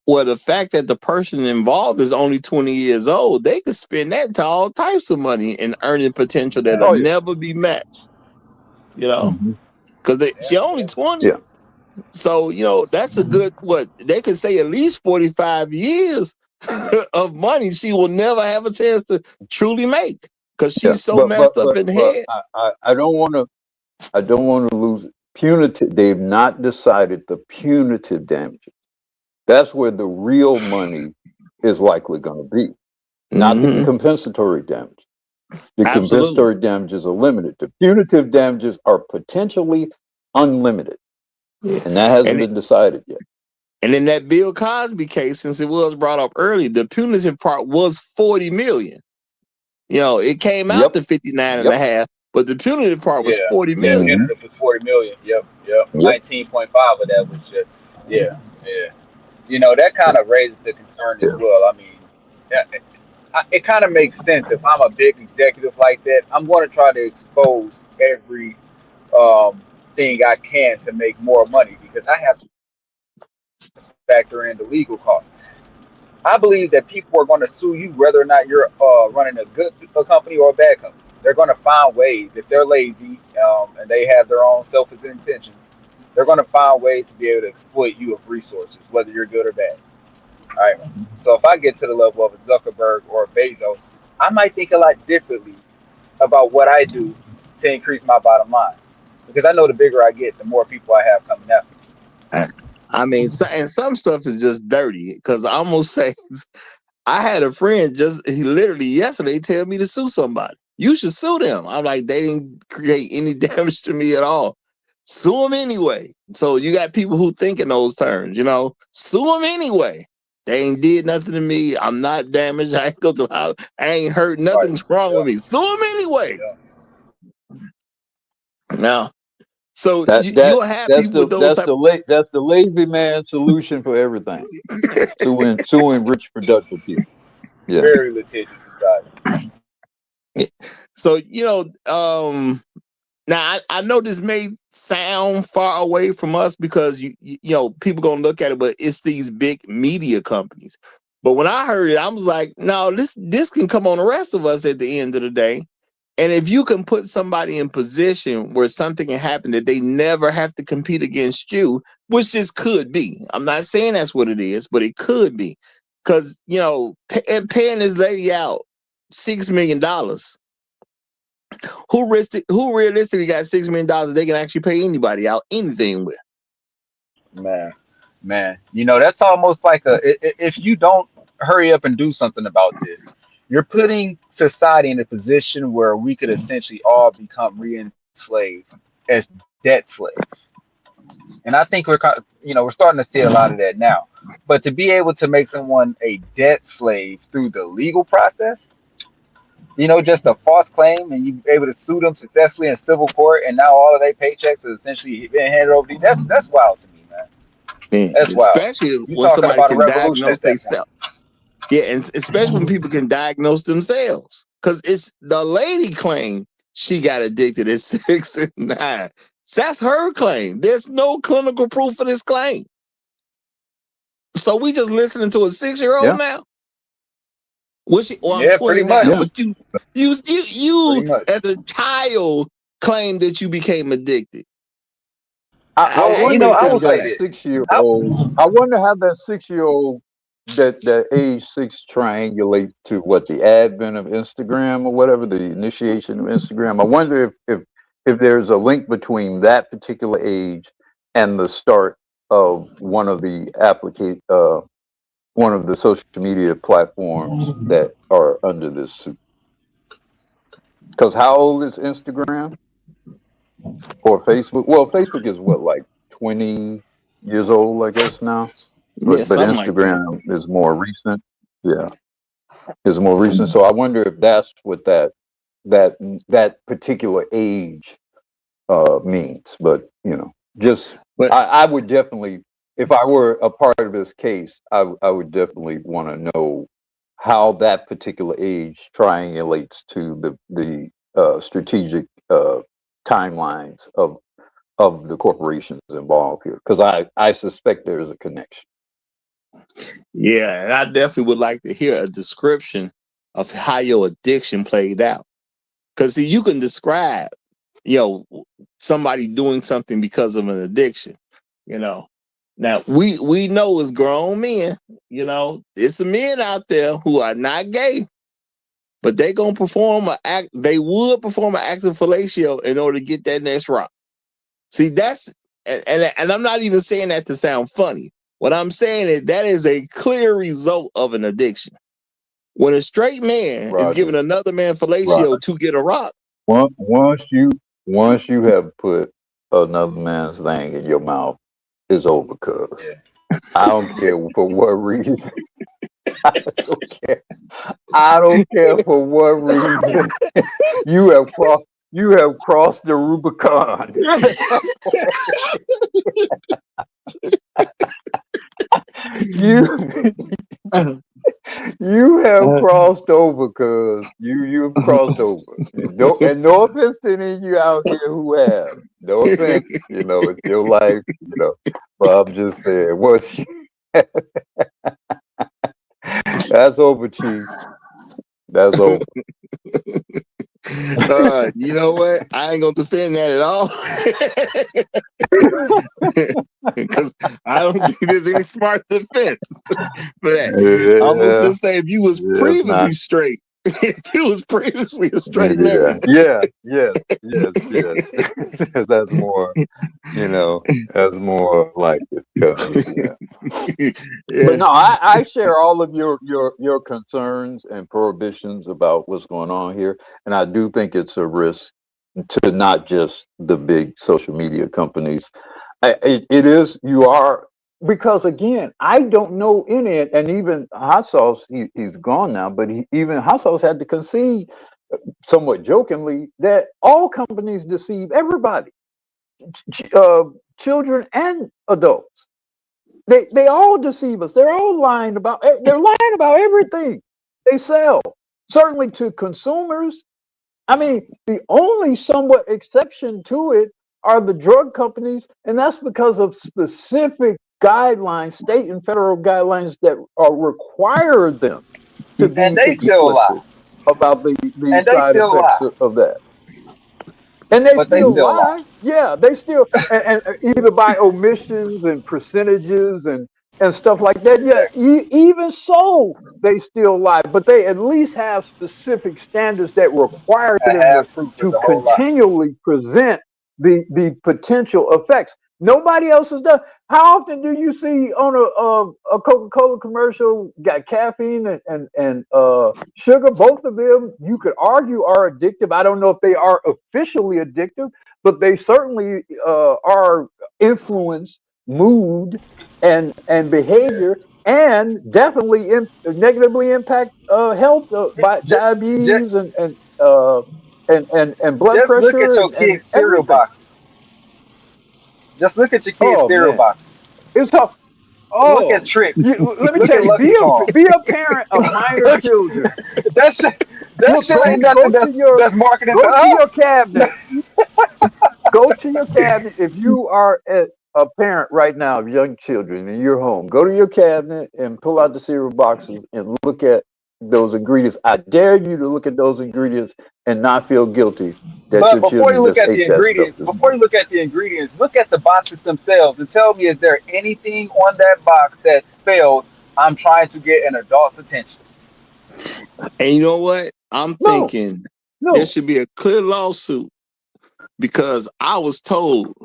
Well, the fact that the person involved is only 20 years old, they could spend that to all types of money and earning potential that'll never be matched. You know, because she only 20.
Yeah.
So, you know, that's a good, what they could say, at least 45 years of money she will never have a chance to truly make because she's so messed up in the head.
I don't want to lose punitive. They've not decided the punitive damages. That's where the real money is likely going to be, not the compensatory damage. The compensatory damages are limited. The punitive damages are potentially unlimited, and that hasn't been decided yet.
And in that Bill Cosby case, since it was brought up early, the punitive part was $40 million. You know, it came out to 59 and a half, but the punitive part was $40 million.
Yeah, punitive was $40 million. Yep. 19.5 of that was just You know, that kind of raises the concern as well. I mean, it kind of makes sense. If I'm a big executive like that, I'm going to try to expose every thing I can to make more money because I have to factor in the legal costs. I believe that people are going to sue you whether or not you're running a good company or a bad company. They're going to find ways. If they're lazy and they have their own selfish intentions, they're going to find ways to be able to exploit you of resources, whether you're good or bad. All right. So if I get to the level of a Zuckerberg or a Bezos, I might think a lot differently about what I do to increase my bottom line. Because I know the bigger I get, the more people I have coming after me.
I mean, and some stuff is just dirty because I almost say, I had a friend he literally yesterday tell me to sue somebody. You should sue them. I'm like, they didn't create any damage to me at all. Sue them anyway. So you got people who think in those terms, you know, sue them anyway. They ain't did nothing to me. I'm not damaged. I ain't go to the house. I ain't hurt. Nothing's wrong with me. Sue them anyway. Now, so you'll have people with those
that's the lazy man solution for everything. suing rich productive people. Yeah.
Very litigious society.
So, you know, now I know this may sound far away from us because you know people gonna look at it, but it's these big media companies. But when I heard it, I was like, no, this can come on the rest of us at the end of the day. And if you can put somebody in position where something can happen that they never have to compete against you, which this could be. I'm not saying that's what it is, but it could be. Because, you know, paying this lady out $6 million. Who realistically got $6 million they can actually pay anybody out anything with?
Man, you know, that's almost like if you don't hurry up and do something about this, you're putting society in a position where we could essentially all become re-enslaved as debt slaves. And I think we're starting to see a lot of that now. But to be able to make someone a debt slave through the legal process, you know, just a false claim, and you able to sue them successfully in civil court, and now all of their paychecks are essentially being handed over to you. That's wild to me, man. That's wild.
Especially
You're
when
talking
somebody
about a
can
revolution
diagnose
at that point.
themselves. Yeah, and especially when people can diagnose themselves. Because it's the lady claim she got addicted at 6 and 9. That's her claim. There's no clinical proof for this claim. So we just listening to a 6-year-old now? I'm 20 now.
Much.
But you as a child claimed that you became addicted.
I wonder how that 6-year-old. I wonder how that 6-year-old that age 6 triangulate to what the advent of Instagram or whatever, the initiation of Instagram. I wonder if there's a link between that particular age and the start of one of the social media platforms that are under this suit. Because how old is Instagram or Facebook? Well, Facebook is what, like 20 years old, I guess now. But Instagram is more recent. Yeah, is more recent. So I wonder if that's what that particular age means. But you know, I would definitely, if I were a part of this case, I would definitely want to know how that particular age triangulates to the strategic timelines of the corporations involved here, because I suspect there is a connection.
Yeah, and I definitely would like to hear a description of how your addiction played out. Because see, you can describe, somebody doing something because of an addiction. Now we know as grown men, it's some men out there who are not gay, but they gonna perform they would perform an act of fellatio in order to get that next rock. See, and I'm not even saying that to sound funny. What I'm saying is that is a clear result of an addiction. When a straight man is giving another man fellatio to get a rock.
Once you have put another man's thing in your mouth, it's over, cuz. I don't care for what reason. I don't care for what reason. You have crossed the Rubicon. You have crossed over, cuz. You've crossed over. And no offense to any of you out here who have. No offense. It's your life, But I'm just saying, that's over, Chief. That's over.
You know what? I ain't gonna defend that at all. Because I don't think there's any smart defense for that.
Yeah.
I'm gonna just say if you was previously straight, if you was previously a straight man.
Yes. That's more, that's more like it. But no, I share all of your concerns and prohibitions about what's going on here. And I do think it's a risk to not just the big social media companies. It is, because again, I don't know any, and even Hot Sauce, he's gone now, but even Hot Sauce had to concede, somewhat jokingly, that all companies deceive everybody, children and adults. They all deceive us. They're all lying about everything they sell. Certainly to consumers. I mean, the only somewhat exception to it are the drug companies, and that's because of specific guidelines, state and federal guidelines that require them to be explicit about the side effects of that. And they still lie. Yeah, they still and either by omissions and percentages and stuff like that. Yeah, even so, they still lie. But they at least have specific standards that require them to continually present the potential effects. Nobody else has done. How often do you see on a Coca-Cola commercial got caffeine and sugar? Both of them, you could argue, are addictive. I don't know if they are officially addictive, but they certainly are influence mood and behavior, and definitely negatively impact health by diabetes and blood pressure.
Look at your kids' cereal boxes. Just look at your kids' cereal boxes.
It's tough.
Look at Tricks.
Let me tell you, be a parent of minor children.
That shit ain't nothing that's marketing to us.
Go to your cabinet. Go to your cabinet. If you are a parent right now of young children in your home, go to your cabinet and pull out the cereal boxes and look at those ingredients. I dare you to look at those ingredients and not feel guilty.
But before you look at the ingredients, look at the boxes themselves and tell me, is there anything on that box that spells "I'm trying to get an adult's attention"?
And you know what? I'm thinking there should be a clear lawsuit, because I was told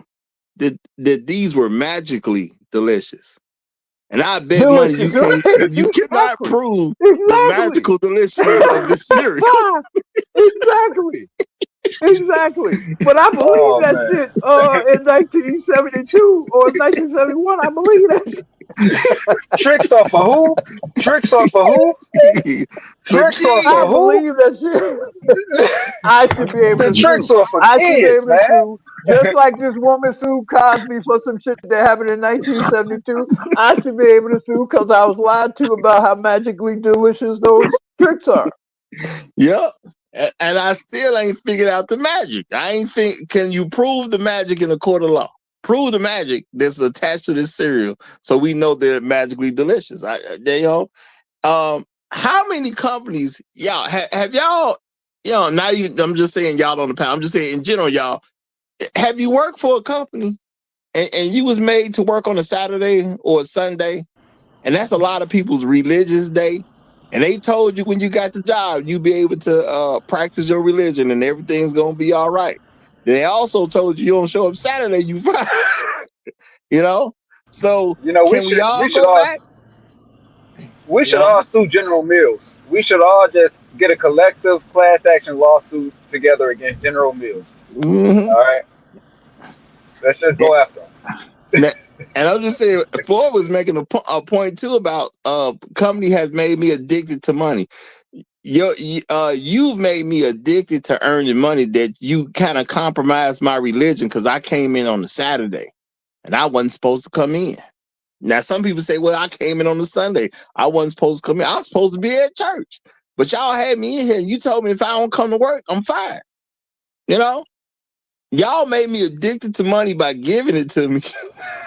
that these were magically delicious. And I bet money you cannot prove the magical deliciousness of this cereal.
Exactly. But I believe that shit in 1972 or 1971. I believe that shit.
Tricks off of who? Tricks off of who? Tricks off of who?
I believe that shit. I should be able to
sue.
I should be able to sue. Just like this woman sued Cosby for some shit that happened in 1972. I should be able to sue because I was lied to about how magically delicious those tricks are.
Yep. And I still ain't figured out the magic. I ain't think. Can you prove the magic in a court of law? Prove the magic that's attached to this cereal, so we know they're magically delicious. How many companies, y'all, have y'all, not even, I'm just saying y'all on the panel, I'm just saying in general, y'all, have you worked for a company and you was made to work on a Saturday or a Sunday, and that's a lot of people's religious day, and they told you when you got the job, you'd be able to practice your religion and everything's going to be all right. They also told you don't show up Saturday, you fired. So can we all go back?
We should all sue General Mills. We should all just get a collective class action lawsuit together against General Mills.
Mm-hmm.
All right, let's just go after them.
And I'm just saying, Floyd was making a point too about company has made me addicted to money. You've made me addicted to earning money that you kind of compromised my religion because I came in on a Saturday and I wasn't supposed to come in. Now, some people say, well, I came in on a Sunday. I wasn't supposed to come in. I was supposed to be at church. But y'all had me in here and you told me if I don't come to work, I'm fired. Y'all made me addicted to money by giving it to me.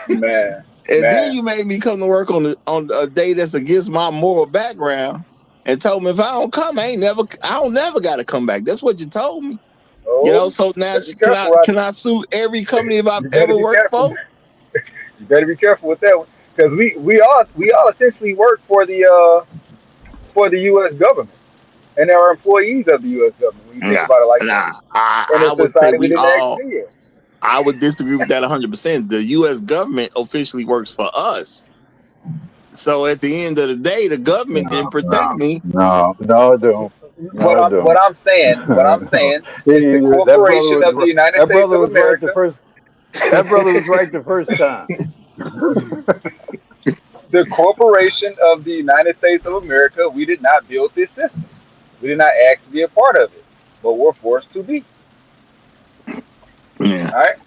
Man.
Then you made me come to work on a day that's against my moral background and told me if I don't come, I don't never got to come back. That's what you told me. So now can I sue every company if I've ever worked for?
You better be careful with that one, because we all essentially work for the U.S. government, and they are employees of the U.S. government. When you think about it like that,
I would say I would disagree with that 100%. The U.S. government officially works for us. So at the end of the day, the government didn't protect me.
No, it don't.
What I'm saying is the corporation of the United States of America.
That brother was right the first time.
The corporation of the United States of America, we did not build this system. We did not ask to be a part of it, but we're forced to be.
Yeah.
All right.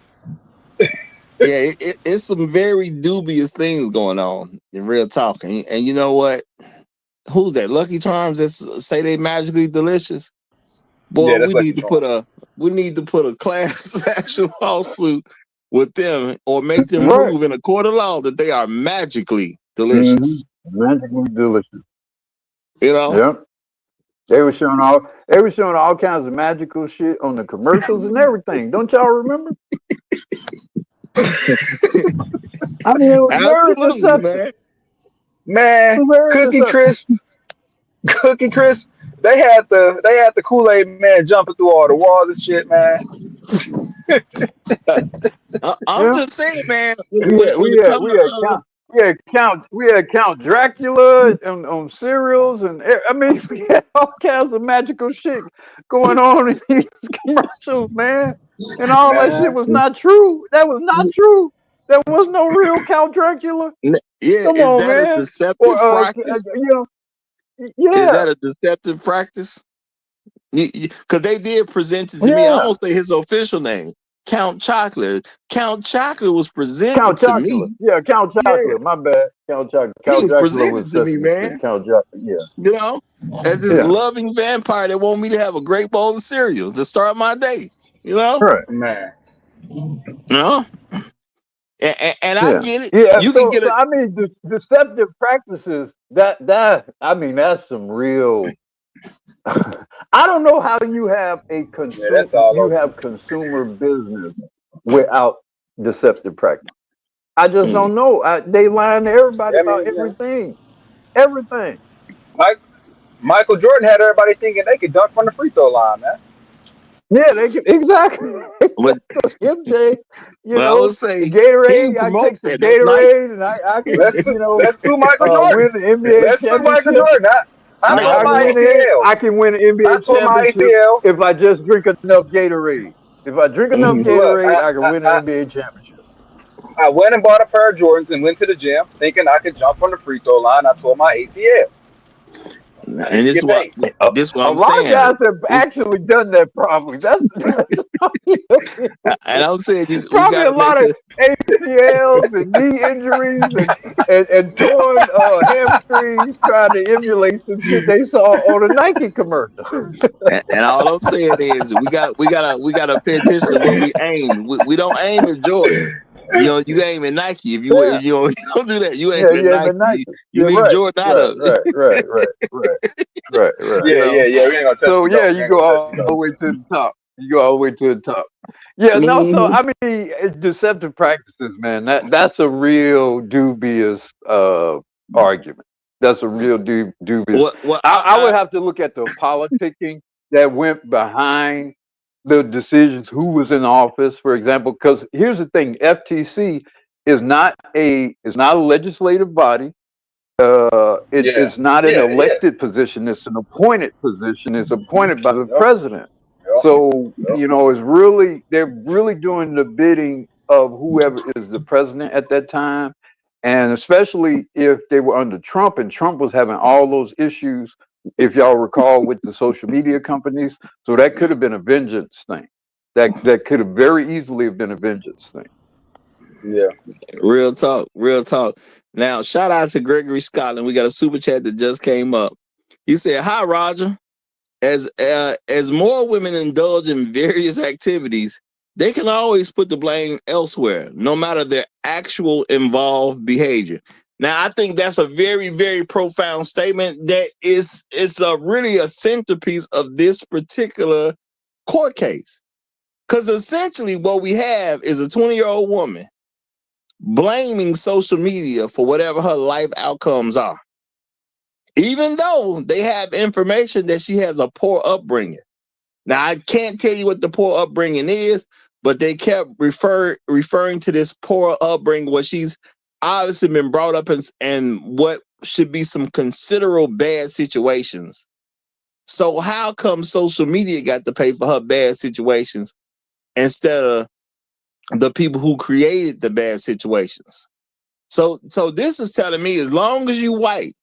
Yeah, it's some very dubious things going on in real talk. And you know what? Who's that? Lucky Charms that say they magically delicious? Boy, we need to put a class action lawsuit with them or make them prove in a court of law that they are magically delicious.
Mm-hmm. Magically delicious.
Yep.
They were showing all kinds of magical shit on the commercials and everything. Don't y'all remember? I mean, it was very deceptive.
Man, Cookie Crisp. They had the Kool-Aid man jumping through all the walls and shit, man.
I'm just saying, man.
We had Count Dracula on cereals, and I mean, we had all kinds of magical shit going on in these commercials, man. And all that shit was not true. That was not true. There was no real Count Dracula.
Yeah,
come
is
on,
that
man.
a deceptive practice?
Yeah.
Is that a deceptive practice? Because they did present it to me. I won't say his official name. Count Chocolate. Count Chocolate was presented to me.
Yeah, Count Chocolate. Yeah. My bad. Count Chocolate.
He was presented to me, man.
Count Chocolate. Yeah.
As this loving vampire that want me to have a great bowl of cereal to start my day.
Right,
man.
And I get it.
Yeah,
you can get it.
I mean, deceptive practices. That's some real. I don't know how you have a consumer business without deceptive practice. I just don't know. They lying to everybody about everything. Everything.
Michael Jordan had everybody thinking they could dunk from the free throw line, man.
Yeah, they could, exactly. MJ,
let's say
Gatorade. I take some Gatorade, and I can,
let's do Michael Jordan.
Win the NBA
let's
championship.
Do Michael Jordan.
I can win an NBA championship if I just drink enough Gatorade. If I drink enough Gatorade, I can win an NBA championship.
I went and bought a pair of Jordans and went to the gym thinking I could jump on the free throw line. I tore my ACL.
And this is what
a lot of guys have actually done that. Probably that's
And I'm saying we
Probably
got
a
to make
lot of ACLs and knee injuries and torn hamstrings trying to emulate some shit they saw on a Nike commercial.
and all I'm saying is we gotta pay attention to what we aim. We don't aim at Jordan. You know, you aim at Nike. If you
Yeah.
if you don't do that, you aim
Yeah,
at
yeah, but
Nike.
Nike.
You
Yeah,
leave
right,
Jordan out
right,
of it.
right.
You know.
We ain't gonna touch
So
the
yeah,
goat. We
you
ain't
go
gonna touch the
all the
goat.
way to the top. You go all the way to the top. Yeah, no. So
Mhm.
I mean, deceptive practices, man. That's a real dubious argument. That's a real dubious.
What
I would have to look at the politicking that went behind the decisions. Who was in office, for example? Because here's the thing: FTC is not a legislative body.
Yeah,
It's not an
yeah, yeah.
elected position. It's an appointed position. It's appointed by the
Yep,
president.
yep,
So,
yep.
they're really doing the bidding of whoever is the president at that time. And especially if they were under Trump and Trump was having all those issues, if y'all recall, with the social media companies. So that could have been a vengeance thing. That could have very easily have been a vengeance thing.
Yeah.
Real talk, real talk. Now, shout out to Gregory Scotland. We got a super chat that just came up. He said, "Hi, Roger. As more women indulge in various activities, they can always put the blame elsewhere, no matter their actual involved behavior." Now, I think that's a very, very profound statement. That it's really a centerpiece of this particular court case, because essentially what we have is a 20-year-old woman blaming social media for whatever her life outcomes are, even though they have information that she has a poor upbringing. Now, I can't tell you what the poor upbringing is, but they kept referring to this poor upbringing, what she's obviously been brought up in, and what should be some considerable bad situations. So how come social media got to pay for her bad situations instead of the people who created the bad situations? So this is telling me, as long as you white,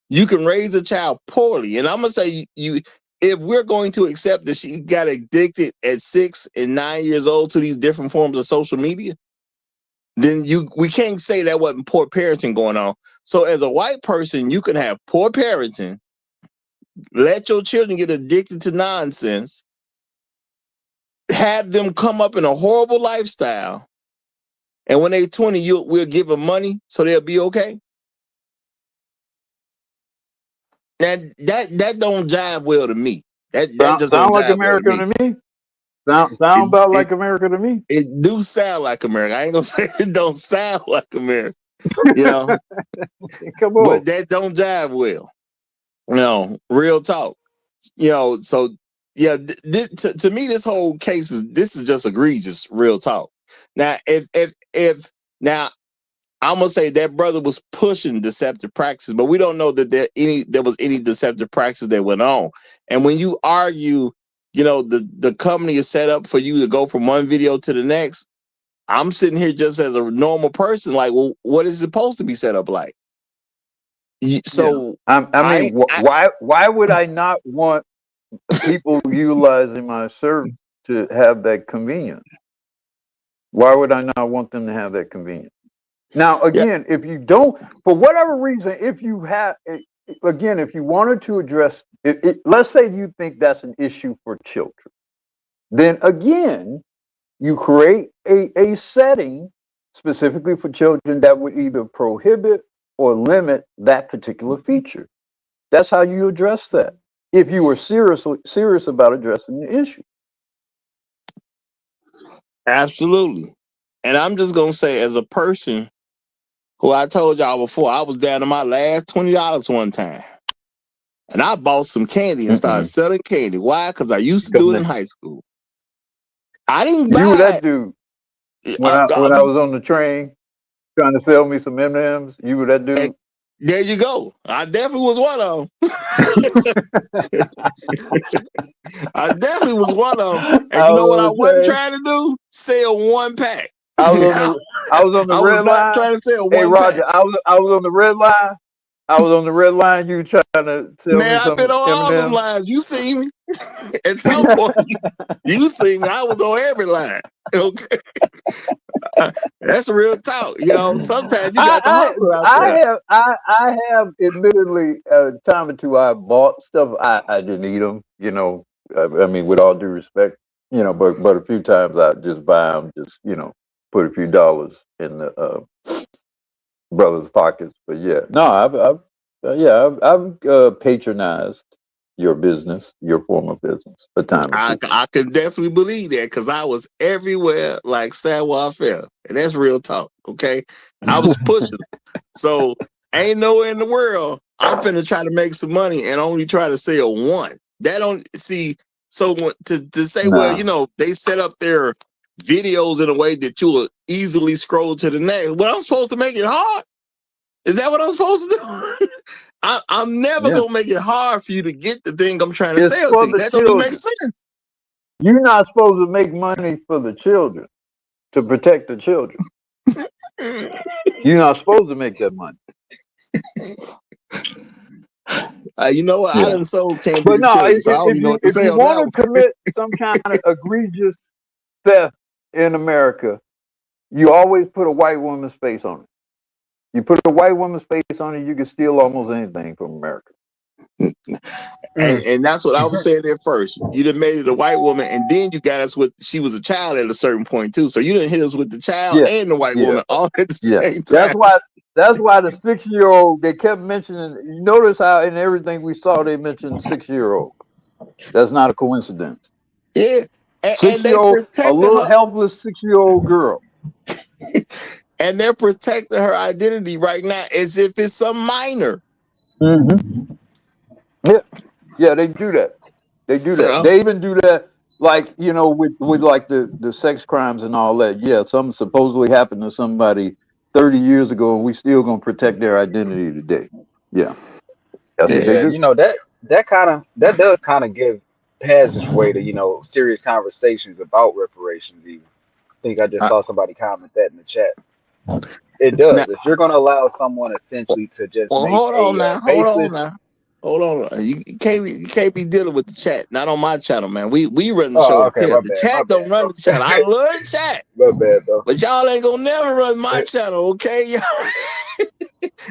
you can raise a child poorly. And I'm gonna say, you if we're going to accept that she got addicted at 6 and 9 years old to these different forms of social media, then we can't say that wasn't poor parenting going on. So as a white person, you can have poor parenting, let your children get addicted to nonsense, have them come up in a horrible lifestyle, and when they're 20, we'll give them money so they'll be okay. That don't jive well to me. That just don't
Sound like
jive well to
America
me.
to me. Sound about like America to me.
It do sound like America. I ain't gonna say it don't sound like America, you know,
Come on.
but that don't jive well. Real talk. So yeah, to me, this whole case is just egregious. Real talk. Now, if now, I'm gonna say that brother was pushing deceptive practices, but we don't know that there was any deceptive practice that went on. And when you argue, the company is set up for you to go from one video to the next. I'm sitting here just as a normal person, like, well, what is it supposed to be set up like? So
why would I not want people utilizing my service to have that convenience? Why would I not want them to have that convenience? Now, again, if you don't, for whatever reason, if you wanted to address it, let's say you think that's an issue for children, then again, you create a setting specifically for children that would either prohibit or limit that particular feature. That's how you address that, if you were serious about addressing the issue.
Absolutely. And I'm just gonna say, as a person who, I told y'all before, I was down to my last $20 one time. And I bought some candy and started selling candy. Why? Because I used to do it in high school. I didn't buy
You were that dude when I was on the train trying to sell me some M&Ms. You were that dude.
There you go. I definitely was one of them. I definitely was one of them. And you know what I wasn't trying to do? Sell one pack.
I was on the red line.
Trying to sell
hey,
one
Roger,
pack.
I was on the red line. I was on the red line. You trying to sell me some
I've been on all them
M&Ms?
lines. You see me. At some point, you see me, I was on every line. Okay. That's real talk. Sometimes you got to hustle out there.
I have admittedly a time or two I bought stuff. I didn't eat them, I mean, with all due respect, but a few times I just buy them, just, put a few dollars in the brothers' pockets. But yeah, no, I've patronized your business, your form of business, a time or two.
I can definitely believe that because I was everywhere like savoir faire, and that's real talk. Okay, I was pushing, so ain't nowhere in the world I'm finna try to make some money and only try to sell one. That don't see. So to say, well, they set up their videos in a way that you will easily scroll to the next. Well, I'm supposed to make it hard. Is that what I'm supposed to do? I'm never gonna make it hard for you to get the thing I'm trying to sell to you. That don't make sense.
You're not supposed to make money for the children, to protect the children. You're not supposed to make that money.
You know what? I done sold candy
but
to
no,
children, so I don't even know what to say
if you want to commit some kind of egregious theft in America, you always put a white woman's face on it. You put a white woman's face on it, you can steal almost anything from America.
And that's what I was saying at first. You done made it a white woman, and then you got us with she was a child at a certain point too. So you didn't hit us with the child and the white woman all at the same time.
That's why the 6-year-old, they kept mentioning. You notice how in everything we saw they mentioned 6-year-old. That's not a coincidence.
Yeah,
and they a little helpless 6-year-old girl.
And they're protecting her identity right now as if it's some minor.
Mm-hmm. Yeah, they do that. They do that. They even do that, like, with like the sex crimes and all that. Yeah, something supposedly happened to somebody 30 years ago, and we still gonna protect their identity today. Yeah, that's what they do.
That does has its way to serious conversations about reparations. Even I think I just saw somebody comment that in the chat. It does. Now, if you're going to allow someone essentially to just make
hold on. You can't be dealing with the chat. Not on my channel, man. We run the show.
Okay,
the chat don't run the channel. I love the chat.
My bad, bro.
But y'all ain't gonna never run my channel, okay?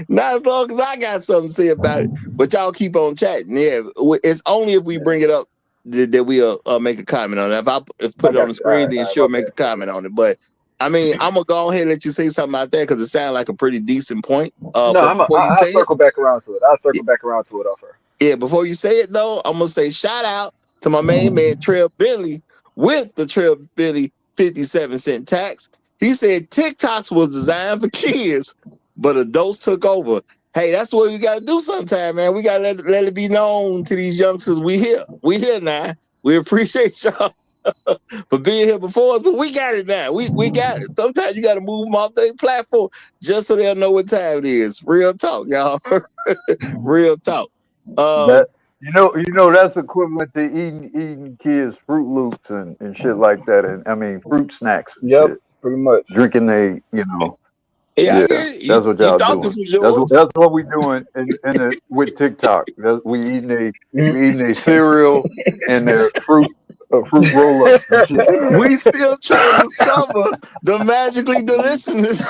Not as long as I got something to say about it. But y'all keep on chatting. Yeah, it's only if we bring it up that we'll make a comment on it. If put it on the screen, then she'll make a comment on it. But I mean, I'm gonna go ahead and let you say something out there because it sounds like a pretty decent point.
I'll circle back around to it. I'll circle back around to it off her.
Yeah, before you say it though, I'm gonna say shout out to my main man Trail Bentley with the Trail Bentley 57-cent tax. He said TikToks was designed for kids, but adults took over. Hey, that's what we gotta do sometime, man. We gotta let it be known to these youngsters. We here now. We appreciate y'all for being here before us, but we got it now. We got it. Sometimes you got to move them off their platform just so they'll know what time it is. Real talk, y'all. Real talk.
That's equivalent to eating kids Fruit Loops and shit like that, and I mean fruit snacks.
Yep, pretty much.
Drinking
Yeah,
that's what y'all doing. That's what we doing with TikTok. We eating a cereal and their fruit roll up.
We still trying to discover the magically deliciousness.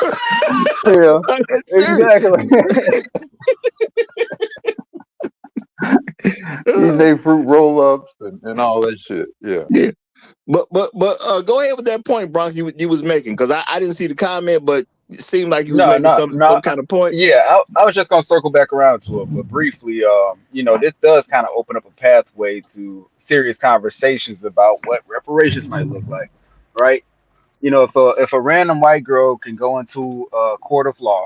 Yeah, exactly. Eating their fruit roll ups and all that shit. Yeah.
But go ahead with that point, Bronx. You was making because I didn't see the comment, but it seemed like you was making some kind of point.
Yeah, I was just gonna circle back around to it, but briefly, this does kind of open up a pathway to serious conversations about what reparations might look like, right? If a random white girl can go into a court of law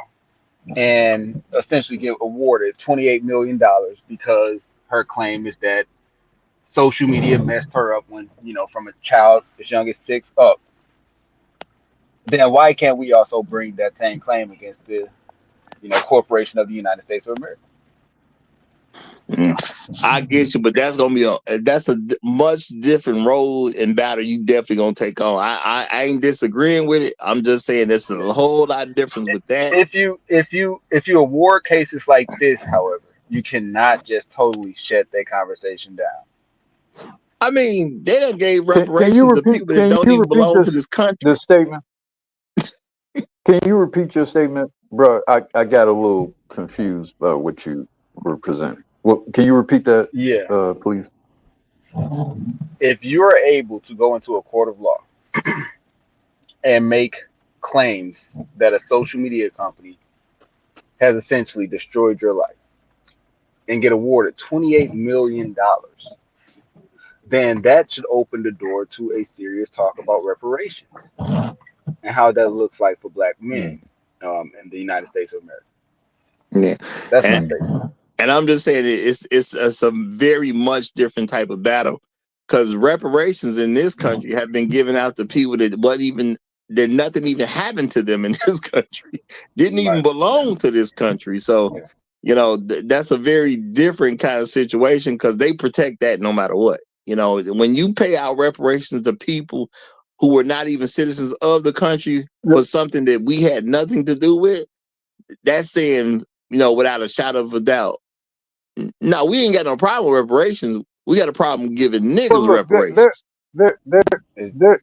and essentially get awarded $28 million because her claim is that social media messed her up when, from a child as young as 6 up, then why can't we also bring that same claim against the, corporation of the United States of America?
I get you, but that's gonna be that's a much different road and battle you definitely gonna take on. I ain't disagreeing with it. I'm just saying there's a whole lot of difference with that.
If you award cases like this, however, you cannot just totally shut that conversation down.
I mean, they done gave
Can
reparations
you
to
repeat?
people that
Can
don't
you
even
repeat
belong to this country.
the statement? Can you repeat your statement, bro? I got a little confused by what you were presenting. Well, can you repeat that,
Yeah.
please?
If you are able to go into a court of law and make claims that a social media company has essentially destroyed your life and get awarded $28 million, then that should open the door to a serious talk about reparations and how that looks like for black men in the United States of America.
Yeah,
That's my
and
statement.
and I'm just saying it's a very much different type of battle because reparations in this country have been given out to people that nothing even happened to them in this country, didn't even
Right.
belong to this country. So, that's a very different kind of situation because they protect that no matter what. When you pay out reparations to people who were not even citizens of the country for something that we had nothing to do with, that's saying, without a shadow of a doubt, no, we ain't got no problem with reparations. We got a problem giving
But
niggas
look,
reparations.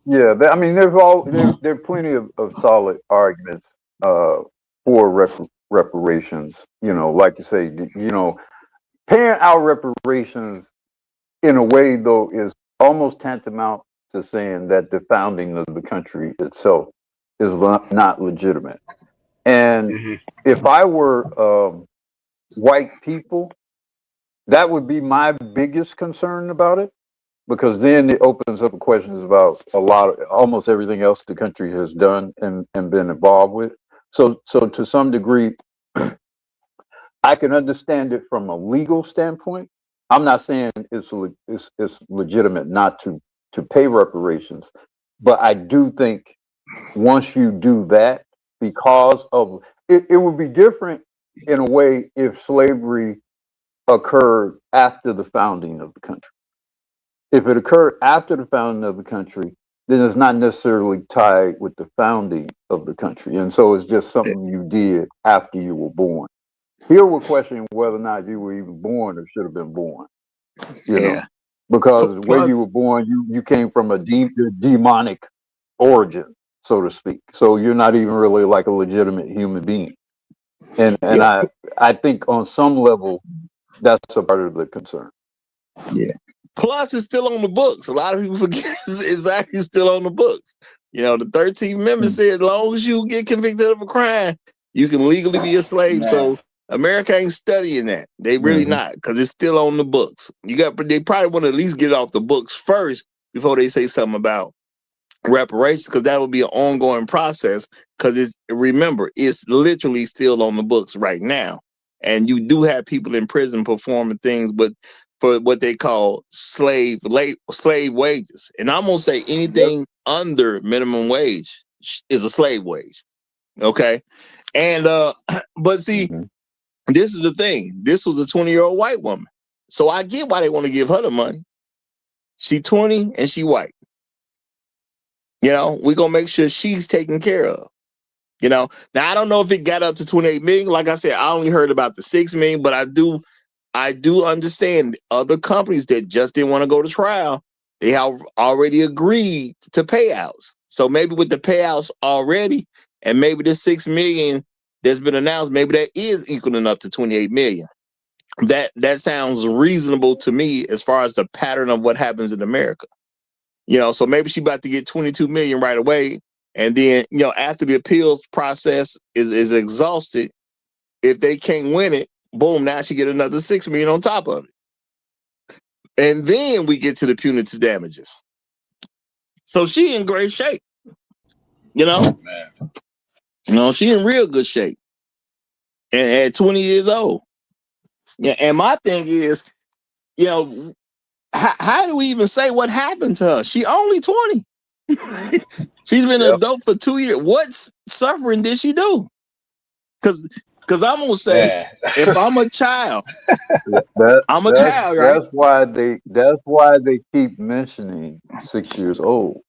yeah. I mean, there are plenty of solid arguments for reparations. Like you say, paying out reparations in a way though is almost tantamount to saying that the founding of the country itself is not legitimate. And if I were white people, that would be my biggest concern about it, because then it opens up questions about almost everything else the country has done and been involved with. So to some degree, I can understand it from a legal standpoint. I'm not saying it's legitimate not to pay reparations, but I do think once you do that, because of it would be different in a way if slavery occurred after the founding of the country. If it occurred after the founding of the country, then it's not necessarily tied with the founding of the country. And so it's just something you did after you were born. Here we're questioning whether or not you were even born or should have been born,
Yeah.
because the way you
Plus,
were born, you came from a demonic origin, so to speak. So you're not even really like a legitimate human being. And
yeah,
I think on some level, that's a part of the concern.
yeah. Plus, it's still on the books. A lot of people forget it's actually still on the books. The 13th Amendment said as long as you get convicted of a crime, you can legally be a slave.
Man.
So America ain't studying that. They really not, because it's still on the books. They probably want to at least get it off the books first before they say something about reparations, because that will be an ongoing process. Because remember, it's literally still on the books right now, and you do have people in prison performing things, but for what they call slave wages. And I'm gonna say anything under minimum wage is a slave wage. Okay, and but see, this is the thing. This was a 20-year-old white woman, so I get why they want to give her the money. She 20 and she white. We're gonna make sure she's taken care of. Now I don't know if it got up to 28 million. Like I said, I only heard about the 6 million, but I do understand other companies that just didn't want to go to trial. They have already agreed to payouts. So maybe with the payouts already, and maybe the 6 million that's been announced, maybe that is equaling up to 28 million. That sounds reasonable to me as far as the pattern of what happens in America. So maybe she about to get 22 million right away. And then, after the appeals process is exhausted, if they can't win it, boom, now she get another 6 million on top of it. And then we get to the punitive damages. So she in great shape. She in real good shape. And at 20 years old. Yeah, and my thing is, how do we even say what happened to her? She only 20. She's been an adult for 2 years. What suffering did she do? Because I'm gonna say, if I'm a child, I'm a child, right?
That's why they keep mentioning 6 years old.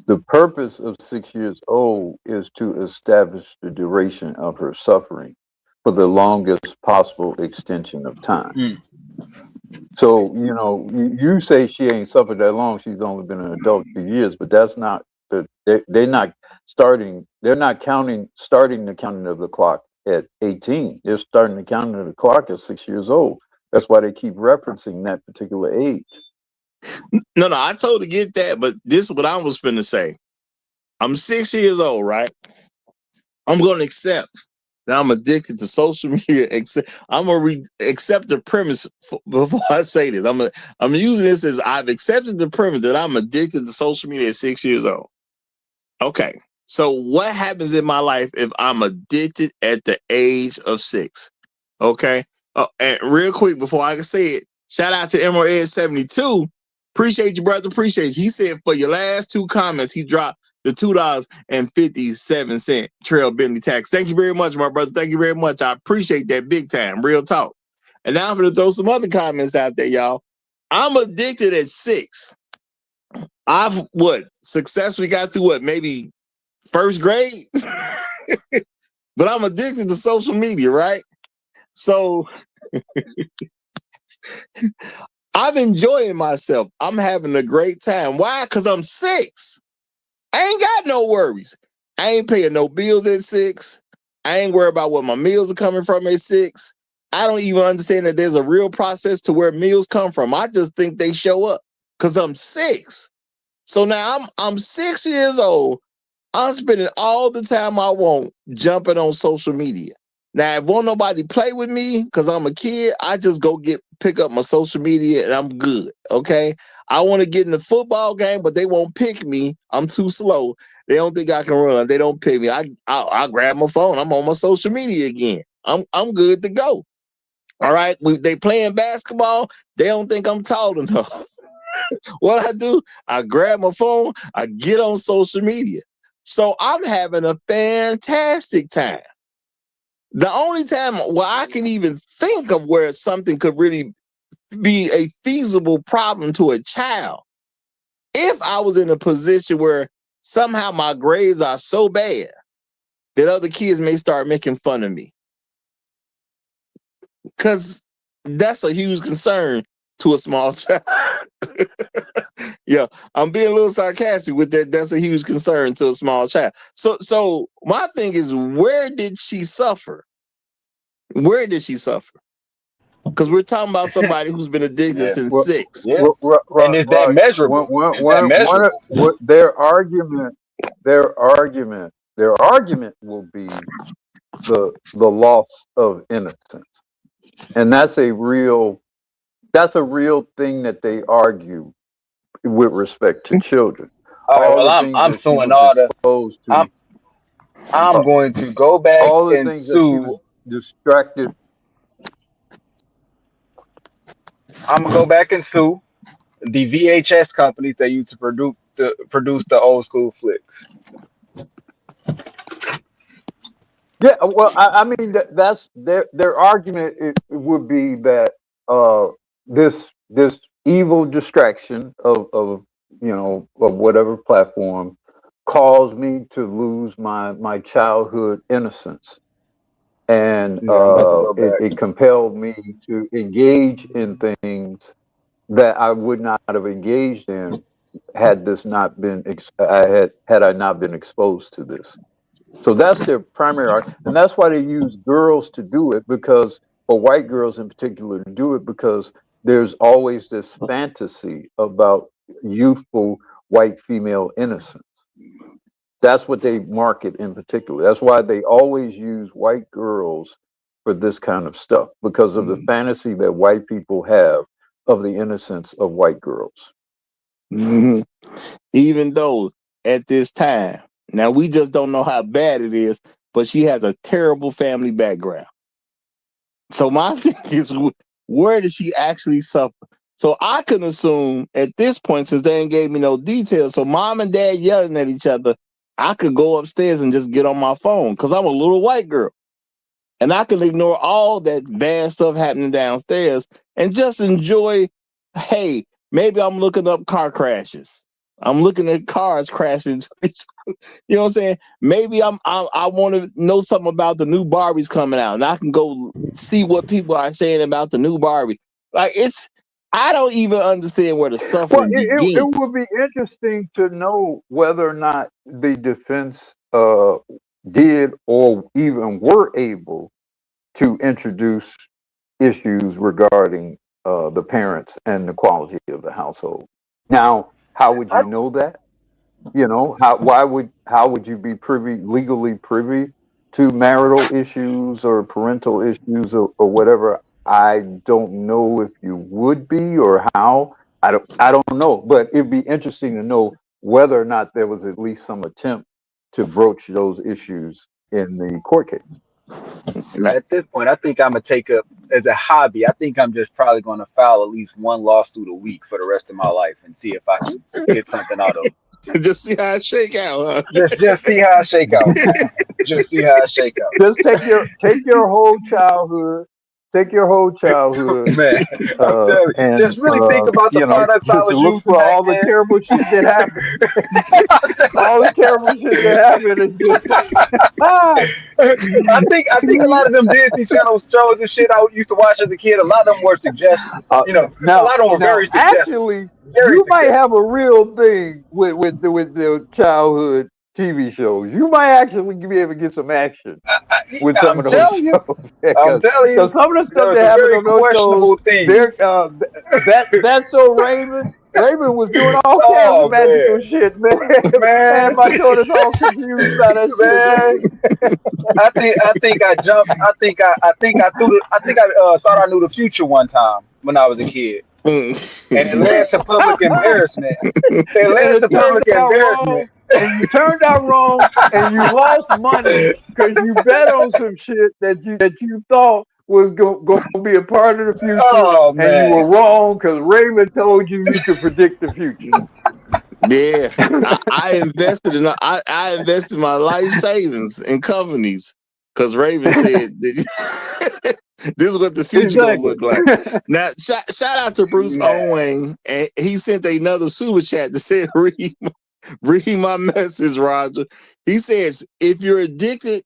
The purpose of 6 years old is to establish the duration of her suffering for the longest possible extension of time. So, you say she ain't suffered that long. She's only been an adult 2 years, but that's not they're not starting. They're not starting the counting of the clock at 18. They're starting the counting of the clock at 6 years old. That's why they keep referencing that particular age.
No, I totally get that, but this is what I was finna say. I'm 6 years old, right? I'm going to accept that I'm addicted to social media. I'm going to accept the premise before I say this. I'm using this as I've accepted the premise that I'm addicted to social media at 6 years old. Okay. So what happens in my life if I'm addicted at the age of 6? Okay. And real quick before I can say it, shout out to MRS72. Appreciate you, brother. Appreciate you. He said for your last 2 comments, he dropped the $2.57 Trail Bentley tax. Thank you very much, my brother. Thank you very much. I appreciate that big time. Real talk. And now I'm going to throw some other comments out there, y'all. I'm addicted at 6. I've successfully got through maybe first grade? But I'm addicted to social media, right? So I'm enjoying myself. I'm having a great time. Why? Because I'm 6. I ain't got no worries. I ain't paying no bills at 6. I ain't worried about what my meals are coming from at 6. I don't even understand that there's a real process to where meals come from. I just think they show up because I'm 6. So now I'm 6 years old. I'm spending all the time I want jumping on social media. Now, if won't nobody play with me because I'm a kid, I just go pick up my social media and I'm good. Okay. I want to get in the football game, but they won't pick me. I'm too slow. They don't think I can run. They don't pick me. I grab my phone. I'm on my social media again. I'm good to go. All right. They playing basketball. They don't think I'm tall enough. What I do, I grab my phone, I get on social media. So I'm having a fantastic time. The only time where I can even think of where something could really be a feasible problem to a child, if I was in a position where somehow my grades are so bad that other kids may start making fun of me. Because that's a huge concern to a small child. Yeah, I'm being a little sarcastic with that. That's a huge concern to a small child. So my thing is, where did she suffer? Where did she suffer? Because we're talking about somebody who's been addicted
Yeah.
since 6.
Yes. And is that
Roger,
measurable? Is that measurable?
their argument will be the loss of innocence, and that's a real thing that they argue with respect to children.
All right.
All
Well,
the
I'm
things
I'm
that she
suing
was
all the.
exposed to,
I'm going to go back
all the
and
things that she was
sue.
distracted.
I'm gonna go back and sue the VHS companies that used to produce the old school flicks.
Yeah, well, I mean that's their argument. It would be that this evil distraction of of whatever platform caused me to lose my childhood innocence, and
Yeah, I'm about to go back.
it compelled me to engage in things that I would not have engaged in had this not been had I not been exposed to this. So that's their primary and that's why they use girls to do it, because, or white girls in particular to do it, because there's always this fantasy about youthful white female innocence. That's what they market in particular. That's why they always use white girls for this kind of stuff, because of the fantasy that white people have of the innocence of white girls.
Mm-hmm. Even though at this time, now we just don't know how bad it is, but she has a terrible family background. So my thing is, where did she actually suffer? So I can assume at this point, since they ain't gave me no details, so mom and dad yelling at each other, I could go upstairs and just get on my phone because I'm a little white girl. And I can ignore all that bad stuff happening downstairs and just enjoy, hey, maybe I'm looking up car crashes. I'm looking at cars crashing. You know what I'm saying? Maybe I want to know something about the new Barbies coming out, and I can go see what people are saying about the new Barbie. Like I don't even understand where the
Well,
suffering
it
begins.
would be interesting to know whether or not the defense did or even were able to introduce issues regarding the parents and the quality of the household. Now, how would
I,
you know that? How would you be legally privy to marital issues or parental issues or whatever? I don't know if you would be or how. I don't know, but it'd be interesting to know whether or not there was at least some attempt to broach those issues in the court case.
at this point, I think I'm gonna take up as a hobby. I think I'm just probably gonna file at least one lawsuit a week for the rest of my life and see if I can get something out of it.
Just see how it shake out, huh?
Just see how I shake out, man. Just see how I shake out.
Just take your whole childhood,
Man, I'm telling you,
and
just really think about the products I
just to
was
look
using
for
back
all the
then.
terrible shit that happened.
I'm telling
All the terrible shit that happened is just
I think a lot of them Disney Channel shows and shit I used to watch as a kid, a lot of them were suggestive. A
now
lot of them were
now
very suggestive.
actually
Very
you might
suggestive.
have a real thing with the childhood TV shows. You might actually be able to get some action with some
I'm
of those
telling you.
shows
I'm
because
telling you.
some of the
There
stuff
were
that
some
happened
very
on those shows,
questionable
they're
things.
that's so Raven was doing all kinds of
Oh
magical
man.
shit, man. Man,
Man.
my daughter's all confused by that shit,
Man.
man.
I think I jumped. I think I thought I knew the future one time when I was a kid, and it led to public embarrassment. It
And
led
it
to
turned
public
out wrong,
embarrassment.
and you turned out wrong, and you lost money because you bet on some shit that you thought was going to be a part of the future,
Oh
and you
man.
were wrong because Raymond told you could predict the future.
Yeah, I invested in I invested my life savings in companies because Raven said that this is what the future gonna
Exactly.
look like. Now, shout out to Bruce
Man.
Owen, and he sent another super chat that said, "Read my message, Roger." He says, if you're addicted,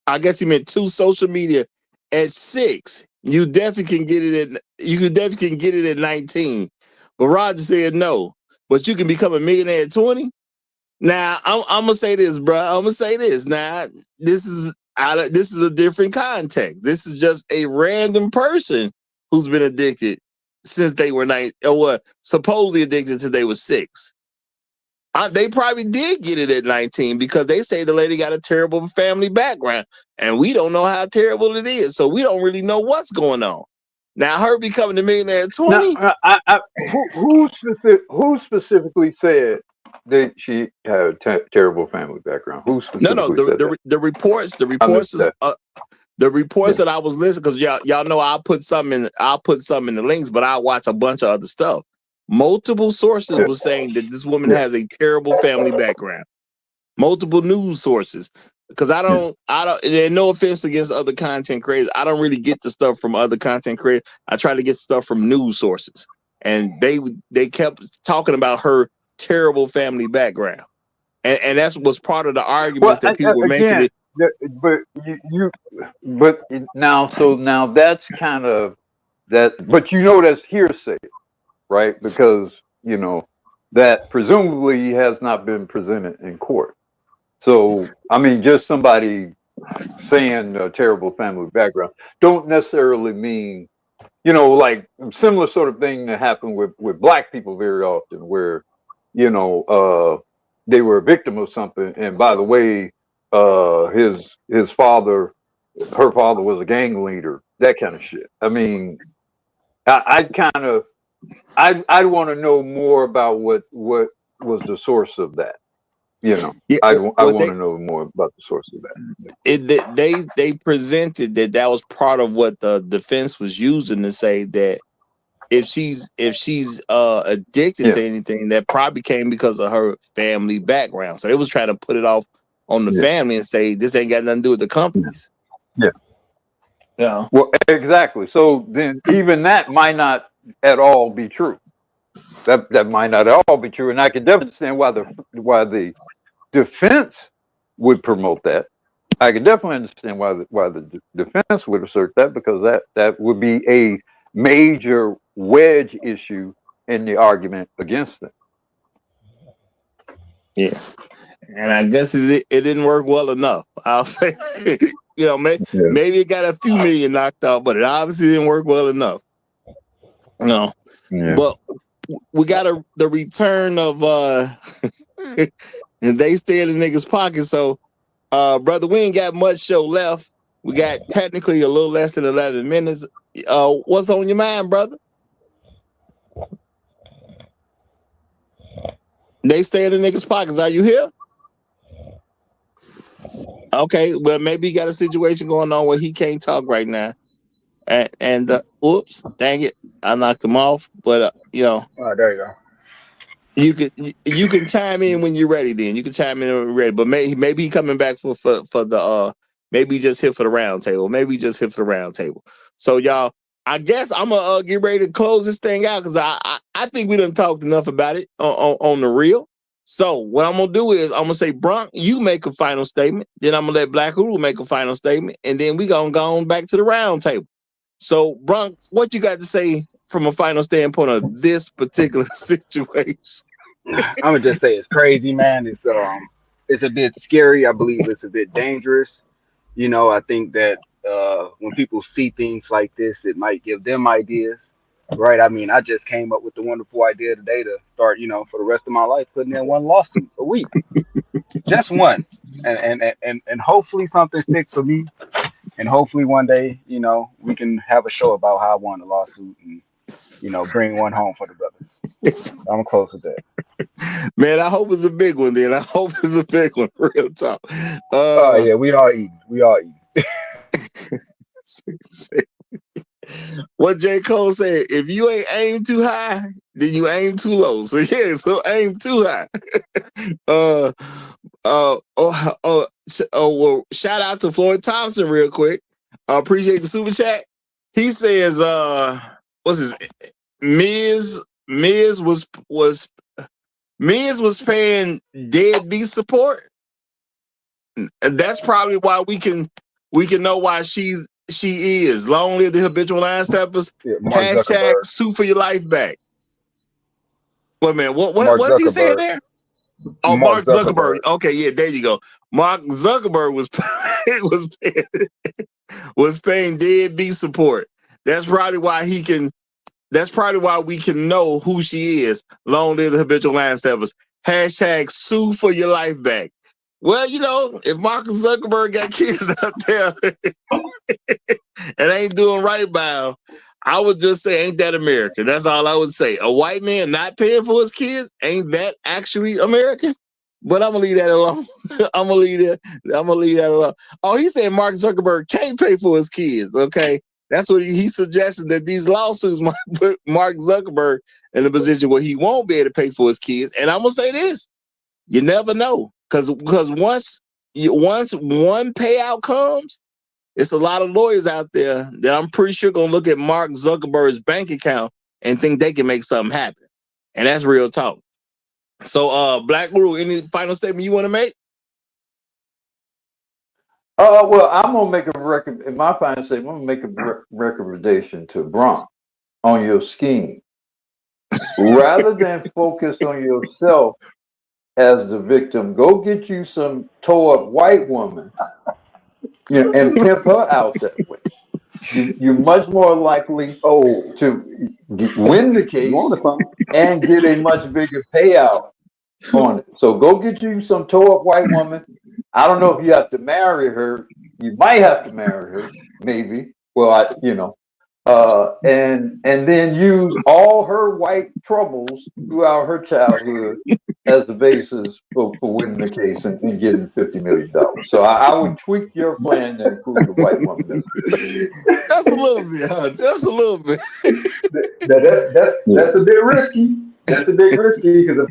I guess he meant to social media at 6. You definitely can get it at 19. But Roger said no. But you can become a millionaire at 20. Now I'm gonna say this, bro. I'm gonna say this. Now this is a different context. This is just a random person who's been addicted since they were 9, or what, supposedly addicted since they were 6. They probably did get it at 19 because they say the lady got a terrible family background, and we don't know how terrible it is, so we don't really know what's going on. Now, her becoming a millionaire at 20.
Now, who specifically said that she had a terrible family background? Who
No,
specifically said that?
the reports,
I missed that.
the reports
Yeah.
that I was listening, because y'all know I'll put some in the links, but I watch a bunch of other stuff. Multiple sources
Yeah.
were saying that this woman
Yeah.
has a terrible family background. Multiple news sources, because I don't, and no offense against other content creators, I don't really get the stuff from other content creators. I try to get stuff from news sources, and they kept talking about her terrible family background, and that's was part of the
Well,
arguments that people were making.
again, but now that's kind of that, but that's hearsay, right? Because that presumably has not been presented in court. So I mean, just somebody saying a terrible family background don't necessarily mean, like similar sort of thing that happened with black people very often, where they were a victim of something, and by the way, his father, her father was a gang leader, that kind of shit. I mean, I'd want to know more about what was the source of that.
Yeah,
I want to know more about the source of that.
They presented that was part of what the defense was using to say that if she's addicted to anything, that probably came because of her family background. So they was trying to put it off on the family and say this ain't got nothing to do with the companies. Yeah.
Well, exactly. So then even that might not at all be true. That might not at all be true, and I can definitely understand why the defense would promote that. I can definitely understand why the defense would assert that, because that would be a major wedge issue in the argument against it.
Yeah, and I guess it didn't work well enough. I'll say, maybe it got a few million knocked out, but it obviously didn't work well enough. No, but we got the return of and they stay in the niggas' pocket. So, brother, we ain't got much show left. We got technically a little less than 11 minutes. What's on your mind, brother? They stay in the niggas' pockets. Are you here? Okay, well, maybe he got a situation going on where he can't talk right now. And oops, dang it, I knocked him off. But
Oh, there you go.
you can chime in when you're ready. Then you can chime in when you're ready. But maybe he coming back for the maybe just here for the round table. Maybe just here for the round table. So y'all, I guess I'm gonna get ready to close this thing out, because I think we done talked enough about it on the real. So what I'm gonna do is I'm gonna say, Bronk, you make a final statement. Then I'm gonna let Black Guru make a final statement, and then we gonna go on back to the round table. So, Bronk, what you got to say from a final standpoint of this particular situation?
I'm gonna just say it's crazy, man. It's a bit scary. I believe it's a bit dangerous. I think that when people see things like this, it might give them ideas, right? I mean, I just came up with the wonderful idea today to start, for the rest of my life, putting in one lawsuit a week, just one, and hopefully something sticks for me, and hopefully one day, we can have a show about how I won a lawsuit and bring one home for the brothers. I'm close with that.
Man, I hope it's a big one. Then I hope it's a big one. Real talk.
Yeah, we all eat.
What J. Cole said: if you ain't aim too high, then you aim too low. So yeah, so aim too high. Well, shout out to Floyd Thompson real quick. I appreciate the super chat. He says, what's his Miz was paying deadbeat support. And that's probably why we can know why she is. Long live the habitual line steppers.
Yeah,
Hashtag sue for your life back. Wait a minute, what's he saying there? Oh, Mark Zuckerberg. Okay, yeah, there you go. Mark Zuckerberg was paying deadbeat support. That's probably why we can know who she is. Long live the habitual line steppers. Hashtag sue for your life back. Well, if Mark Zuckerberg got kids out there and ain't doing right by them, I would just say, ain't that American? That's all I would say. A white man not paying for his kids, ain't that actually American? But I'm gonna leave that alone. I'm gonna leave that alone. Oh, he said Mark Zuckerberg can't pay for his kids. Okay, that's what he suggested, that these lawsuits might put Mark Zuckerberg in a position where he won't be able to pay for his kids. And I'm gonna say this: you never know, because once one payout comes, it's a lot of lawyers out there that I'm pretty sure gonna look at Mark Zuckerberg's bank account and think they can make something happen, and that's real talk. So, Black Guru, any final statement you want to make?
Well, I'm gonna make in my final statement, I'm gonna make a recommendation to Bronk on your scheme. Rather than focus on yourself as the victim, go get you some toe-up white woman, and pimp her out that way. You're much more likely to win the case and get a much bigger payout on it. So go get you some toe-up white woman. I don't know if you have to marry her. You might have to marry her, maybe. Well, and then use all her white troubles throughout her childhood as the basis for winning the case and getting $50 million. So I would tweak your plan to include the white woman.
Just a little bit, huh? Just a little bit.
That's a bit risky. That's a bit risky, because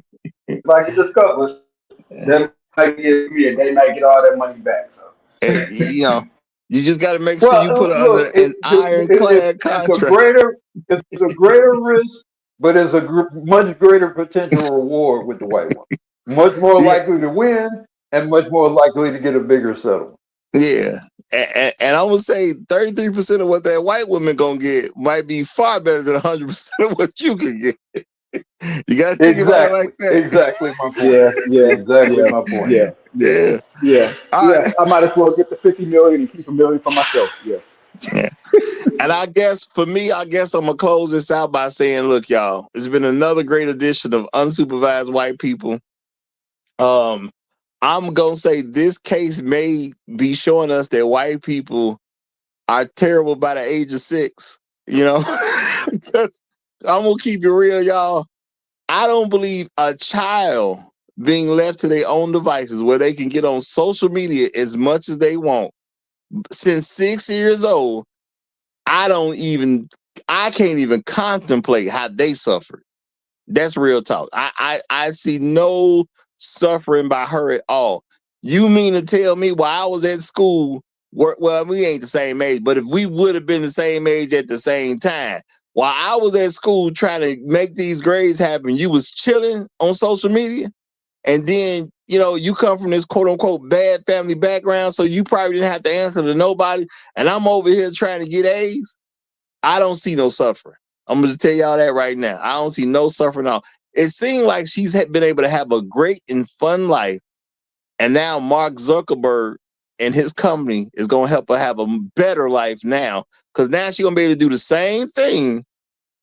if I get discovered, then might get me and they might get all that money back. So
you just got to make sure you put under an ironclad contract.
It's a greater risk, but it's a much greater potential reward with the white one. Much more likely to win and much more likely to get a bigger settlement.
Yeah. And I'm gonna say 33% of what that white woman gonna get might be far better than 100% of what you can get. You gotta think about it like that.
Exactly my point.
Yeah, yeah,
Exactly
yeah,
my point.
yeah, yeah,
Yeah.
yeah,
All
yeah.
right.
I might as well get the 50 million and keep a million for myself. Yes.
Yeah. And I guess for me, I'm gonna close this out by saying, look, y'all, it's been another great edition of Unsupervised White People. I'm gonna say this case may be showing us that white people are terrible by the age of 6. You know, just, I'm gonna keep it real, y'all. I don't believe a child being left to their own devices where they can get on social media as much as they want since 6 years old. I can't even contemplate how they suffered. That's real talk. I see no suffering by her at all. You mean to tell me while I was at school, well, we ain't the same age, but if we would have been the same age at the same time, while I was at school trying to make these grades happen, you was chilling on social media? And then, you come from this quote unquote bad family background, so you probably didn't have to answer to nobody. And I'm over here trying to get A's. I don't see no suffering. I'm going to tell y'all that right now. I don't see no suffering at all. It seems like she's been able to have a great and fun life. And now Mark Zuckerberg and his company is going to help her have a better life now. Because now she's going to be able to do the same thing,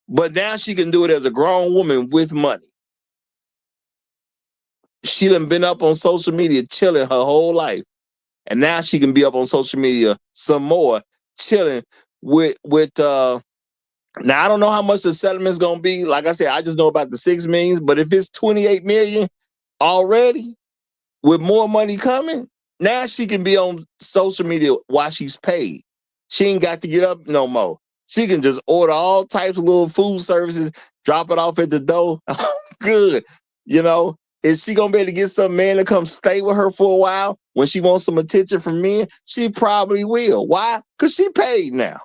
but now she can do it as a grown woman with money. She done been up on social media chilling her whole life. And now she can be up on social media some more, chilling with now, I don't know how much the settlement's going to be. Like I said, I just know about the 6 million. But if it's 28 million already with more money coming, now she can be on social media while she's paid. She ain't got to get up no more. She can just order all types of little food services, drop it off at the door. Good. Is she going to be able to get some man to come stay with her for a while when she wants some attention from men? She probably will. Why? Because she paid now.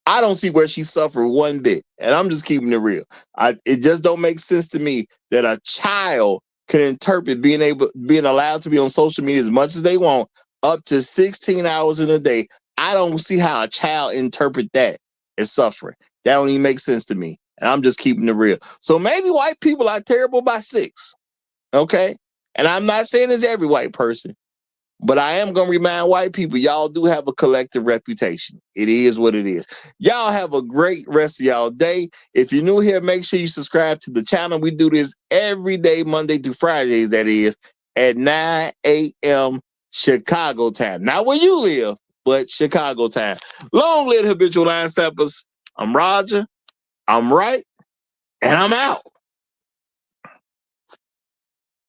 I don't see where she suffered one bit, and I'm just keeping it real. It just don't make sense to me that a child can interpret being allowed to be on social media as much as they want, up to 16 hours in a day. I don't see how a child interpret that as suffering. That don't even make sense to me, and I'm just keeping it real. So maybe white people are terrible by 6, okay? And I'm not saying it's every white person. But I am going to remind white people, y'all do have a collective reputation. It is what it is. Y'all have a great rest of y'all day. If you're new here, make sure you subscribe to the channel. We do this every day, Monday through Fridays, that is, at 9 a.m. Chicago time. Not where you live, but Chicago time. Long live Habitual Line Steppers. I'm Roger. I'm right. And I'm out.